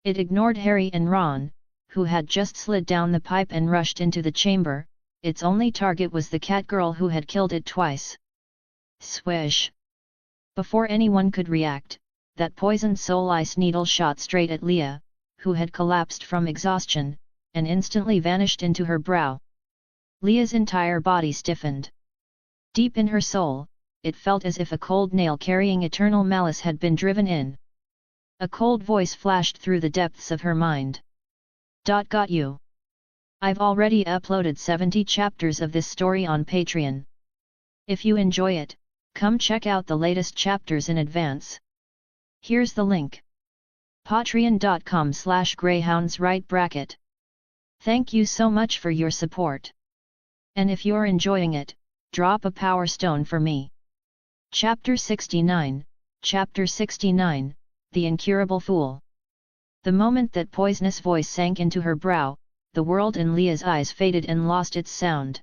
It ignored Harry and Ron, who had just slid down the pipe and rushed into the chamber. Its only target was the catgirl who had killed it twice. Swish! Before anyone could react, that poisoned soul ice needle shot straight at Leah, who had collapsed from exhaustion, and instantly vanished into her brow. Leah's entire body stiffened. Deep in her soul, it felt as if a cold nail carrying eternal malice had been driven in. A cold voice flashed through the depths of her mind. Got you. I've already uploaded 70 chapters of this story on Patreon. If you enjoy it, come check out the latest chapters in advance. Here's the link. patreon.com/greyhounds. Thank you so much for your support. And if you're enjoying it, drop a power stone for me. Chapter 69, Chapter 69, The Incurable Fool. The moment that poisonous voice sank into her brow, the world in Leah's eyes faded and lost its sound.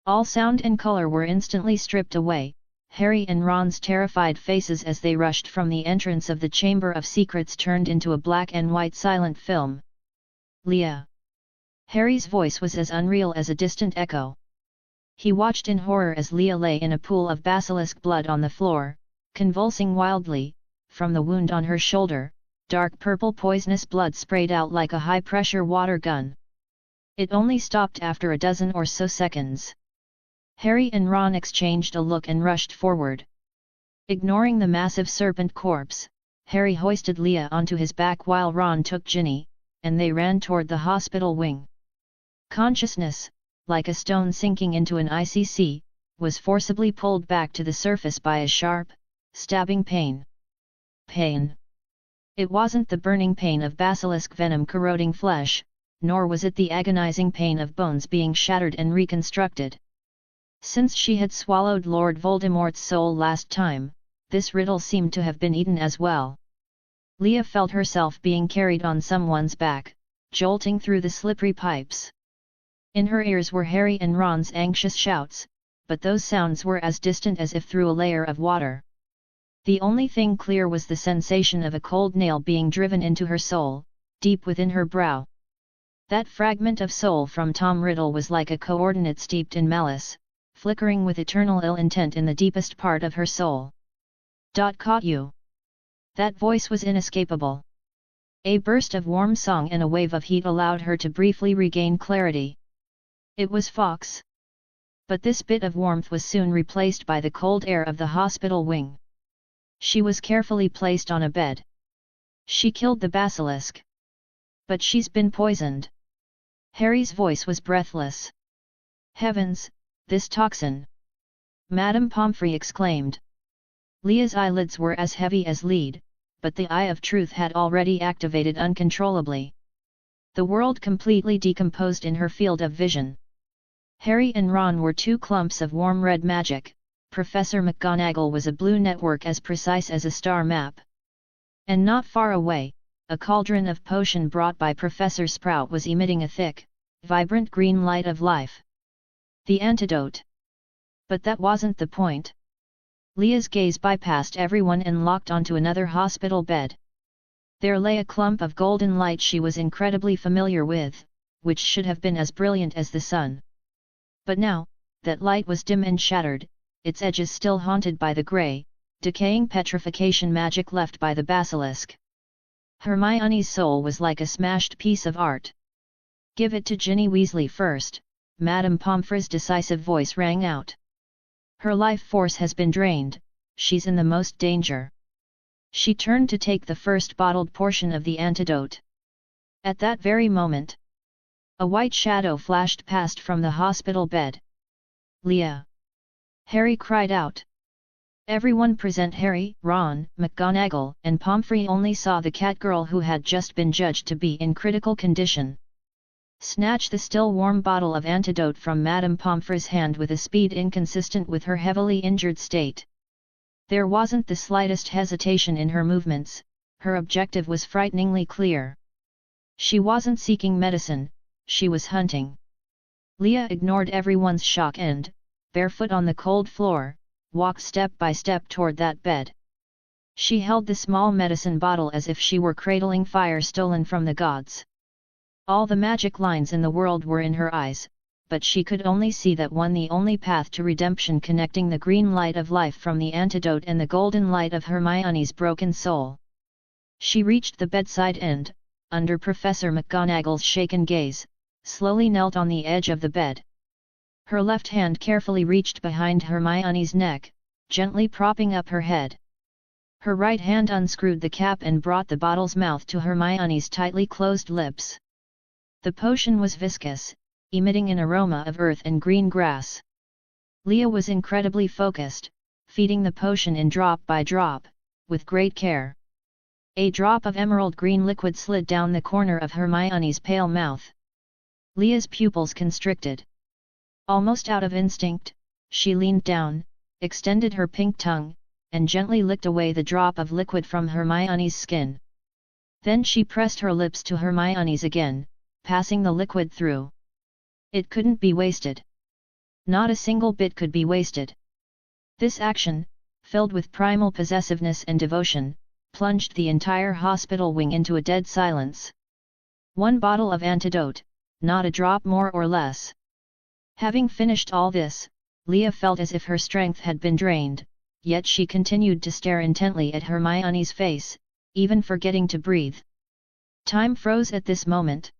All sound and color were instantly stripped away. Harry and Ron's terrified faces as they rushed from the entrance of the Chamber of Secrets turned into a black and white silent film. Leah. Harry's voice was as unreal as a distant echo. He watched in horror as Leah lay in a pool of basilisk blood on the floor, convulsing wildly. From the wound on her shoulder, dark purple poisonous blood sprayed out like a high-pressure water gun. It only stopped after a dozen or so seconds. Harry and Ron exchanged a look and rushed forward. Ignoring the massive serpent corpse, Harry hoisted Leah onto his back while Ron took Ginny, and they ran toward the hospital wing. Consciousness, like a stone sinking into an icy sea, was forcibly pulled back to the surface by a sharp, stabbing pain. Pain. It wasn't the burning pain of basilisk venom corroding flesh, nor was it the agonizing pain of bones being shattered and reconstructed. Since she had swallowed Lord Voldemort's soul last time, this riddle seemed to have been eaten as well. Leah felt herself being carried on someone's back, jolting through the slippery pipes. In her ears were Harry and Ron's anxious shouts, but those sounds were as distant as if through a layer of water. The only thing clear was the sensation of a cold nail being driven into her soul, deep within her brow. That fragment of soul from Tom Riddle was like a coordinate steeped in malice, flickering with eternal ill intent in the deepest part of her soul. Caught you. That voice was inescapable. A burst of warm song and a wave of heat allowed her to briefly regain clarity. It was Fawkes. But this bit of warmth was soon replaced by the cold air of the hospital wing. She was carefully placed on a bed. She killed the basilisk. But she's been poisoned. Harry's voice was breathless. Heavens, this toxin! Madame Pomfrey exclaimed. Leah's eyelids were as heavy as lead, but the Eye of Truth had already activated uncontrollably. The world completely decomposed in her field of vision. Harry and Ron were two clumps of warm red magic, Professor McGonagall was a blue network as precise as a star map. And not far away, a cauldron of potion brought by Professor Sprout was emitting a thick, vibrant green light of life. The antidote. But that wasn't the point. Leah's gaze bypassed everyone and locked onto another hospital bed. There lay a clump of golden light she was incredibly familiar with, which should have been as brilliant as the sun. But now, that light was dim and shattered, its edges still haunted by the grey, decaying petrification magic left by the basilisk. Hermione's soul was like a smashed piece of art. "Give it to Ginny Weasley first," Madame Pomfrey's decisive voice rang out. "Her life force has been drained, she's in the most danger." She turned to take the first bottled portion of the antidote. At that very moment, a white shadow flashed past from the hospital bed. "Leah!" Harry cried out. Everyone present, Harry, Ron, McGonagall, and Pomfrey only saw the catgirl who had just been judged to be in critical condition. Snatch the still warm bottle of antidote from Madame Pomfrey's hand with a speed inconsistent with her heavily injured state. There wasn't the slightest hesitation in her movements, her objective was frighteningly clear. She wasn't seeking medicine, she was hunting. Leah ignored everyone's shock and, barefoot on the cold floor, walked step by step toward that bed. She held the small medicine bottle as if she were cradling fire stolen from the gods. All the magic lines in the world were in her eyes, but she could only see that one, the only path to redemption, connecting the green light of life from the antidote and the golden light of Hermione's broken soul. She reached the bedside and, under Professor McGonagall's shaken gaze, slowly knelt on the edge of the bed. Her left hand carefully reached behind Hermione's neck, gently propping up her head. Her right hand unscrewed the cap and brought the bottle's mouth to Hermione's tightly closed lips. The potion was viscous, emitting an aroma of earth and green grass. Leah was incredibly focused, feeding the potion in drop by drop, with great care. A drop of emerald green liquid slid down the corner of Hermione's pale mouth. Leah's pupils constricted. Almost out of instinct, she leaned down, extended her pink tongue, and gently licked away the drop of liquid from Hermione's skin. Then she pressed her lips to Hermione's again, passing the liquid through. It couldn't be wasted. Not a single bit could be wasted. This action, filled with primal possessiveness and devotion, plunged the entire hospital wing into a dead silence. One bottle of antidote, not a drop more or less. Having finished all this, Leah felt as if her strength had been drained, yet she continued to stare intently at Hermione's face, even forgetting to breathe. Time froze at this moment.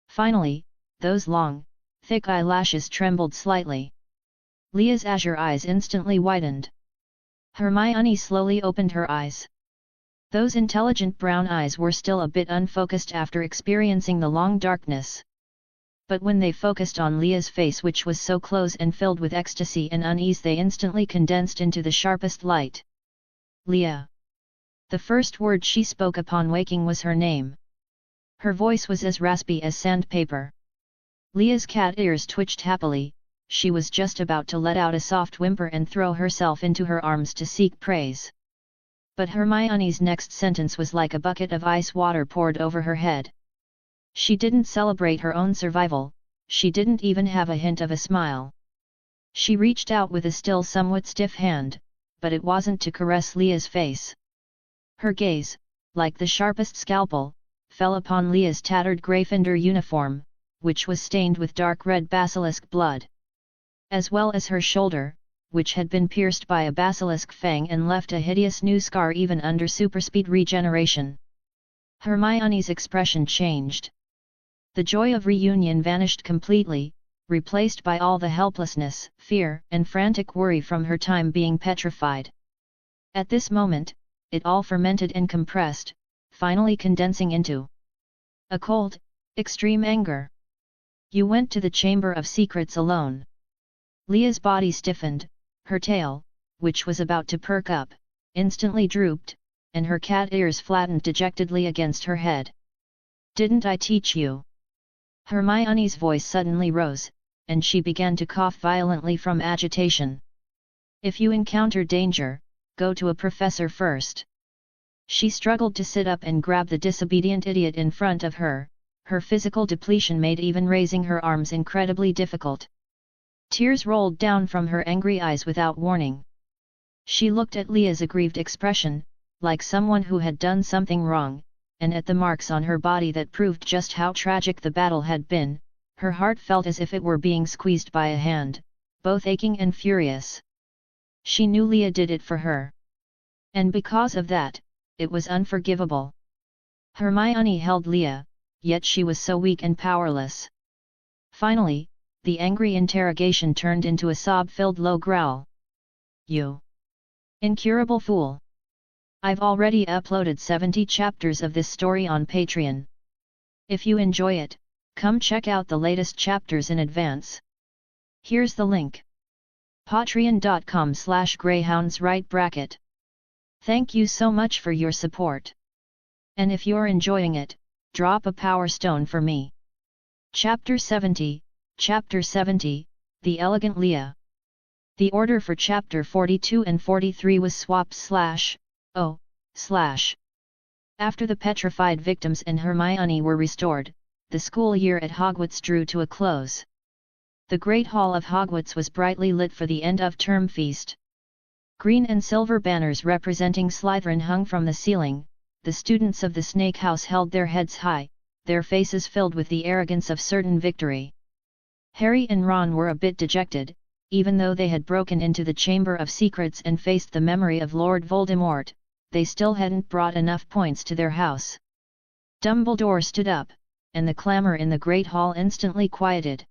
Finally, those long, thick eyelashes trembled slightly. Leah's azure eyes instantly widened. Hermione slowly opened her eyes. Those intelligent brown eyes were still a bit unfocused after experiencing the long darkness. But when they focused on Leah's face, which was so close and filled with ecstasy and unease, they instantly condensed into the sharpest light. Leah. The first word she spoke upon waking was her name. Her voice was as raspy as sandpaper. Leah's cat ears twitched happily, she was just about to let out a soft whimper and throw herself into her arms to seek praise. But Hermione's next sentence was like a bucket of ice water poured over her head. She didn't celebrate her own survival, she didn't even have a hint of a smile. She reached out with a still somewhat stiff hand, but it wasn't to caress Leah's face. Her gaze, like the sharpest scalpel, fell upon Leah's tattered Gryffindor uniform, which was stained with dark red basilisk blood. As well as her shoulder, which had been pierced by a basilisk fang and left a hideous new scar even under superspeed regeneration. Hermione's expression changed. The joy of reunion vanished completely, replaced by all the helplessness, fear, and frantic worry from her time being petrified. At this moment, it all fermented and compressed, finally condensing into a cold, extreme anger. You went to the Chamber of Secrets alone. Leah's body stiffened, her tail, which was about to perk up, instantly drooped, and her cat ears flattened dejectedly against her head. Didn't I teach you? Hermione's voice suddenly rose, and she began to cough violently from agitation. If you encounter danger, go to a professor first. She struggled to sit up and grab the disobedient idiot in front of her. Her physical depletion made even raising her arms incredibly difficult. Tears rolled down from her angry eyes without warning. She looked at Leah's aggrieved expression, like someone who had done something wrong, and at the marks on her body that proved just how tragic the battle had been. Her heart felt as if it were being squeezed by a hand, both aching and furious. She knew Leah did it for her. And because of that, it was unforgivable. Hermione held Leah, yet she was so weak and powerless. Finally, the angry interrogation turned into a sob-filled low growl. You incurable fool! I've already uploaded 70 chapters of this story on Patreon. If you enjoy it, come check out the latest chapters in advance. Here's the link. patreon.com/greyhounds. Thank you so much for your support. And if you're enjoying it, drop a power stone for me. Chapter 70, The Elegant Leah. The order for Chapter 42 and 43 was swapped / After the petrified victims and Hermione were restored, the school year at Hogwarts drew to a close. The Great Hall of Hogwarts was brightly lit for the end-of-term feast. Green and silver banners representing Slytherin hung from the ceiling. The students of the Snake House held their heads high, their faces filled with the arrogance of certain victory. Harry and Ron were a bit dejected, even though they had broken into the Chamber of Secrets and faced the memory of Lord Voldemort. They still hadn't brought enough points to their house. Dumbledore stood up, and the clamour in the Great Hall instantly quieted.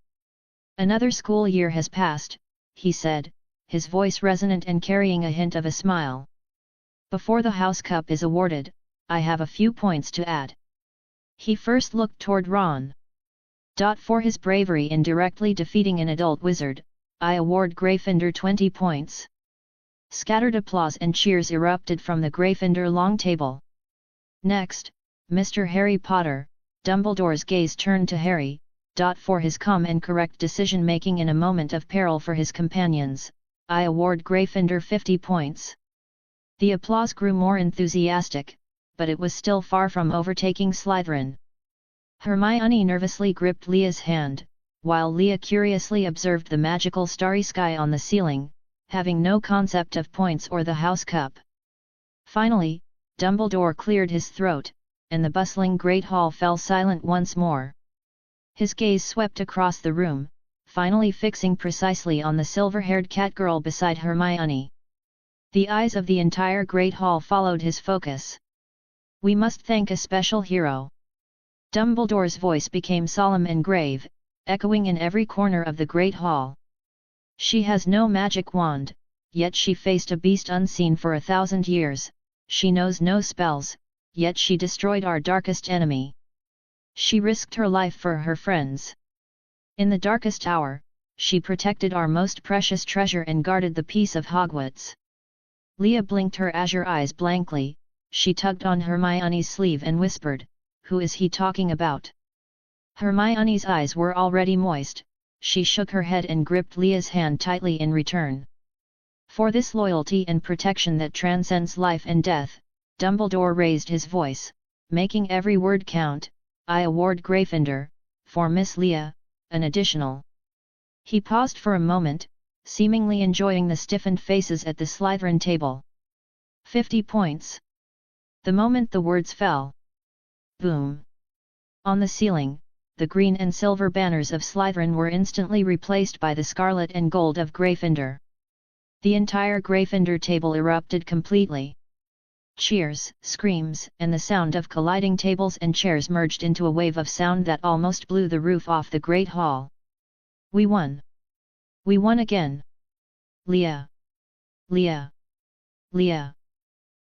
Another school year has passed, he said, his voice resonant and carrying a hint of a smile. Before the House Cup is awarded, I have a few points to add. He first looked toward Ron. For his bravery in directly defeating an adult wizard, I award Gryffindor 20 points. Scattered applause and cheers erupted from the Gryffindor long table. Next, Mr. Harry Potter, Dumbledore's gaze turned to Harry. For his calm and correct decision-making in a moment of peril for his companions, I award Gryffindor 50 points. The applause grew more enthusiastic, but it was still far from overtaking Slytherin. Hermione nervously gripped Leah's hand, while Leah curiously observed the magical starry sky on the ceiling, having no concept of points or the House Cup. Finally, Dumbledore cleared his throat, and the bustling Great Hall fell silent once more. His gaze swept across the room, finally fixing precisely on the silver-haired catgirl beside Hermione. The eyes of the entire Great Hall followed his focus. We must thank a special hero. Dumbledore's voice became solemn and grave, echoing in every corner of the Great Hall. She has no magic wand, yet she faced a beast unseen for 1,000 years, she knows no spells, yet she destroyed our darkest enemy. She risked her life for her friends. In the darkest hour, she protected our most precious treasure and guarded the peace of Hogwarts. Leah blinked her azure eyes blankly, she tugged on Hermione's sleeve and whispered, "Who is he talking about?" Hermione's eyes were already moist, she shook her head and gripped Leah's hand tightly in return. For this loyalty and protection that transcends life and death, Dumbledore raised his voice, making every word count, I award Gryffindor, for Miss Leah, an additional. He paused for a moment, seemingly enjoying the stiffened faces at the Slytherin table. 50 points. The moment the words fell. Boom! On the ceiling, the green and silver banners of Slytherin were instantly replaced by the scarlet and gold of Gryffindor. The entire Gryffindor table erupted completely. Cheers, screams, and the sound of colliding tables and chairs merged into a wave of sound that almost blew the roof off the Great Hall. We won! We won again! Leah! Leah! Leah!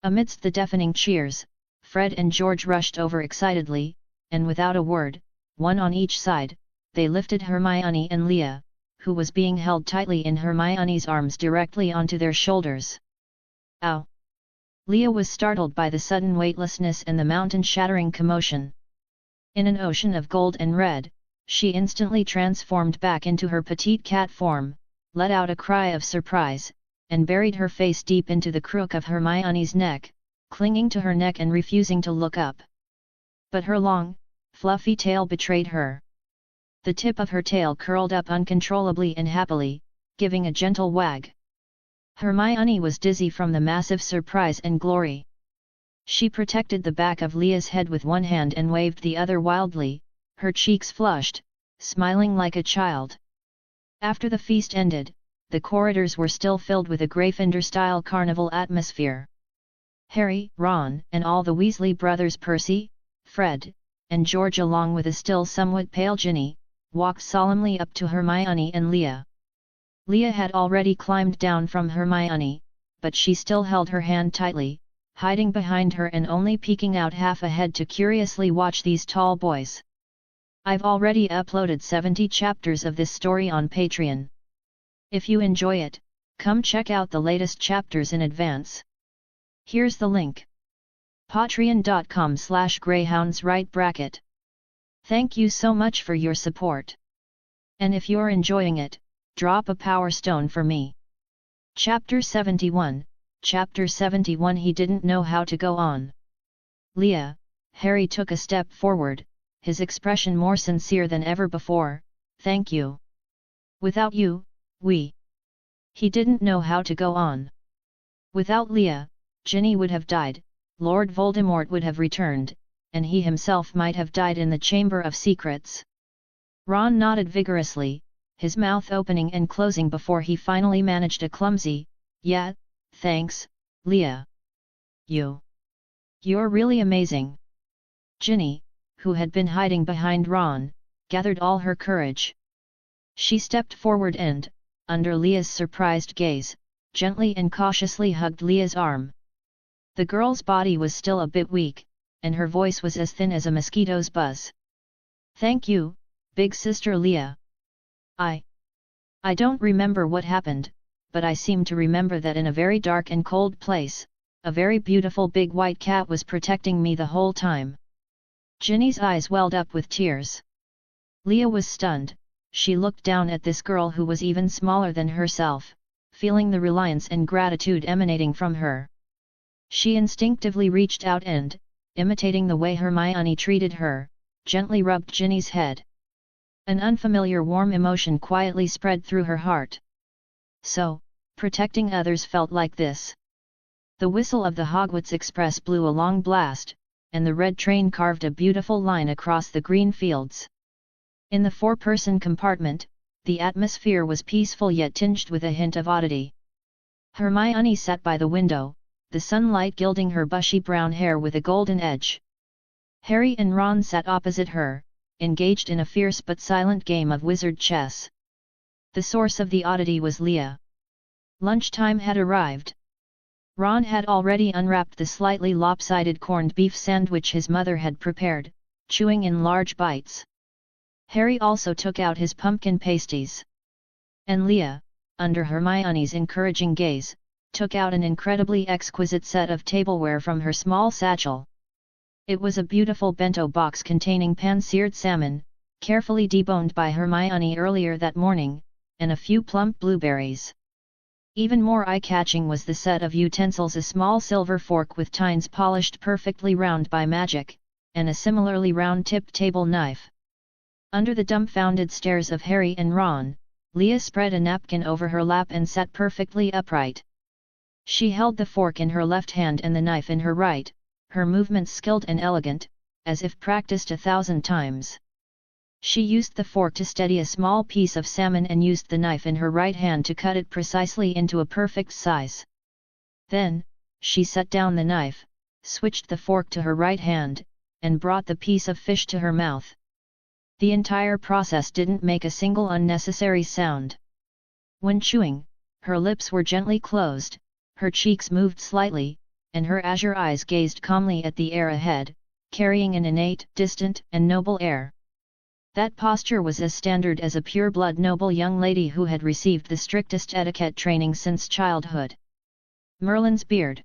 Amidst the deafening cheers, Fred and George rushed over excitedly, and without a word, one on each side, they lifted Hermione and Leah, who was being held tightly in Hermione's arms, directly onto their shoulders. Ow! Leah was startled by the sudden weightlessness and the mountain-shattering commotion. In an ocean of gold and red, she instantly transformed back into her petite cat form, let out a cry of surprise, and buried her face deep into the crook of Hermione's neck, clinging to her neck and refusing to look up. But her long, fluffy tail betrayed her. The tip of her tail curled up uncontrollably and happily, giving a gentle wag. Hermione was dizzy from the massive surprise and glory. She protected the back of Leah's head with one hand and waved the other wildly, her cheeks flushed, smiling like a child. After the feast ended, the corridors were still filled with a Gryffindor-style carnival atmosphere. Harry, Ron, and all the Weasley brothers Percy, Fred, and George, along with a still somewhat pale Ginny, walked solemnly up to Hermione and Leah. Leah had already climbed down from Hermione, but she still held her hand tightly, hiding behind her and only peeking out half a head to curiously watch these tall boys. I've already uploaded 70 chapters of this story on Patreon. If you enjoy it, come check out the latest chapters in advance. Here's the link. patreon.com/greyhounds. Thank you so much for your support. And if you're enjoying it, drop a power stone for me. Chapter 71. Chapter 71. He didn't know how to go on. Leah, Harry took a step forward, his expression more sincere than ever before. Thank you. Without you, He didn't know how to go on. Without Leah, Ginny would have died, Lord Voldemort would have returned, and he himself might have died in the Chamber of Secrets. Ron nodded vigorously, his mouth opening and closing before he finally managed a clumsy, "Yeah, thanks, Leah. You're really amazing." Ginny, who had been hiding behind Ron, gathered all her courage. She stepped forward and, under Leah's surprised gaze, gently and cautiously hugged Leah's arm. The girl's body was still a bit weak, and her voice was as thin as a mosquito's buzz. "Thank you, big sister Leah. I don't remember what happened, but I seem to remember that in a very dark and cold place, a very beautiful big white cat was protecting me the whole time." Ginny's eyes welled up with tears. Leah was stunned. She looked down at this girl who was even smaller than herself, feeling the reliance and gratitude emanating from her. She instinctively reached out and, imitating the way Hermione treated her, gently rubbed Ginny's head. An unfamiliar warm emotion quietly spread through her heart. So, protecting others felt like this. The whistle of the Hogwarts Express blew a long blast, and the red train carved a beautiful line across the green fields. In the four-person compartment, the atmosphere was peaceful yet tinged with a hint of oddity. Hermione sat by the window, the sunlight gilding her bushy brown hair with a golden edge. Harry and Ron sat opposite her, engaged in a fierce but silent game of wizard chess. The source of the oddity was Leah. Lunchtime had arrived. Ron had already unwrapped the slightly lopsided corned beef sandwich his mother had prepared, chewing in large bites. Harry also took out his pumpkin pasties. And Leah, under Hermione's encouraging gaze, took out an incredibly exquisite set of tableware from her small satchel. It was a beautiful bento box containing pan-seared salmon, carefully deboned by Hermione earlier that morning, and a few plump blueberries. Even more eye-catching was the set of utensils: a small silver fork with tines polished perfectly round by magic, and a similarly round-tipped table knife. Under the dumbfounded stares of Harry and Ron, Leah spread a napkin over her lap and sat perfectly upright. She held the fork in her left hand and the knife in her right, her movements skilled and elegant, as if practiced 1,000 times. She used the fork to steady a small piece of salmon and used the knife in her right hand to cut it precisely into a perfect size. Then, she set down the knife, switched the fork to her right hand, and brought the piece of fish to her mouth. The entire process didn't make a single unnecessary sound. When chewing, her lips were gently closed, her cheeks moved slightly, and her azure eyes gazed calmly at the air ahead, carrying an innate, distant, and noble air. That posture was as standard as a pure-blood noble young lady who had received the strictest etiquette training since childhood. Merlin's beard.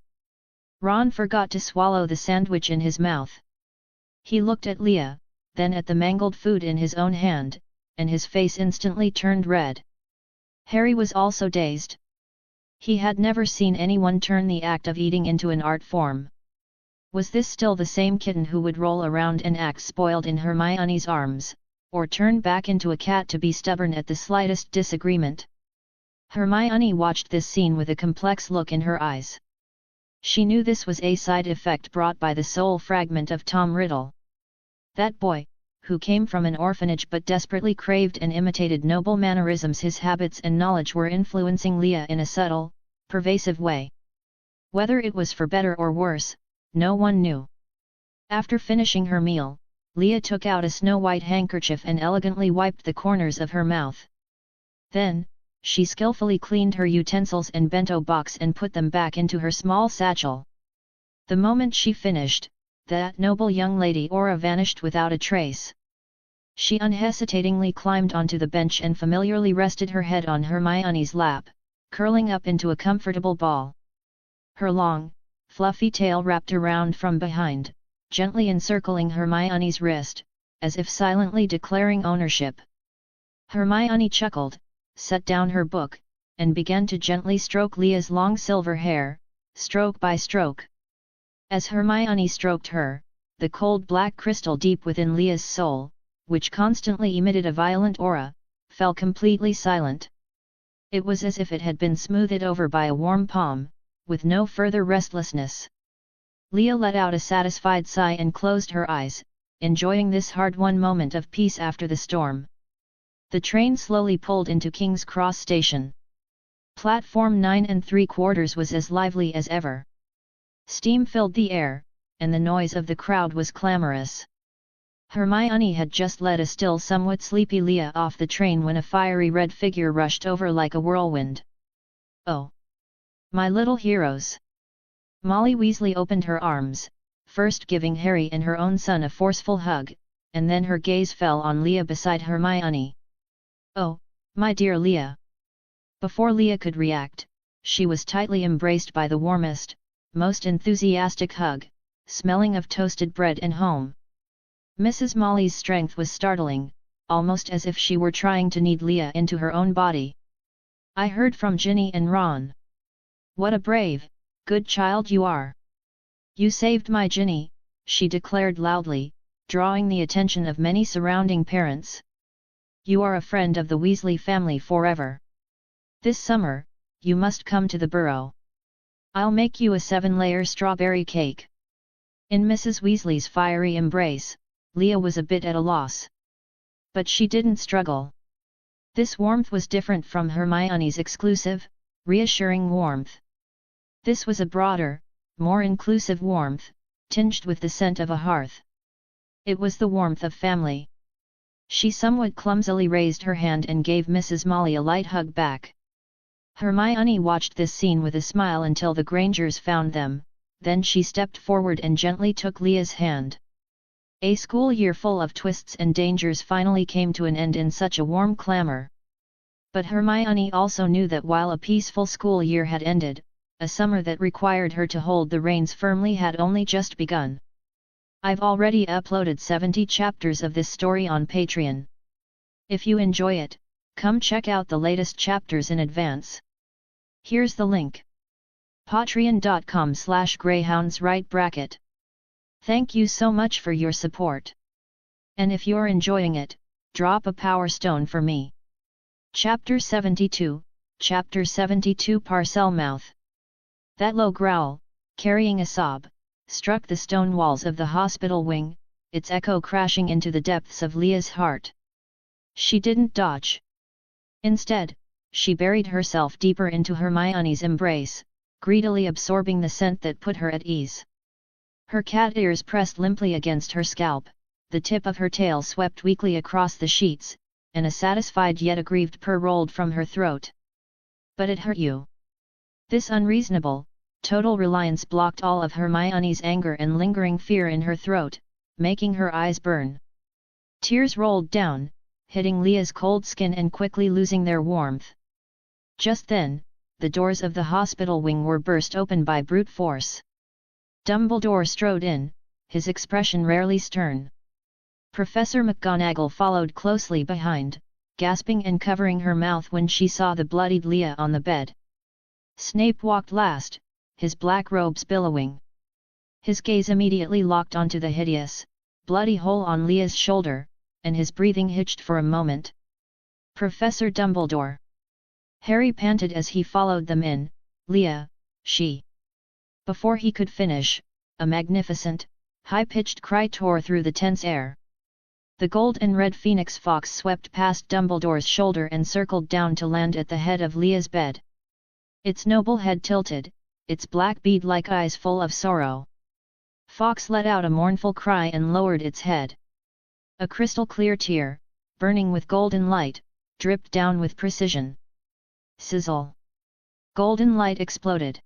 Ron forgot to swallow the sandwich in his mouth. He looked at Leah, then at the mangled food in his own hand, and his face instantly turned red. Harry was also dazed. He had never seen anyone turn the act of eating into an art form. Was this still the same kitten who would roll around and act spoiled in Hermione's arms, or turn back into a cat to be stubborn at the slightest disagreement? Hermione watched this scene with a complex look in her eyes. She knew this was a side effect brought by the soul fragment of Tom Riddle. That boy, who came from an orphanage but desperately craved and imitated noble mannerisms, his habits and knowledge were influencing Leah in a subtle, pervasive way. Whether it was for better or worse, no one knew. After finishing her meal, Leah took out a snow-white handkerchief and elegantly wiped the corners of her mouth. Then, she skillfully cleaned her utensils and bento box and put them back into her small satchel. The moment she finished, that noble young lady aura vanished without a trace. She unhesitatingly climbed onto the bench and familiarly rested her head on Hermione's lap, curling up into a comfortable ball. Her long, fluffy tail wrapped around from behind, gently encircling Hermione's wrist, as if silently declaring ownership. Hermione chuckled, set down her book, and began to gently stroke Leah's long silver hair, stroke by stroke. As Hermione stroked her, the cold black crystal deep within Leah's soul, which constantly emitted a violent aura, fell completely silent. It was as if it had been smoothed over by a warm palm, with no further restlessness. Leah let out a satisfied sigh and closed her eyes, enjoying this hard-won moment of peace after the storm. The train slowly pulled into King's Cross Station. Platform 9 3/4 was as lively as ever. Steam filled the air, and the noise of the crowd was clamorous. Hermione had just led a still somewhat sleepy Leah off the train when a fiery red figure rushed over like a whirlwind. "Oh! My little heroes!" Molly Weasley opened her arms, first giving Harry and her own son a forceful hug, and then her gaze fell on Leah beside Hermione. "Oh, my dear Leah!" Before Leah could react, she was tightly embraced by the warmest, most enthusiastic hug, smelling of toasted bread and home. Mrs. Molly's strength was startling, almost as if she were trying to knead Leah into her own body. "I heard from Ginny and Ron. What a brave, good child you are! You saved my Ginny," she declared loudly, drawing the attention of many surrounding parents. "You are a friend of the Weasley family forever. This summer, you must come to the Burrow. I'll make you a 7-layer strawberry cake." In Mrs. Weasley's fiery embrace, Leah was a bit at a loss. But she didn't struggle. This warmth was different from Hermione's exclusive, reassuring warmth. This was a broader, more inclusive warmth, tinged with the scent of a hearth. It was the warmth of family. She somewhat clumsily raised her hand and gave Mrs. Molly a light hug back. Hermione watched this scene with a smile until the Grangers found them, then she stepped forward and gently took Leah's hand. A school year full of twists and dangers finally came to an end in such a warm clamor. But Hermione also knew that while a peaceful school year had ended, a summer that required her to hold the reins firmly had only just begun. I've already uploaded 70 chapters of this story on Patreon. If you enjoy it, come check out the latest chapters in advance. Here's the link. patreon.com/greyhounds. Thank you so much for your support. And if you're enjoying it, drop a power stone for me. Chapter 72, Chapter 72 Parselmouth. That low growl, carrying a sob, struck the stone walls of the hospital wing, its echo crashing into the depths of Leah's heart. She didn't dodge. Instead, she buried herself deeper into Hermione's embrace, greedily absorbing the scent that put her at ease. Her cat ears pressed limply against her scalp, the tip of her tail swept weakly across the sheets, and a satisfied yet aggrieved purr rolled from her throat. But it hurt you. This unreasonable, total reliance blocked all of Hermione's anger and lingering fear in her throat, making her eyes burn. Tears rolled down, hitting Leah's cold skin and quickly losing their warmth. Just then, the doors of the hospital wing were burst open by brute force. Dumbledore strode in, his expression rarely stern. Professor McGonagall followed closely behind, gasping and covering her mouth when she saw the bloodied Leah on the bed. Snape walked last, his black robes billowing. His gaze immediately locked onto the hideous, bloody hole on Leah's shoulder, and his breathing hitched for a moment. Professor Dumbledore! Harry panted as he followed them in. Leah, she... Before he could finish, a magnificent, high-pitched cry tore through the tense air. The gold and red phoenix fox swept past Dumbledore's shoulder and circled down to land at the head of Leah's bed. Its noble head tilted, its black bead-like eyes full of sorrow. Fox let out a mournful cry and lowered its head. A crystal-clear tear, burning with golden light, dripped down with precision. Sizzle! Golden light exploded.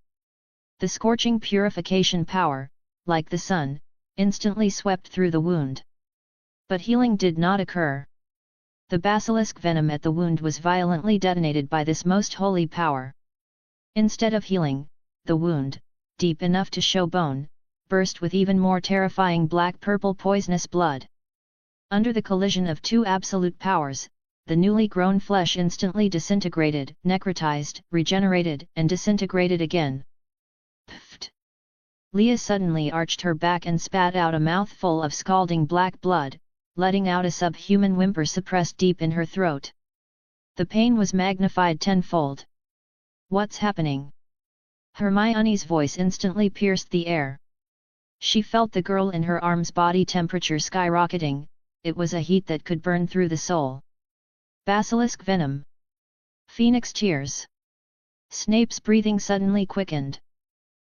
The scorching purification power, like the sun, instantly swept through the wound. But healing did not occur. The basilisk venom at the wound was violently detonated by this most holy power. Instead of healing, the wound, deep enough to show bone, burst with even more terrifying black-purple poisonous blood. Under the collision of two absolute powers, the newly grown flesh instantly disintegrated, necrotized, regenerated, and disintegrated again. Pfft! Leah suddenly arched her back and spat out a mouthful of scalding black blood, letting out a subhuman whimper suppressed deep in her throat. The pain was magnified tenfold. What's happening? Hermione's voice instantly pierced the air. She felt the girl in her arms' body temperature skyrocketing. It was a heat that could burn through the soul. Basilisk venom. Phoenix tears. Snape's breathing suddenly quickened.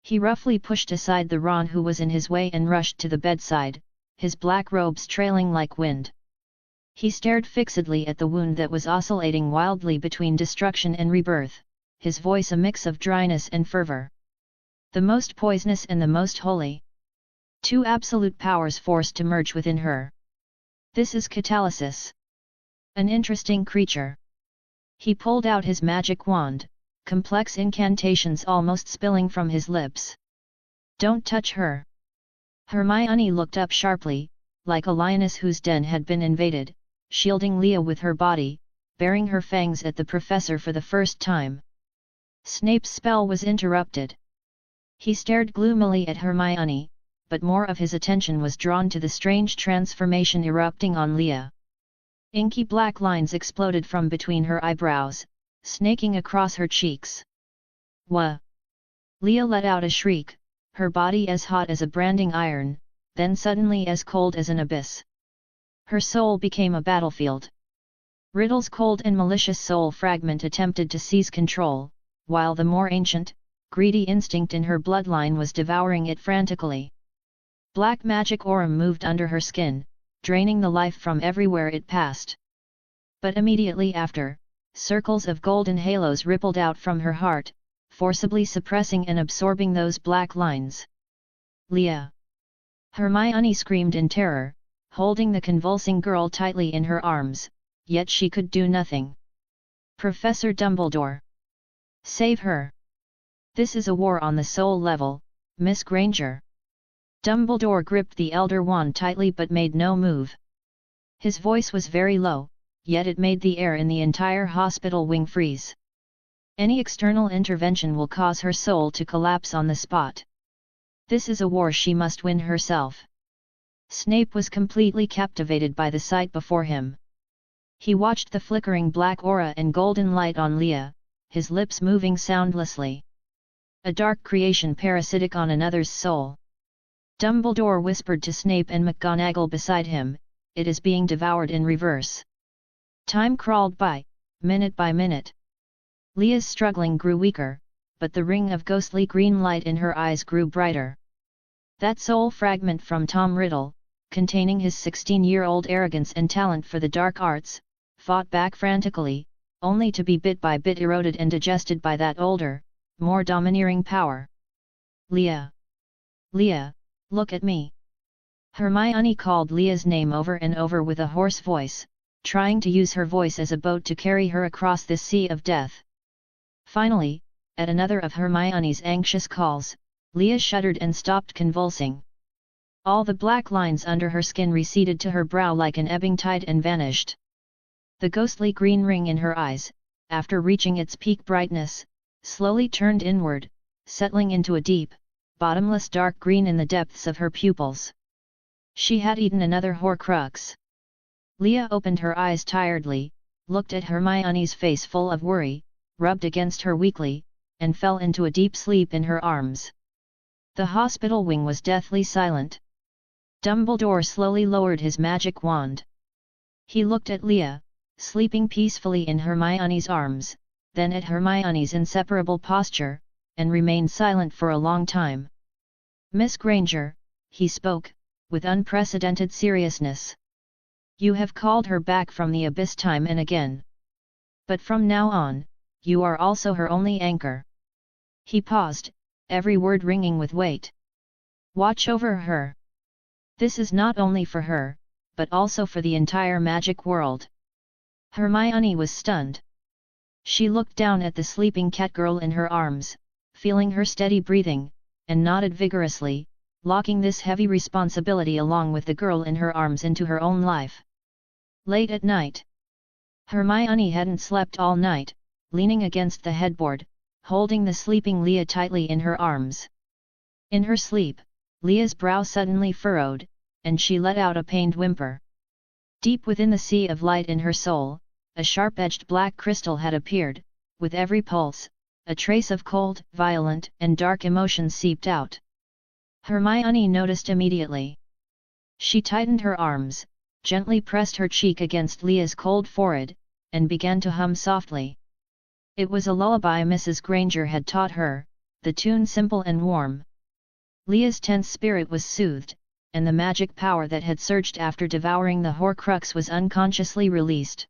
He roughly pushed aside the Ron who was in his way and rushed to the bedside, his black robes trailing like wind. He stared fixedly at the wound that was oscillating wildly between destruction and rebirth, his voice a mix of dryness and fervor. The most poisonous and the most holy. Two absolute powers forced to merge within her. This is catalysis. An interesting creature. He pulled out his magic wand, complex incantations almost spilling from his lips. Don't touch her. Hermione looked up sharply, like a lioness whose den had been invaded, shielding Leah with her body, baring her fangs at the professor for the first time. Snape's spell was interrupted. He stared gloomily at Hermione, but more of his attention was drawn to the strange transformation erupting on Leah. Inky black lines exploded from between her eyebrows, snaking across her cheeks. Wah! Leah let out a shriek, her body as hot as a branding iron, then suddenly as cold as an abyss. Her soul became a battlefield. Riddle's cold and malicious soul fragment attempted to seize control, while the more ancient, greedy instinct in her bloodline was devouring it frantically. Black magic aura moved under her skin, draining the life from everywhere it passed. But immediately after, circles of golden halos rippled out from her heart, forcibly suppressing and absorbing those black lines. Leah! Hermione screamed in terror, holding the convulsing girl tightly in her arms, yet she could do nothing. Professor Dumbledore! Save her! This is a war on the soul level, Miss Granger. Dumbledore gripped the Elder Wand tightly but made no move. His voice was very low, yet it made the air in the entire hospital wing freeze. Any external intervention will cause her soul to collapse on the spot. This is a war she must win herself. Snape was completely captivated by the sight before him. He watched the flickering black aura and golden light on Leah, his lips moving soundlessly. A dark creation parasitic on another's soul. Dumbledore whispered to Snape and McGonagall beside him, it is being devoured in reverse. Time crawled by minute. Leah's struggling grew weaker, but the ring of ghostly green light in her eyes grew brighter. That soul fragment from Tom Riddle, containing his 16-year-old arrogance and talent for the dark arts, fought back frantically, only to be bit by bit eroded and digested by that older, more domineering power. Leah! Leah, look at me! Hermione called Leah's name over and over with a hoarse voice, trying to use her voice as a boat to carry her across this sea of death. Finally, at another of Hermione's anxious calls, Leah shuddered and stopped convulsing. All the black lines under her skin receded to her brow like an ebbing tide and vanished. The ghostly green ring in her eyes, after reaching its peak brightness, slowly turned inward, settling into a deep, bottomless dark green in the depths of her pupils. She had eaten another Horcrux. Leah opened her eyes tiredly, looked at Hermione's face full of worry, rubbed against her weakly, and fell into a deep sleep in her arms. The hospital wing was deathly silent. Dumbledore slowly lowered his magic wand. He looked at Leah, sleeping peacefully in Hermione's arms, then at Hermione's inseparable posture, and remained silent for a long time. "Miss Granger," he spoke, with unprecedented seriousness. "You have called her back from the abyss time and again. But from now on, you are also her only anchor." He paused, every word ringing with weight. "Watch over her. This is not only for her, but also for the entire magic world." Hermione was stunned. She looked down at the sleeping catgirl in her arms, feeling her steady breathing, and nodded vigorously, locking this heavy responsibility along with the girl in her arms into her own life. Late at night. Hermione hadn't slept all night, leaning against the headboard, holding the sleeping Leah tightly in her arms. In her sleep, Leah's brow suddenly furrowed, and she let out a pained whimper. Deep within the sea of light in her soul, a sharp-edged black crystal had appeared, with every pulse, a trace of cold, violent, and dark emotion seeped out. Hermione noticed immediately. She tightened her arms, gently pressed her cheek against Leah's cold forehead, and began to hum softly. It was a lullaby Mrs. Granger had taught her, the tune simple and warm. Leah's tense spirit was soothed, and the magic power that had surged after devouring the Horcrux was unconsciously released.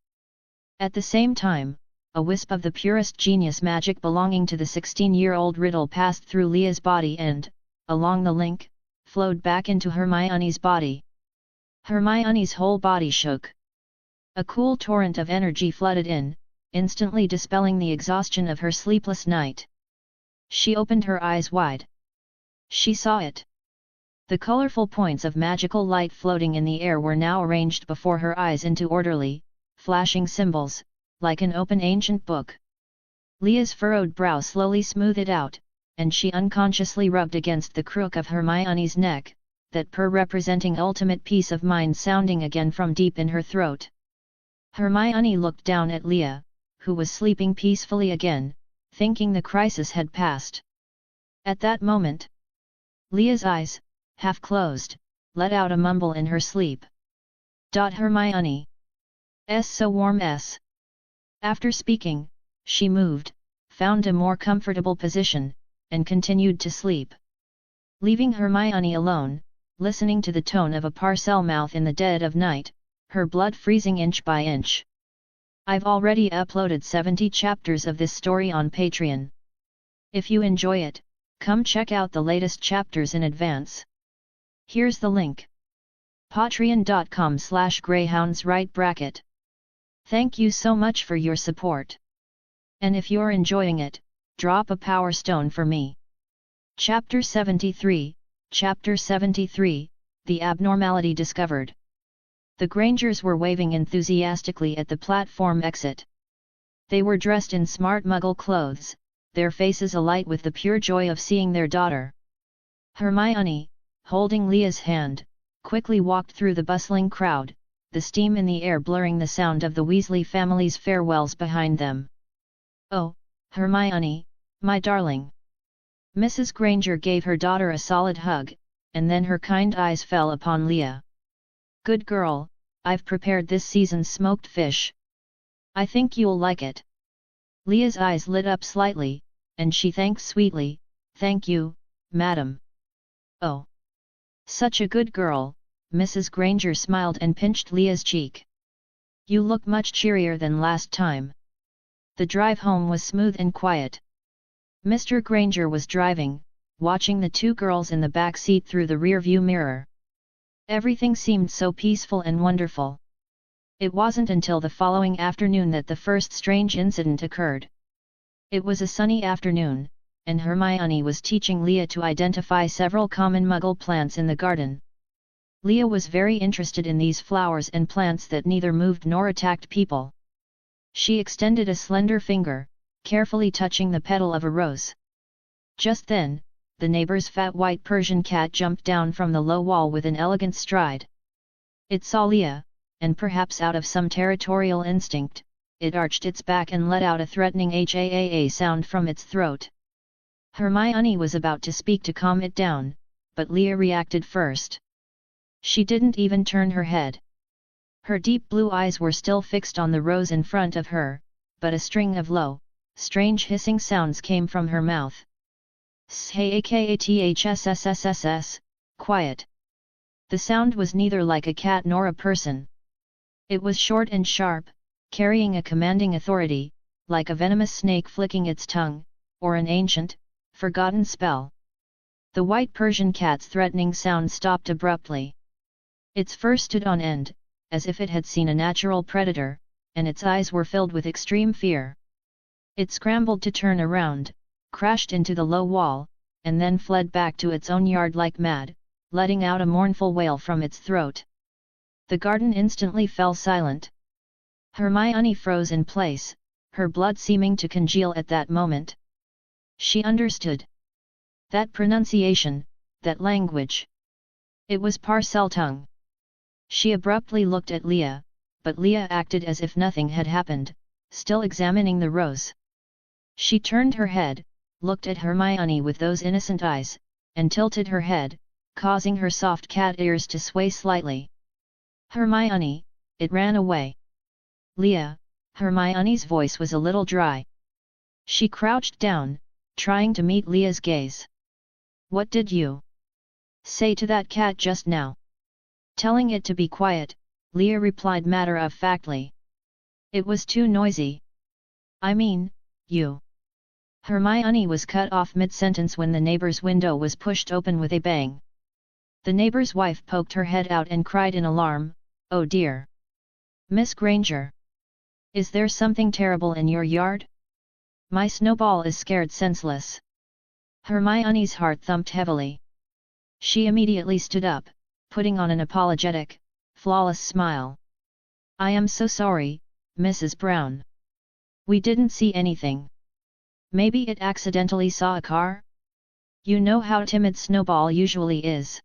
At the same time, a wisp of the purest genius magic belonging to the 16-year-old Riddle passed through Leah's body and, along the link, flowed back into Hermione's body. Hermione's whole body shook. A cool torrent of energy flooded in, instantly dispelling the exhaustion of her sleepless night. She opened her eyes wide. She saw it. The colorful points of magical light floating in the air were now arranged before her eyes into orderly, flashing symbols, like an open ancient book. Leah's furrowed brow slowly smoothed out, and she unconsciously rubbed against the crook of Hermione's neck, that purr representing ultimate peace of mind sounding again from deep in her throat. Hermione looked down at Leah, who was sleeping peacefully again, thinking the crisis had passed. At that moment, Leah's eyes, half closed, let out a mumble in her sleep. Hermione. "S so warm s." After speaking, she moved, found a more comfortable position, and continued to sleep. Leaving Hermione alone, listening to the tone of a parcel mouth in the dead of night, her blood freezing inch by inch. I've already uploaded 70 chapters of this story on Patreon. If you enjoy it, come check out the latest chapters in advance. Here's the link. patreon.com/greyhounds. Thank you so much for your support. And if you're enjoying it, drop a power stone for me. Chapter 73, The Abnormality Discovered. The Grangers were waving enthusiastically at the platform exit. They were dressed in smart Muggle clothes, their faces alight with the pure joy of seeing their daughter. Hermione, holding Leah's hand, quickly walked through the bustling crowd, the steam in the air blurring the sound of the Weasley family's farewells behind them. "Oh, Hermione, my darling!" Mrs. Granger gave her daughter a solid hug, and then her kind eyes fell upon Leah. "Good girl, I've prepared this season's smoked fish. I think you'll like it. Leah's eyes lit up slightly, and she thanked sweetly, "Thank you, madam." "Oh. Such a good girl," Mrs. Granger smiled and pinched Leah's cheek. "You look much cheerier than last time." The drive home was smooth and quiet. Mr. Granger was driving, watching the two girls in the back seat through the rear-view mirror. Everything seemed so peaceful and wonderful. It wasn't until the following afternoon that the first strange incident occurred. It was a sunny afternoon, and Hermione was teaching Leah to identify several common Muggle plants in the garden. Leah was very interested in these flowers and plants that neither moved nor attacked people. She extended a slender finger, carefully touching the petal of a rose. Just then, the neighbor's fat white Persian cat jumped down from the low wall with an elegant stride. It saw Leah, and perhaps out of some territorial instinct, it arched its back and let out a threatening "H-A-A-A" sound from its throat. Hermione was about to speak to calm it down, but Leah reacted first. She didn't even turn her head. Her deep blue eyes were still fixed on the rose in front of her, but a string of low, strange hissing sounds came from her mouth. "S-H-A-K-A-T-H-S-S-S-S-S, quiet." The sound was neither like a cat nor a person. It was short and sharp, carrying a commanding authority, like a venomous snake flicking its tongue, or an ancient, forgotten spell. The white Persian cat's threatening sound stopped abruptly. Its fur stood on end, as if it had seen a natural predator, and its eyes were filled with extreme fear. It scrambled to turn around, crashed into the low wall, and then fled back to its own yard like mad, letting out a mournful wail from its throat. The garden instantly fell silent. Hermione froze in place, her blood seeming to congeal at that moment. She understood. That pronunciation, that language. It was Parseltongue. She abruptly looked at Leah, but Leah acted as if nothing had happened, still examining the rose. She turned her head, looked at Hermione with those innocent eyes, and tilted her head, causing her soft cat ears to sway slightly. "Hermione, it ran away." "Leah," Hermione's voice was a little dry. She crouched down, trying to meet Leah's gaze. "What did you say to that cat just now?" Telling it to be quiet, Leah replied matter-of-factly. "It was too noisy." "I mean, you." Hermione was cut off mid-sentence when the neighbor's window was pushed open with a bang. The neighbor's wife poked her head out and cried in alarm, "Oh dear! Miss Granger! Is there something terrible in your yard? My snowball is scared senseless." Hermione's heart thumped heavily. She immediately stood up, putting on an apologetic, flawless smile. "I am so sorry, Mrs. Brown. We didn't see anything. Maybe it accidentally saw a car? You know how timid Snowball usually is."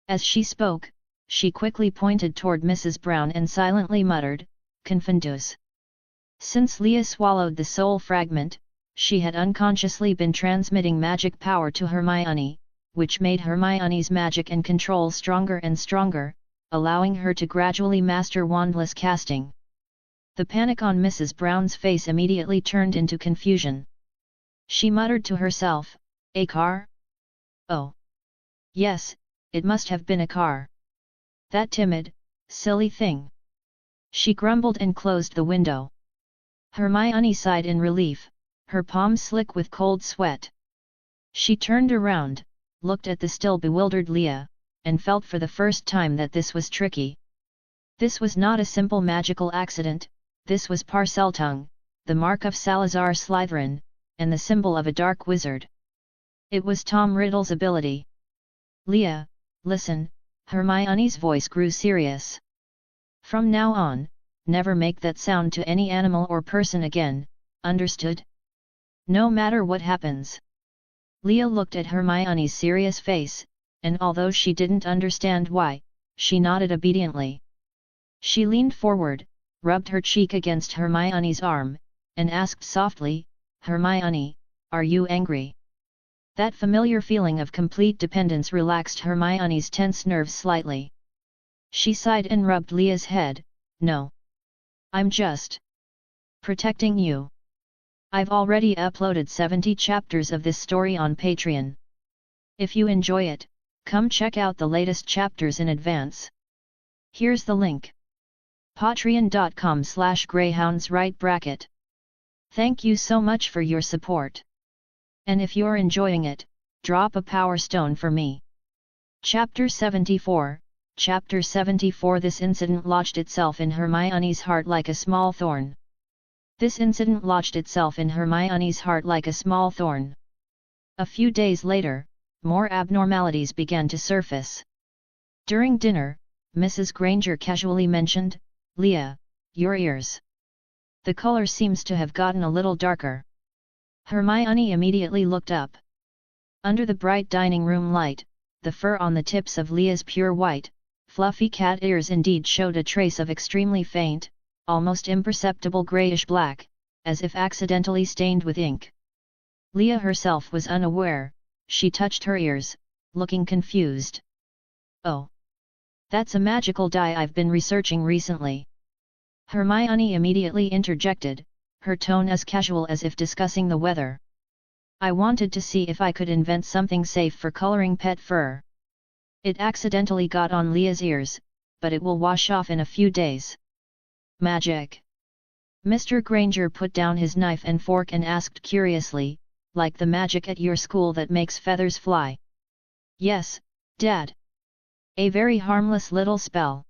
As she spoke, she quickly pointed toward Mrs. Brown and silently muttered, "Confundus." Since Leah swallowed the soul fragment, she had unconsciously been transmitting magic power to Hermione, which made Hermione's magic and control stronger and stronger, allowing her to gradually master wandless casting. The panic on Mrs. Brown's face immediately turned into confusion. She muttered to herself, "A car? Oh! Yes, it must have been a car. That timid, silly thing." She grumbled and closed the window. Hermione sighed in relief, her palms slick with cold sweat. She turned around, looked at the still bewildered Leah, and felt for the first time that this was tricky. This was not a simple magical accident, this was Parseltongue, the mark of Salazar Slytherin, and the symbol of a dark wizard. It was Tom Riddle's ability. "Leah, listen," Hermione's voice grew serious. "From now on, never make that sound to any animal or person again, understood? No matter what happens." Leah looked at Hermione's serious face, and although she didn't understand why, she nodded obediently. She leaned forward, rubbed her cheek against Hermione's arm, and asked softly, "Hermione, are you angry?" That familiar feeling of complete dependence relaxed Hermione's tense nerves slightly. She sighed and rubbed Leah's head, "No. I'm just Protecting you. I've already uploaded 70 chapters of this story on Patreon. If you enjoy it, come check out the latest chapters in advance. Here's the link. patreon.com/greyhounds. Thank you so much for your support. And if you're enjoying it, drop a power stone for me. Chapter 74. Chapter 74. This incident lodged itself in Hermione's heart like a small thorn. This incident lodged itself in Hermione's heart like a small thorn. A few days later, more abnormalities began to surface. During dinner, Mrs. Granger casually mentioned, "Leah, your ears. The color seems to have gotten a little darker." Hermione immediately looked up. Under the bright dining room light, the fur on the tips of Leah's pure white, fluffy cat ears indeed showed a trace of extremely faint, almost imperceptible grayish-black, as if accidentally stained with ink. Leah herself was unaware. She touched her ears, looking confused. "Oh! That's a magical dye I've been researching recently." Hermione immediately interjected, her tone as casual as if discussing the weather. "I wanted to see if I could invent something safe for coloring pet fur. It accidentally got on Leah's ears, but it will wash off in a few days." "Magic?" Mr. Granger put down his knife and fork and asked curiously, "Like the magic at your school that makes feathers fly?" "Yes, Dad. A very harmless little spell,"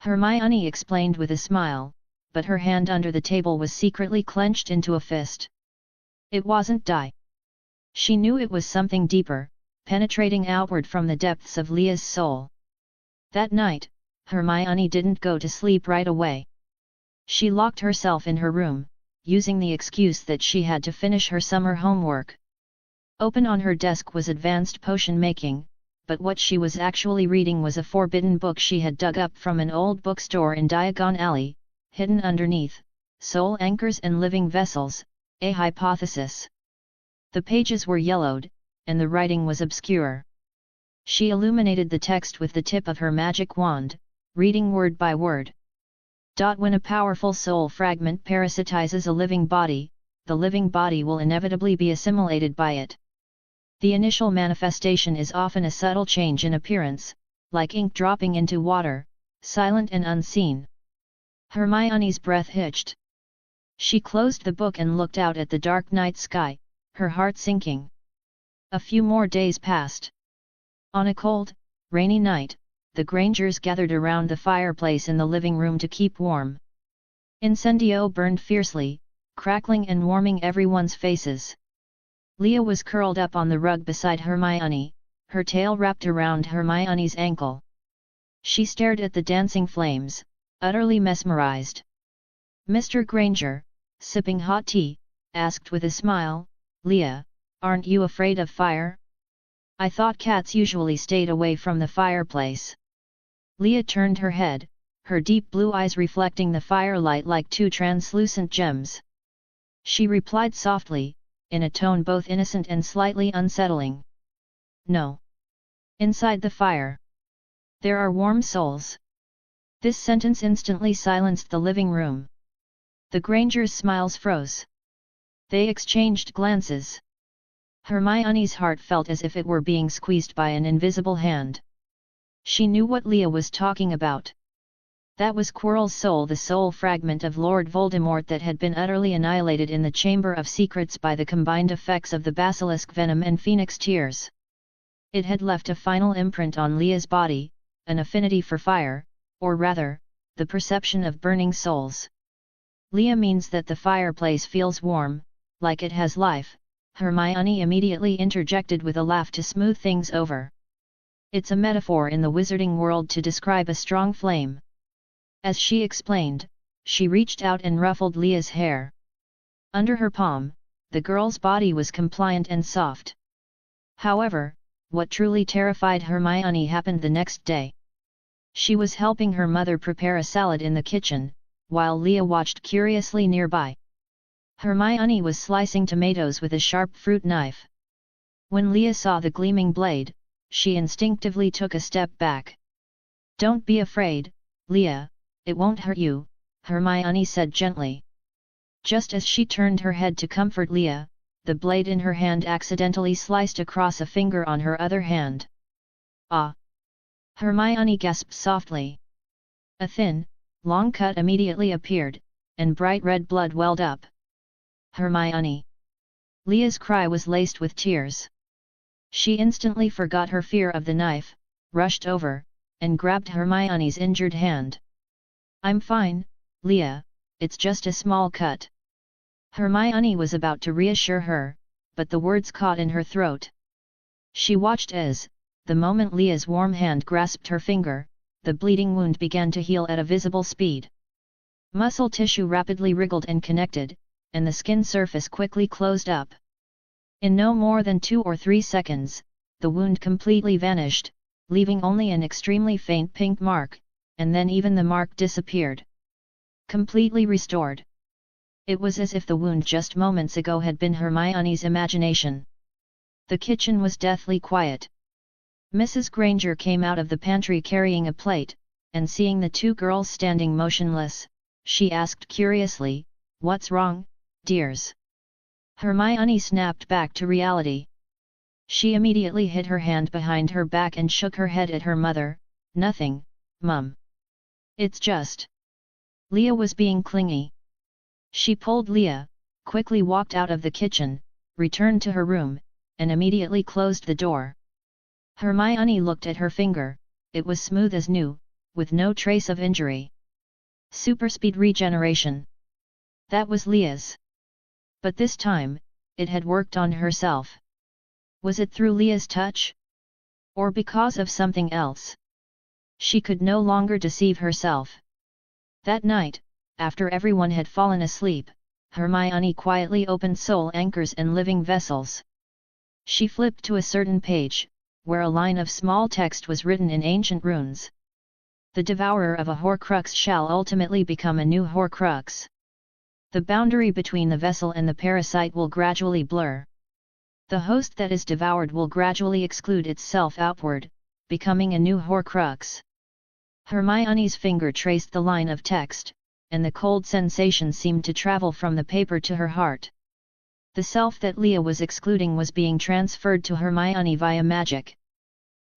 Hermione explained with a smile, but her hand under the table was secretly clenched into a fist. It wasn't dye. She knew it was something deeper, penetrating outward from the depths of Leah's soul. That night, Hermione didn't go to sleep right away. She locked herself in her room, using the excuse that she had to finish her summer homework. Open on her desk was Advanced Potion Making, but what she was actually reading was a forbidden book she had dug up from an old bookstore in Diagon Alley, hidden underneath Soul Anchors and Living Vessels, a Hypothesis. The pages were yellowed, and the writing was obscure. She illuminated the text with the tip of her magic wand, reading word by word. When a powerful soul fragment parasitizes a living body, the living body will inevitably be assimilated by it. The initial manifestation is often a subtle change in appearance, like ink dropping into water, silent and unseen. Hermione's breath hitched. She closed the book and looked out at the dark night sky, her heart sinking. A few more days passed. On a cold, rainy night, the Grangers gathered around the fireplace in the living room to keep warm. Incendio burned fiercely, crackling and warming everyone's faces. Leah was curled up on the rug beside Hermione, her tail wrapped around Hermione's ankle. She stared at the dancing flames, utterly mesmerized. Mr. Granger, sipping hot tea, asked with a smile, "Leah, aren't you afraid of fire? I thought cats usually stayed away from the fireplace." Leah turned her head, her deep blue eyes reflecting the firelight like two translucent gems. She replied softly, in a tone both innocent and slightly unsettling. "No. Inside the fire, there are warm souls." This sentence instantly silenced the living room. The Grangers' smiles froze. They exchanged glances. Hermione's heart felt as if it were being squeezed by an invisible hand. She knew what Leah was talking about. That was Quirrell's soul, the soul fragment of Lord Voldemort that had been utterly annihilated in the Chamber of Secrets by the combined effects of the basilisk venom and phoenix tears. It had left a final imprint on Leah's body, an affinity for fire, or rather, the perception of burning souls. "Leah means that the fireplace feels warm, like it has life," Hermione immediately interjected with a laugh to smooth things over. "It's a metaphor in the wizarding world to describe a strong flame." As she explained, she reached out and ruffled Leah's hair. Under her palm, the girl's body was compliant and soft. However, what truly terrified Hermione happened the next day. She was helping her mother prepare a salad in the kitchen, while Leah watched curiously nearby. Hermione was slicing tomatoes with a sharp fruit knife. When Leah saw the gleaming blade, she instinctively took a step back. "Don't be afraid, Leah, it won't hurt you," Hermione said gently. Just as she turned her head to comfort Leah, the blade in her hand accidentally sliced across a finger on her other hand. Ah! Hermione gasped softly. A thin, long cut immediately appeared, and bright red blood welled up. Hermione! Leah's cry was laced with tears. She instantly forgot her fear of the knife, rushed over, and grabbed Hermione's injured hand. I'm fine, Leah, it's just a small cut. Hermione was about to reassure her, but the words caught in her throat. She watched as, the moment Leah's warm hand grasped her finger, the bleeding wound began to heal at a visible speed. Muscle tissue rapidly wriggled and connected, and the skin surface quickly closed up. In no more than 2 or 3 seconds, the wound completely vanished, leaving only an extremely faint pink mark, and then even the mark disappeared. Completely restored. It was as if the wound just moments ago had been Hermione's imagination. The kitchen was deathly quiet. Mrs. Granger came out of the pantry carrying a plate, and seeing the 2 girls standing motionless, she asked curiously, "What's wrong, dears?" Hermione snapped back to reality. She immediately hid her hand behind her back and shook her head at her mother. "Nothing, Mum. It's just..." Leah was being clingy. She pulled Leah, quickly walked out of the kitchen, returned to her room, and immediately closed the door. Hermione looked at her finger, it was smooth as new, with no trace of injury. Superspeed regeneration. That was Leah's. But this time, it had worked on herself. Was it through Leah's touch? Or because of something else? She could no longer deceive herself. That night, after everyone had fallen asleep, Hermione quietly opened Soul Anchors and Living Vessels. She flipped to a certain page, where a line of small text was written in ancient runes. The devourer of a Horcrux shall ultimately become a new Horcrux. The boundary between the vessel and the parasite will gradually blur. The host that is devoured will gradually exclude itself outward, becoming a new Horcrux. Hermione's finger traced the line of text, and the cold sensation seemed to travel from the paper to her heart. The self that Leah was excluding was being transferred to Hermione via magic.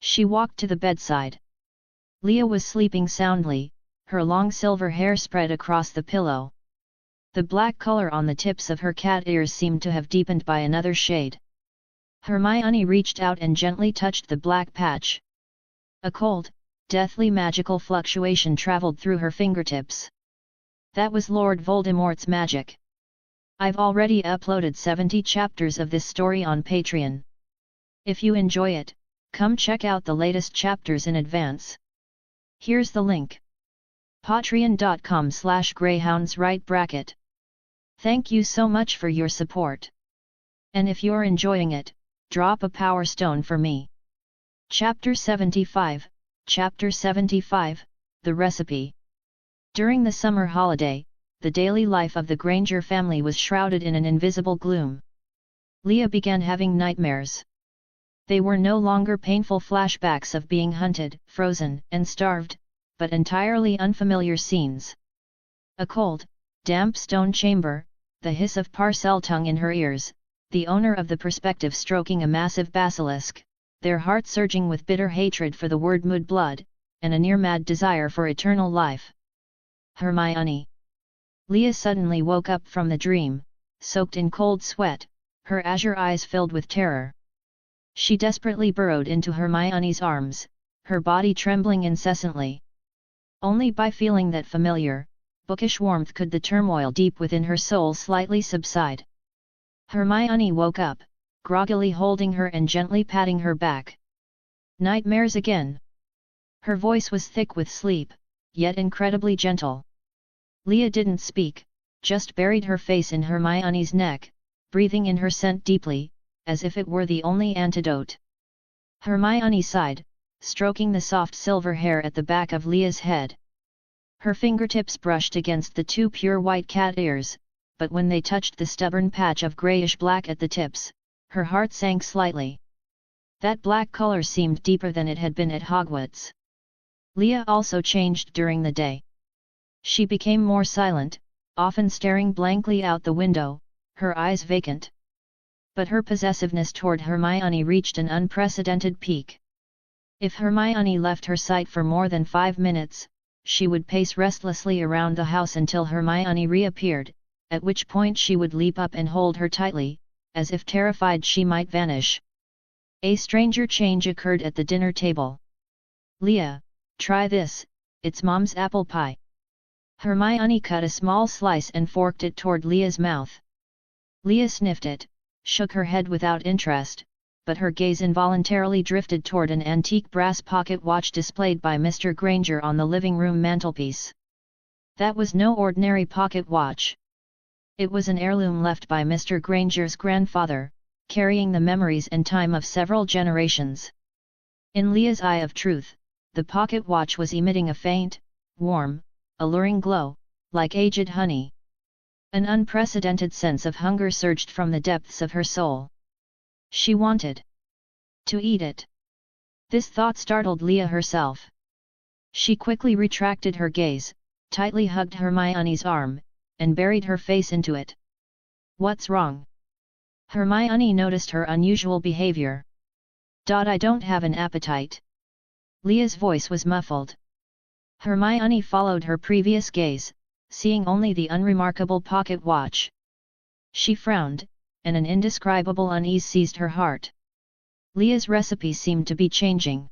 She walked to the bedside. Leah was sleeping soundly, her long silver hair spread across the pillow. The black color on the tips of her cat ears seemed to have deepened by another shade. Hermione reached out and gently touched the black patch. A cold, deathly magical fluctuation traveled through her fingertips. That was Lord Voldemort's magic. I've already uploaded 70 chapters of this story on Patreon. If you enjoy it, come check out the latest chapters in advance. Here's the link. patreon.com/greyhounds. Thank you so much for your support. And if you're enjoying it, drop a power stone for me. Chapter 75, Chapter 75, The Recipe. During the summer holiday, the daily life of the Granger family was shrouded in an invisible gloom. Leah began having nightmares. They were no longer painful flashbacks of being hunted, frozen, and starved, but entirely unfamiliar scenes. A cold, damp stone chamber, the hiss of Parseltongue in her ears, the owner of the perspective stroking a massive basilisk, their heart surging with bitter hatred for the word mudblood, and a near-mad desire for eternal life. Hermione. Leah suddenly woke up from the dream, soaked in cold sweat, her azure eyes filled with terror. She desperately burrowed into Hermione's arms, her body trembling incessantly. Only by feeling that familiar, bookish warmth could the turmoil deep within her soul slightly subside. Hermione woke up, groggily holding her and gently patting her back. Nightmares again. Her voice was thick with sleep, yet incredibly gentle. Leah didn't speak, just buried her face in Hermione's neck, breathing in her scent deeply, as if it were the only antidote. Hermione sighed, stroking the soft silver hair at the back of Leah's head. Her fingertips brushed against the 2 pure white cat ears, but when they touched the stubborn patch of grayish-black at the tips, her heart sank slightly. That black color seemed deeper than it had been at Hogwarts. Leah also changed during the day. She became more silent, often staring blankly out the window, her eyes vacant. But her possessiveness toward Hermione reached an unprecedented peak. If Hermione left her sight for more than 5 minutes, she would pace restlessly around the house until Hermione reappeared, at which point she would leap up and hold her tightly, as if terrified she might vanish. A stranger change occurred at the dinner table. "Leah, try this, it's Mom's apple pie." Hermione cut a small slice and forked it toward Leah's mouth. Leah sniffed it, shook her head without interest, but her gaze involuntarily drifted toward an antique brass pocket watch displayed by Mr. Granger on the living room mantelpiece. That was no ordinary pocket watch. It was an heirloom left by Mr. Granger's grandfather, carrying the memories and time of several generations. In Leah's eye of truth, the pocket watch was emitting a faint, warm, alluring glow, like aged honey. An unprecedented sense of hunger surged from the depths of her soul. She wanted to eat it. This thought startled Leah herself. She quickly retracted her gaze, tightly hugged Hermione's arm, and buried her face into it. "What's wrong?" Hermione noticed her unusual behavior. "I don't have an appetite." Leah's voice was muffled. Hermione followed her previous gaze, seeing only the unremarkable pocket watch. She frowned, and an indescribable unease seized her heart. Leah's recipe seemed to be changing.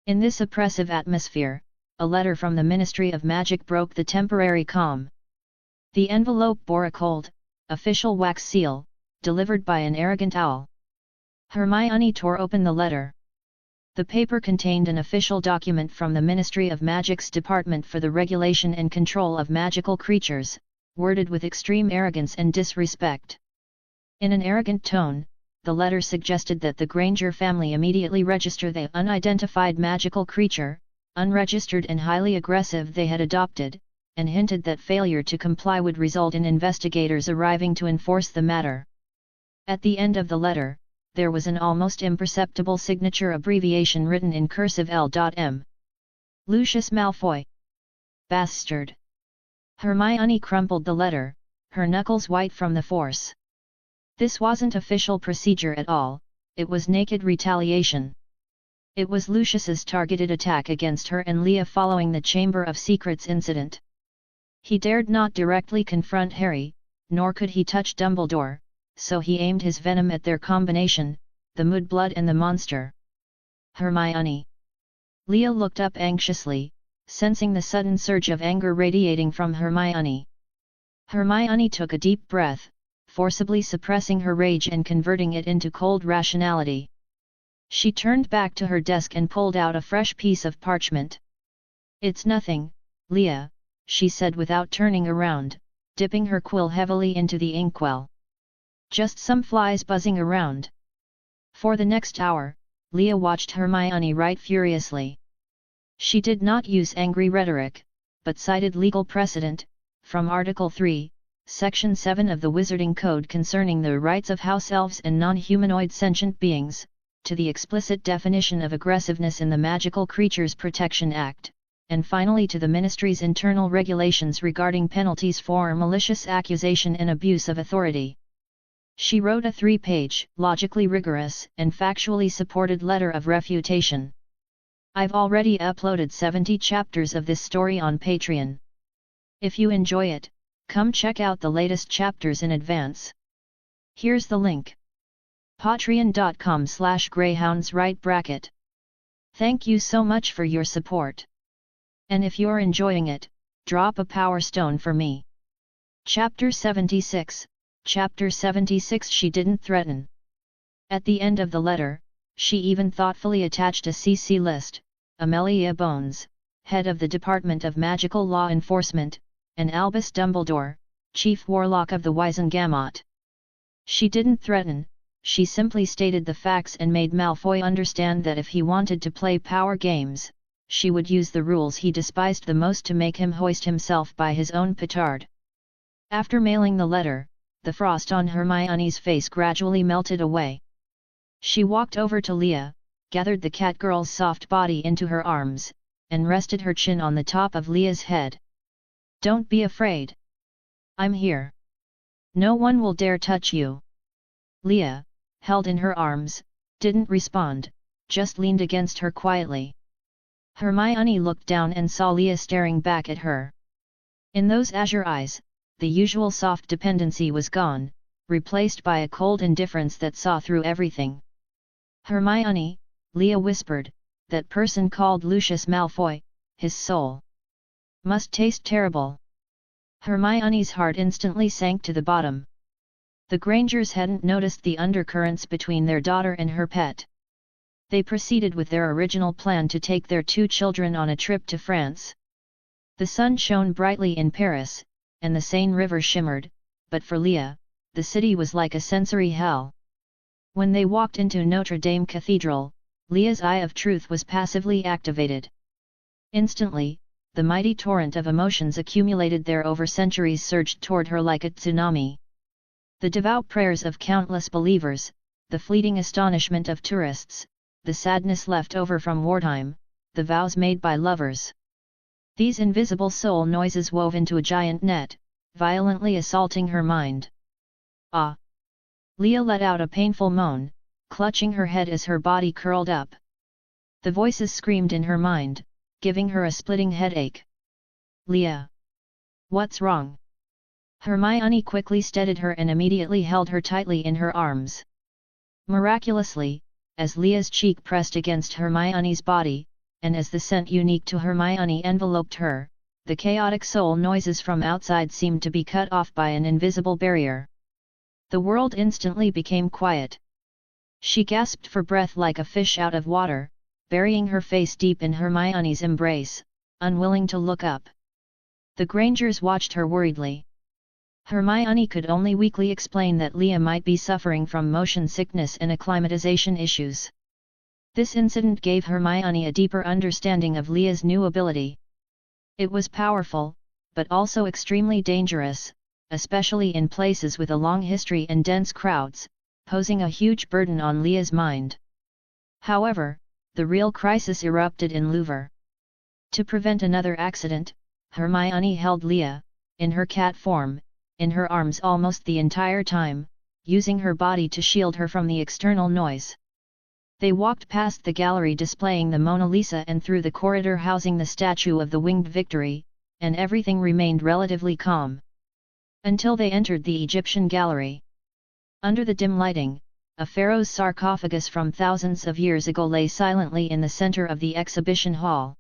In this oppressive atmosphere, a letter from the Ministry of Magic broke the temporary calm. The envelope bore a cold, official wax seal, delivered by an arrogant owl. Hermione tore open the letter. The paper contained an official document from the Ministry of Magic's Department for the Regulation and Control of Magical Creatures, worded with extreme arrogance and disrespect. In an arrogant tone, the letter suggested that the Granger family immediately register the unidentified magical creature, unregistered and highly aggressive they had adopted, and hinted that failure to comply would result in investigators arriving to enforce the matter. At the end of the letter, there was an almost imperceptible signature abbreviation written in cursive L.M. Lucius Malfoy. Bastard. Hermione crumpled the letter, her knuckles white from the force. This wasn't official procedure at all, it was naked retaliation. It was Lucius's targeted attack against her and Leah following the Chamber of Secrets incident. He dared not directly confront Harry, nor could he touch Dumbledore, so he aimed his venom at their combination, the mudblood and the monster. Hermione. Leah looked up anxiously, sensing the sudden surge of anger radiating from Hermione. Hermione took a deep breath, forcibly suppressing her rage and converting it into cold rationality. She turned back to her desk and pulled out a fresh piece of parchment. "It's nothing, Leah," she said without turning around, dipping her quill heavily into the inkwell. "Just some flies buzzing around." For the next hour, Leah watched Hermione write furiously. She did not use angry rhetoric, but cited legal precedent, from Article 3, Section 7 of the Wizarding Code concerning the rights of house elves and non-humanoid sentient beings, to the explicit definition of aggressiveness in the Magical Creatures Protection Act, and finally to the Ministry's internal regulations regarding penalties for malicious accusation and abuse of authority. She wrote a 3-page, logically rigorous, and factually supported letter of refutation. "I've already uploaded 70 chapters of this story on Patreon. If you enjoy it, come check out the latest chapters in advance. Here's the link. patreon.com/greyhounds. Thank you so much for your support. And if you're enjoying it, drop a power stone for me." Chapter 76. Chapter 76. She didn't threaten. At the end of the letter, she even thoughtfully attached a CC list: Amelia Bones, head of the Department of Magical Law Enforcement, and Albus Dumbledore, chief warlock of the Wizengamot. She didn't threaten, she simply stated the facts and made Malfoy understand that if he wanted to play power games, she would use the rules he despised the most to make him hoist himself by his own petard. After mailing the letter, the frost on Hermione's face gradually melted away. She walked over to Leah, gathered the catgirl's soft body into her arms, and rested her chin on the top of Leah's head. "Don't be afraid. I'm here. No one will dare touch you. Leah, held in her arms, didn't respond, just leaned against her quietly. Hermione looked down and saw Leah staring back at her. In those azure eyes, the usual soft dependency was gone, replaced by a cold indifference that saw through everything. Hermione, Leah whispered, that person called Lucius Malfoy, his soul must taste terrible. Hermione's heart instantly sank to the bottom. The Grangers hadn't noticed the undercurrents between their daughter and her pet. They proceeded with their original plan to take their 2 children on a trip to France. The sun shone brightly in Paris, and the Seine River shimmered, but for Leah, the city was like a sensory hell. When they walked into Notre Dame Cathedral, Leah's eye of truth was passively activated. Instantly, the mighty torrent of emotions accumulated there over centuries surged toward her like a tsunami. The devout prayers of countless believers, the fleeting astonishment of tourists, the sadness left over from wartime, the vows made by lovers. These invisible soul noises wove into a giant net, violently assaulting her mind. Ah! Leah let out a painful moan, clutching her head as her body curled up. The voices screamed in her mind, giving her a splitting headache. Leah! What's wrong? Hermione quickly steadied her and immediately held her tightly in her arms. Miraculously, as Leah's cheek pressed against Hermione's body, and as the scent unique to Hermione enveloped her, the chaotic soul noises from outside seemed to be cut off by an invisible barrier. The world instantly became quiet. She gasped for breath like a fish out of water, burying her face deep in Hermione's embrace, unwilling to look up. The Grangers watched her worriedly. Hermione could only weakly explain that Leah might be suffering from motion sickness and acclimatization issues. This incident gave Hermione a deeper understanding of Leah's new ability. It was powerful, but also extremely dangerous, especially in places with a long history and dense crowds, posing a huge burden on Leah's mind. However, the real crisis erupted in Louvre. To prevent another accident, Hermione held Leah, in her cat form, in her arms almost the entire time, using her body to shield her from the external noise. They walked past the gallery displaying the Mona Lisa and through the corridor housing the statue of the Winged Victory, and everything remained relatively calm. Until they entered the Egyptian gallery. Under the dim lighting, a pharaoh's sarcophagus from thousands of years ago lay silently in the center of the exhibition hall.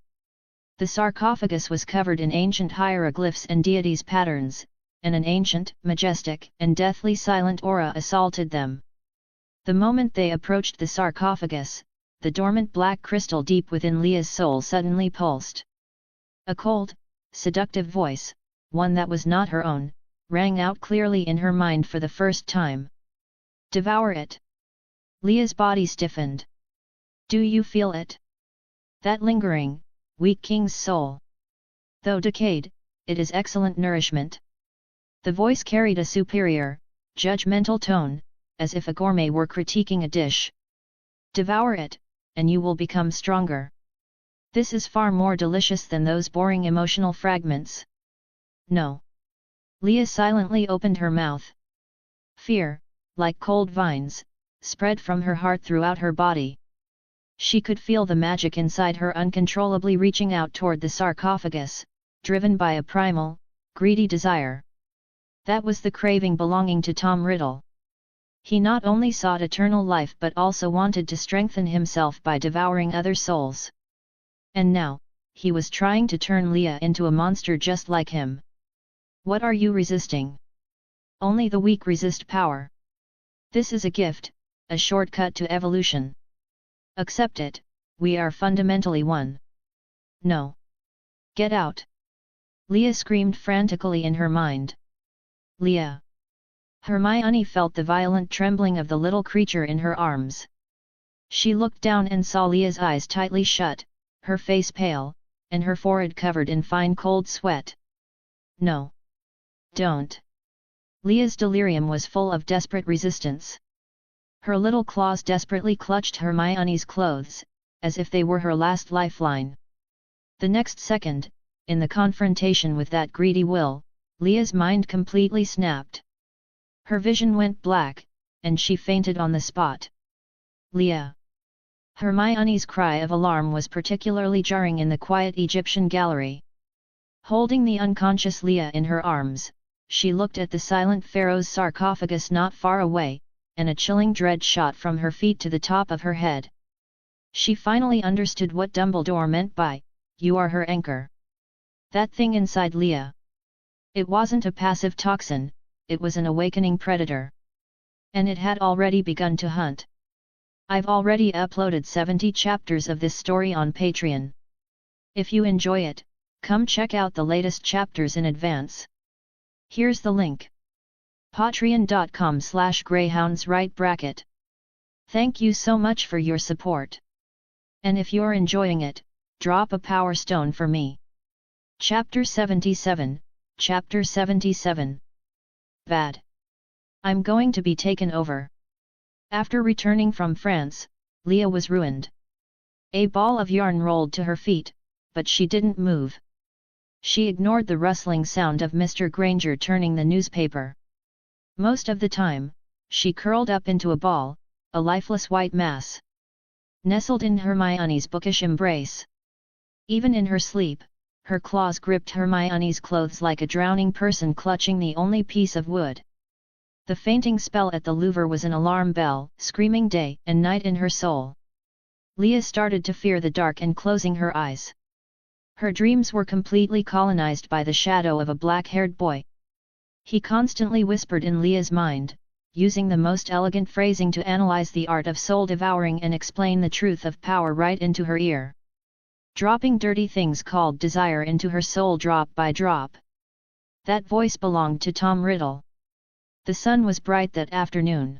The sarcophagus was covered in ancient hieroglyphs and deities' patterns, and an ancient, majestic, and deathly silent aura assaulted them. The moment they approached the sarcophagus, the dormant black crystal deep within Leah's soul suddenly pulsed. A cold, seductive voice, one that was not her own, rang out clearly in her mind for the first time. Devour it! Leah's body stiffened. Do you feel it? That lingering, weak king's soul. Though decayed, it is excellent nourishment. The voice carried a superior, judgmental tone, as if a gourmet were critiquing a dish. Devour it, and you will become stronger. This is far more delicious than those boring emotional fragments. No. Leah silently opened her mouth. Fear, like cold vines, spread from her heart throughout her body. She could feel the magic inside her uncontrollably reaching out toward the sarcophagus, driven by a primal, greedy desire. That was the craving belonging to Tom Riddle. He not only sought eternal life but also wanted to strengthen himself by devouring other souls. And now, he was trying to turn Leah into a monster just like him. What are you resisting? Only the weak resist power. This is a gift, a shortcut to evolution. Accept it, we are fundamentally one. No. Get out! Leah screamed frantically in her mind. Leah! Hermione felt the violent trembling of the little creature in her arms. She looked down and saw Leah's eyes tightly shut, her face pale, and her forehead covered in fine cold sweat. No. Don't. Leah's delirium was full of desperate resistance. Her little claws desperately clutched Hermione's clothes, as if they were her last lifeline. The next second, in the confrontation with that greedy will, Leah's mind completely snapped. Her vision went black, and she fainted on the spot. Leah! Hermione's cry of alarm was particularly jarring in the quiet Egyptian gallery. Holding the unconscious Leah in her arms, she looked at the silent pharaoh's sarcophagus not far away, and a chilling dread shot from her feet to the top of her head. She finally understood what Dumbledore meant by, "You are her anchor." That thing inside Leah. It wasn't a passive toxin, it was an awakening predator. And it had already begun to hunt. I've already uploaded 70 chapters of this story on Patreon. If you enjoy it, come check out the latest chapters in advance. Here's the link. patreon.com/greyhounds. Thank you so much for your support. And if you're enjoying it, drop a power stone for me. Chapter 77, Chapter 77. Bad. I'm going to be taken over. After returning from France, Leah was ruined. A ball of yarn rolled to her feet, but she didn't move. She ignored the rustling sound of Mr. Granger turning the newspaper. Most of the time, she curled up into a ball, a lifeless white mass. Nestled in Hermione's bookish embrace. Even in her sleep, her claws gripped Hermione's clothes like a drowning person clutching the only piece of wood. The fainting spell at the louver was an alarm bell, screaming day and night in her soul. Leah started to fear the dark and closing her eyes. Her dreams were completely colonized by the shadow of a black-haired boy. He constantly whispered in Leah's mind, using the most elegant phrasing to analyze the art of soul-devouring and explain the truth of power right into her ear. Dropping dirty things called desire into her soul drop by drop. That voice belonged to Tom Riddle. The sun was bright that afternoon.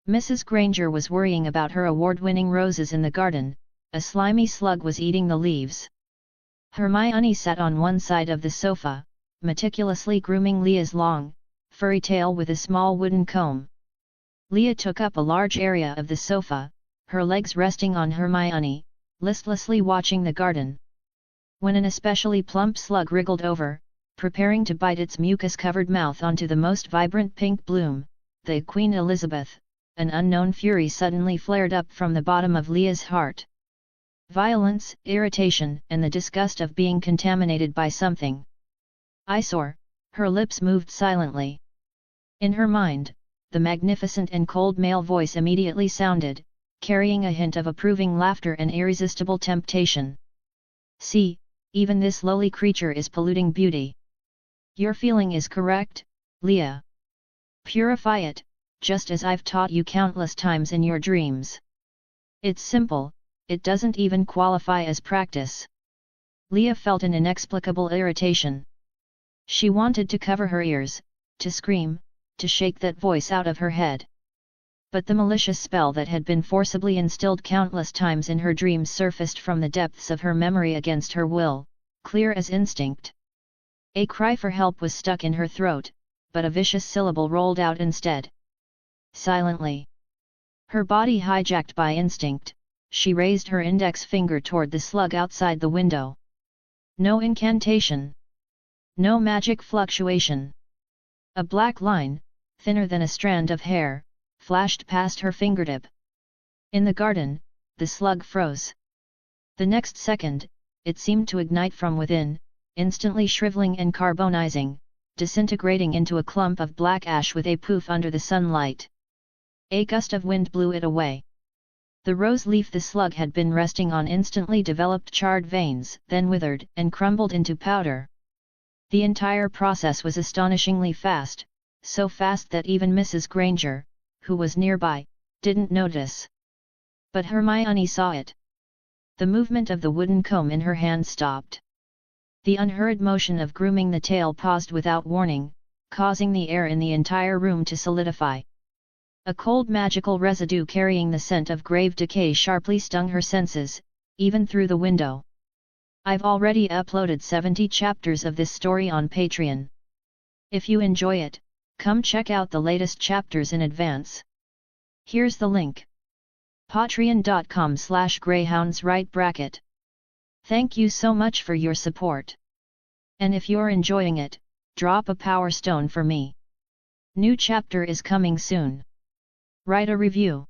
Mrs. Granger was worrying about her award-winning roses in the garden, a slimy slug was eating the leaves. Hermione sat on one side of the sofa, meticulously grooming Leah's long, furry tail with a small wooden comb. Leah took up a large area of the sofa, her legs resting on Hermione, listlessly watching the garden. When an especially plump slug wriggled over, preparing to bite its mucus-covered mouth onto the most vibrant pink bloom, the Queen Elizabeth, an unknown fury suddenly flared up from the bottom of Leah's heart. Violence, irritation, and the disgust of being contaminated by something. Eyesore, her lips moved silently. In her mind, the magnificent and cold male voice immediately sounded, carrying a hint of approving laughter and irresistible temptation. "See, even this lowly creature is polluting beauty. Your feeling is correct, Leah. Purify it, just as I've taught you countless times in your dreams. It's simple, it doesn't even qualify as practice." Leah felt an inexplicable irritation. She wanted to cover her ears, to scream, to shake that voice out of her head. But the malicious spell that had been forcibly instilled countless times in her dreams surfaced from the depths of her memory against her will, clear as instinct. A cry for help was stuck in her throat, but a vicious syllable rolled out instead. Silently. Her body hijacked by instinct, she raised her index finger toward the slug outside the window. No incantation. No magic fluctuation. A black line, thinner than a strand of hair, flashed past her fingertip. In the garden, the slug froze. The next second, it seemed to ignite from within, instantly shriveling and carbonizing, disintegrating into a clump of black ash with a poof under the sunlight. A gust of wind blew it away. The rose leaf the slug had been resting on instantly developed charred veins, then withered and crumbled into powder. The entire process was astonishingly fast, so fast that even Mrs. Granger, who was nearby, didn't notice. But Hermione saw it. The movement of the wooden comb in her hand stopped. The unhurried motion of grooming the tail paused without warning, causing the air in the entire room to solidify. A cold magical residue carrying the scent of grave decay sharply stung her senses, even through the window. I've already uploaded 70 chapters of this story on Patreon. If you enjoy it, come check out the latest chapters in advance. Here's the link. patreon.com/greyhounds. Thank you so much for your support. And if you're enjoying it, Drop a power stone for me. New chapter is coming soon. Write a review.